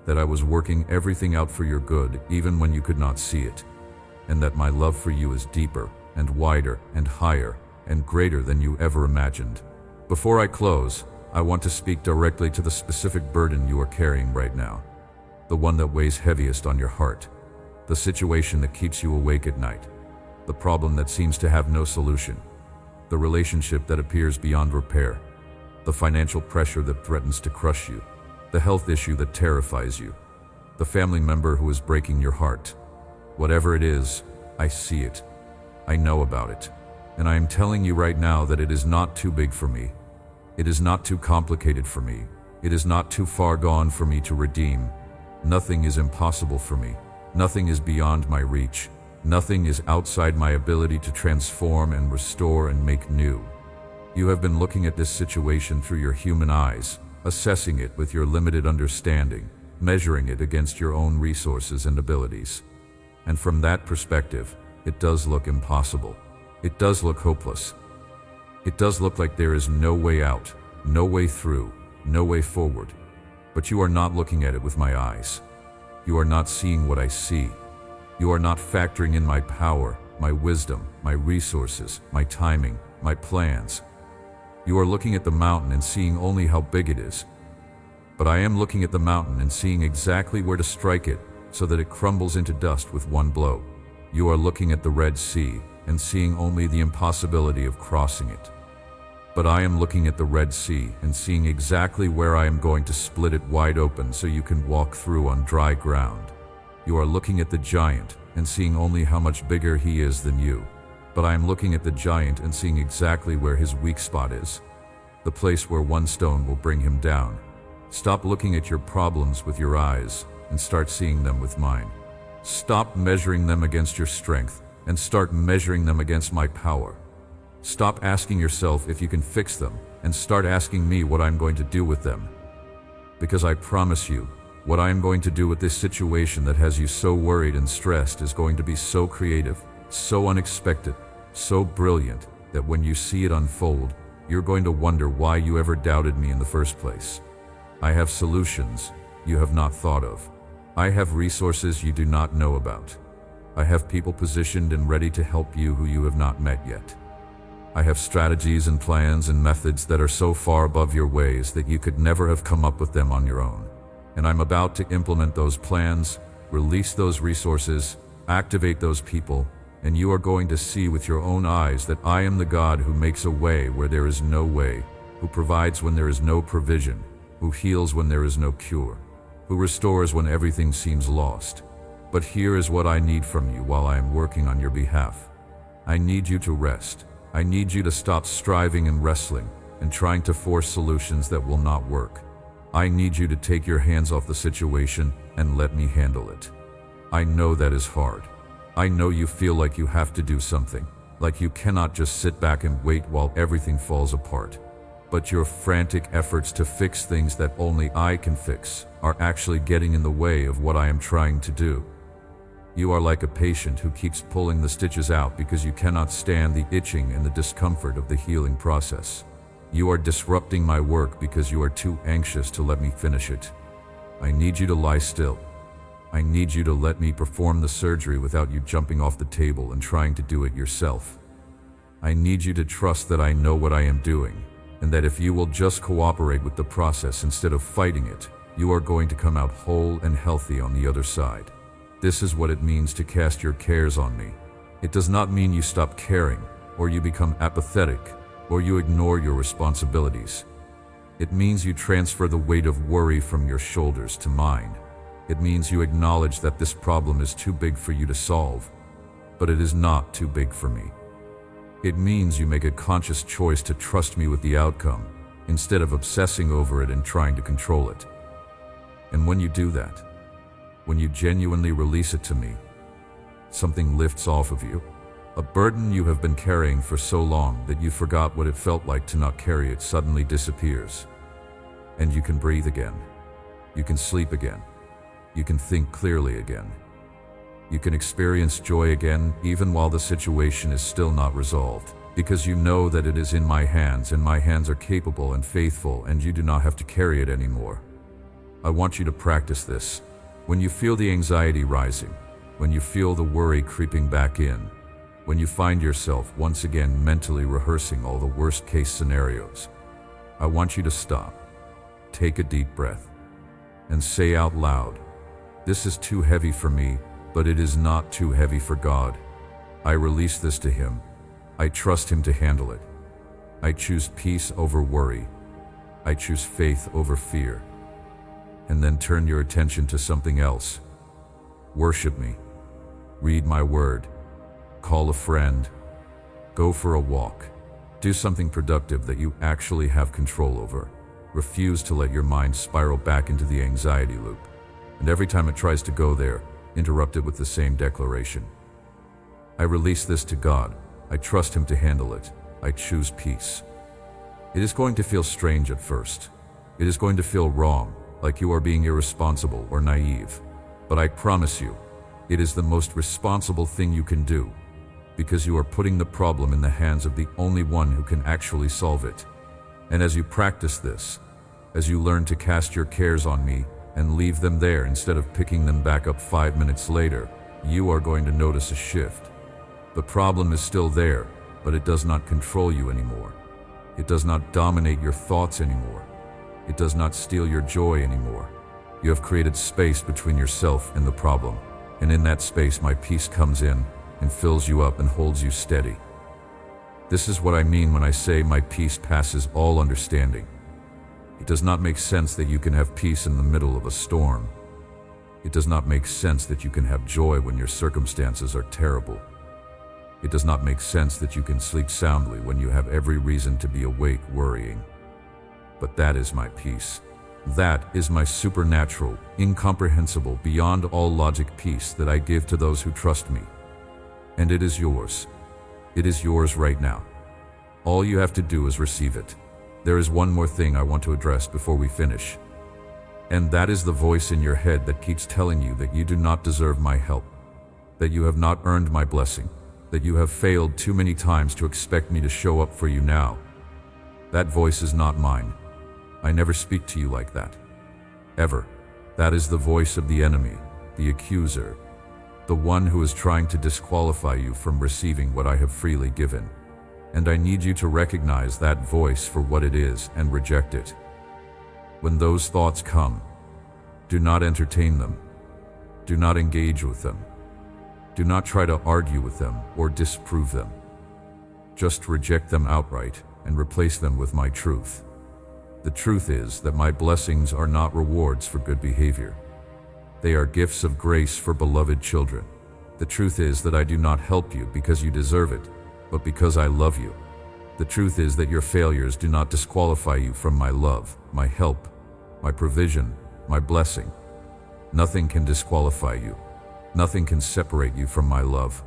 that I was working everything out for your good even when you could not see it, and that my love for you is deeper and wider and higher and greater than you ever imagined. Before I close, I want to speak directly to the specific burden you are carrying right now, the one that weighs heaviest on your heart, the situation that keeps you awake at night, the problem that seems to have no solution, the relationship that appears beyond repair, the financial pressure that threatens to crush you, the health issue that terrifies you, the family member who is breaking your heart. Whatever it is, I see it. I know about it. And I am telling you right now that it is not too big for me. It is not too complicated for me. It is not too far gone for me to redeem. Nothing is impossible for me. Nothing is beyond my reach. Nothing is outside my ability to transform and restore and make new. You have been looking at this situation through your human eyes, assessing it with your limited understanding, measuring it against your own resources and abilities. And from that perspective, it does look impossible. It does look hopeless. It does look like there is no way out, no way through, no way forward. But you are not looking at it with my eyes. You are not seeing what I see. You are not factoring in my power, my wisdom, my resources, my timing, my plans. You are looking at the mountain and seeing only how big it is. But I am looking at the mountain and seeing exactly where to strike it so that it crumbles into dust with one blow. You are looking at the Red Sea and seeing only the impossibility of crossing it. But I am looking at the Red Sea and seeing exactly where I am going to split it wide open so you can walk through on dry ground. You are looking at the giant and seeing only how much bigger he is than you. But I am looking at the giant and seeing exactly where his weak spot is, the place where one stone will bring him down. Stop looking at your problems with your eyes and start seeing them with mine. Stop measuring them against your strength and start measuring them against my power. Stop asking yourself if you can fix them and start asking me what I'm going to do with them. Because I promise you, what I am going to do with this situation that has you so worried and stressed is going to be so creative, so unexpected, so brilliant that when you see it unfold, you're going to wonder why you ever doubted me in the first place. I have solutions you have not thought of. I have resources you do not know about. I have people positioned and ready to help you who you have not met yet. I have strategies and plans and methods that are so far above your ways that you could never have come up with them on your own. And I'm about to implement those plans, release those resources, activate those people, and you are going to see with your own eyes that I am the God who makes a way where there is no way, who provides when there is no provision, who heals when there is no cure, who restores when everything seems lost. But here is what I need from you while I am working on your behalf. I need you to rest. I need you to stop striving and wrestling and trying to force solutions that will not work. I need you to take your hands off the situation and let me handle it. I know that is hard. I know you feel like you have to do something, like you cannot just sit back and wait while everything falls apart. But your frantic efforts to fix things that only I can fix are actually getting in the way of what I am trying to do. You are like a patient who keeps pulling the stitches out because you cannot stand the itching and the discomfort of the healing process. You are disrupting my work because you are too anxious to let me finish it. I need you to lie still. I need you to let me perform the surgery without you jumping off the table and trying to do it yourself. I need you to trust that I know what I am doing, and that if you will just cooperate with the process instead of fighting it, you are going to come out whole and healthy on the other side. This is what it means to cast your cares on me. It does not mean you stop caring, or you become apathetic, or you ignore your responsibilities. It means you transfer the weight of worry from your shoulders to mine. It means you acknowledge that this problem is too big for you to solve, but it is not too big for me. It means you make a conscious choice to trust me with the outcome, instead of obsessing over it and trying to control it. And when you do that, when you genuinely release it to me, something lifts off of you. A burden you have been carrying for so long that you forgot what it felt like to not carry it suddenly disappears. And you can breathe again. You can sleep again. You can think clearly again. You can experience joy again, even while the situation is still not resolved, because you know that it is in my hands and my hands are capable and faithful and you do not have to carry it anymore. I want you to practice this. When you feel the anxiety rising, when you feel the worry creeping back in, when you find yourself once again mentally rehearsing all the worst-case scenarios, I want you to stop, take a deep breath, and say out loud, "This is too heavy for me, but it is not too heavy for God. I release this to Him. I trust Him to handle it. I choose peace over worry. I choose faith over fear." And then turn your attention to something else. Worship me. Read my word. Call a friend. Go for a walk. Do something productive that you actually have control over. Refuse to let your mind spiral back into the anxiety loop. And every time it tries to go there, interrupt it with the same declaration. I release this to God. I trust Him to handle it. I choose peace. It is going to feel strange at first. It is going to feel wrong, like you are being irresponsible or naive. But I promise you, it is the most responsible thing you can do, because you are putting the problem in the hands of the only one who can actually solve it. And as you practice this, as you learn to cast your cares on me and leave them there instead of picking them back up 5 minutes later, you are going to notice a shift. The problem is still there, but it does not control you anymore. It does not dominate your thoughts anymore. It does not steal your joy anymore. You have created space between yourself and the problem, and in that space my peace comes in and fills you up and holds you steady. This is what I mean when I say my peace passes all understanding. It does not make sense that you can have peace in the middle of a storm. It does not make sense that you can have joy when your circumstances are terrible. It does not make sense that you can sleep soundly when you have every reason to be awake worrying. But that is my peace. That is my supernatural, incomprehensible, beyond all logic peace that I give to those who trust me. And it is yours. It is yours right now. All you have to do is receive it. There is one more thing I want to address before we finish. And that is the voice in your head that keeps telling you that you do not deserve my help, that you have not earned my blessing, that you have failed too many times to expect me to show up for you now. That voice is not mine. I never speak to you like that. Ever. That is the voice of the enemy, the accuser. the one who is trying to disqualify you from receiving what I have freely given. And I need you to recognize that voice for what it is and reject it. When those thoughts come, do not entertain them. Do not engage with them. Do not try to argue with them or disprove them. Just reject them outright and replace them with my truth. The truth is that my blessings are not rewards for good behavior. They are gifts of grace for beloved children. The truth is that I do not help you because you deserve it, but because I love you. The truth is that your failures do not disqualify you from my love, my help, my provision, my blessing. Nothing can disqualify you. Nothing can separate you from my love.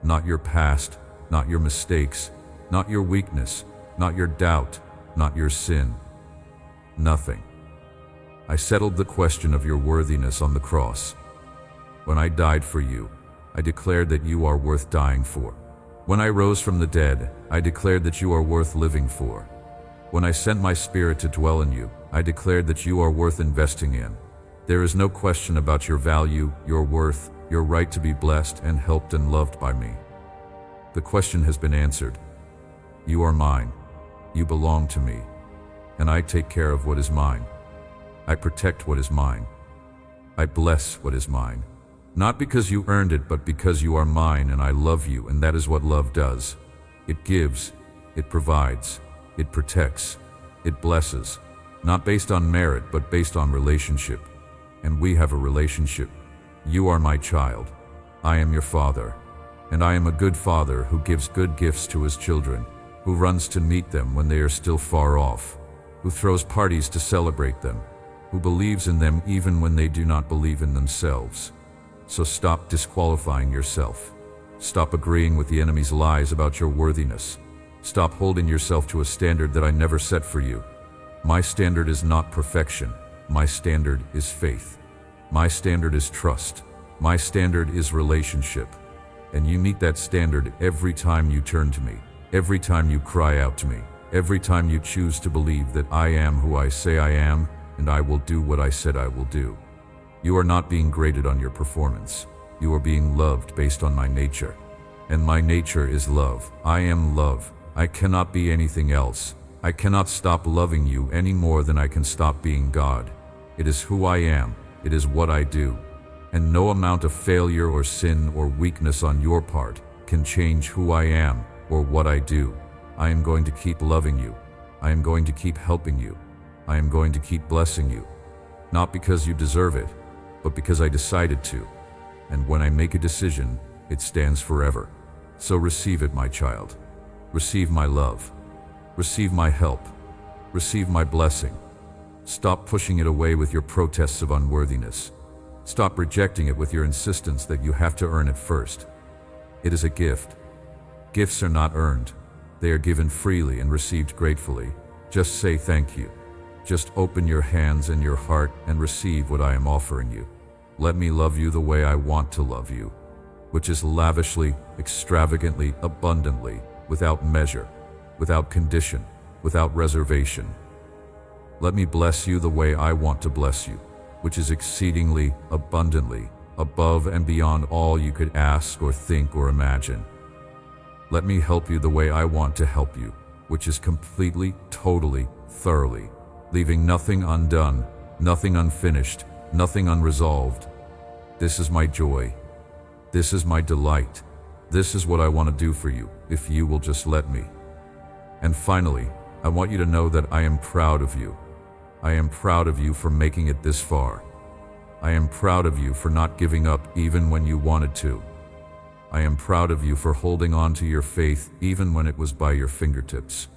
Not your past, not your mistakes, not your weakness, not your doubt, not your sin. Nothing. I settled the question of your worthiness on the cross. When I died for you, I declared that you are worth dying for. When I rose from the dead, I declared that you are worth living for. When I sent my Spirit to dwell in you, I declared that you are worth investing in. There is no question about your value, your worth, your right to be blessed and helped and loved by me. The question has been answered. You are mine. You belong to me. And I take care of what is mine. I protect what is mine. I bless what is mine. Not because you earned it, but because you are mine and I love you, and that is what love does. It gives, it provides, it protects, it blesses, not based on merit, but based on relationship. And we have a relationship. You are my child. I am your father. And I am a good father who gives good gifts to his children, who runs to meet them when they are still far off, who throws parties to celebrate them, who believes in them even when they do not believe in themselves. So stop disqualifying yourself. Stop agreeing with the enemy's lies about your worthiness. Stop holding yourself to a standard that I never set for you. My standard is not perfection. My standard is faith. My standard is trust. My standard is relationship. And you meet that standard every time you turn to me, every time you cry out to me, every time you choose to believe that I am who I say I am, and I will do what I said I will do. You are not being graded on your performance. You are being loved based on my nature. And my nature is love. I am love. I cannot be anything else. I cannot stop loving you any more than I can stop being God. It is who I am. It is what I do. And no amount of failure or sin or weakness on your part can change who I am or what I do. I am going to keep loving you. I am going to keep helping you. I am going to keep blessing you. Not because you deserve it, but because I decided to. And when I make a decision, it stands forever. So receive it, my child. Receive my love. Receive my help. Receive my blessing. Stop pushing it away with your protests of unworthiness. Stop rejecting it with your insistence that you have to earn it first. It is a gift. Gifts are not earned. They are given freely and received gratefully. Just say thank you. Just open your hands and your heart and receive what I am offering you. Let me love you the way I want to love you, which is lavishly, extravagantly, abundantly, without measure, without condition, without reservation. Let me bless you the way I want to bless you, which is exceedingly, abundantly, above and beyond all you could ask or think or imagine. Let me help you the way I want to help you, which is completely, totally, thoroughly, leaving nothing undone, nothing unfinished, nothing unresolved. This is my joy. This is my delight. This is what I want to do for you, if you will just let me. And finally, I want you to know that I am proud of you. I am proud of you for making it this far. I am proud of you for not giving up even when you wanted to. I am proud of you for holding on to your faith even when it was by your fingertips.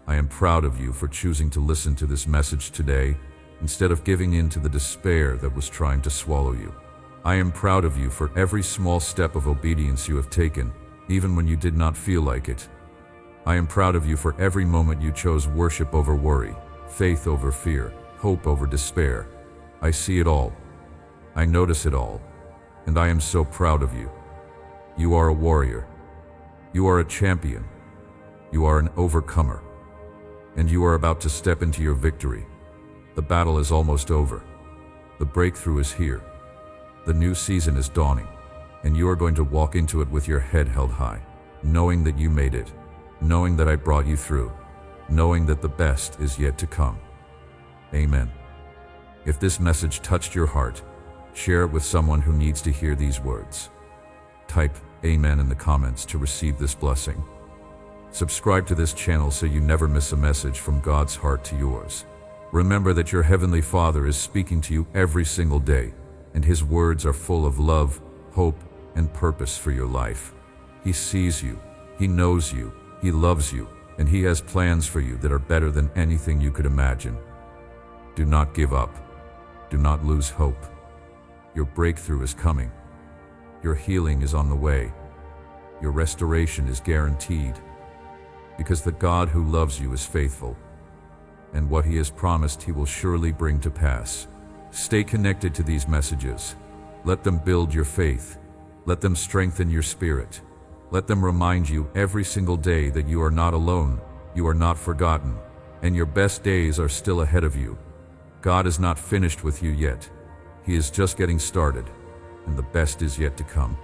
I am proud of you for choosing to listen to this message today instead of giving in to the despair that was trying to swallow you. I am proud of you for every small step of obedience you have taken, even when you did not feel like it. I am proud of you for every moment you chose worship over worry, faith over fear, hope over despair. I see it all. I notice it all. And I am so proud of you. You are a warrior. You are a champion. You are an overcomer. And you are about to step into your victory. The battle is almost over. The breakthrough is here. The new season is dawning. and you are going to walk into it with your head held high, knowing that you made it, knowing that I brought you through, knowing that the best is yet to come. Amen. If this message touched your heart, share it with someone who needs to hear these words. Type Amen in the comments to receive this blessing. Subscribe to this channel so you never miss a message from God's heart to yours. Remember that your Heavenly Father is speaking to you every single day, and His words are full of love, hope, and purpose for your life. He sees you, He knows you, He loves you, and He has plans for you that are better than anything you could imagine. Do not give up. Do not lose hope. Your breakthrough is coming. Your healing is on the way. Your restoration is guaranteed. Because the God who loves you is faithful, and what He has promised He will surely bring to pass. Stay connected to these messages. Let them build your faith. Let them strengthen your spirit. Let them remind you every single day that you are not alone, you are not forgotten, and your best days are still ahead of you. God is not finished with you yet. He is just getting started, and the best is yet to come.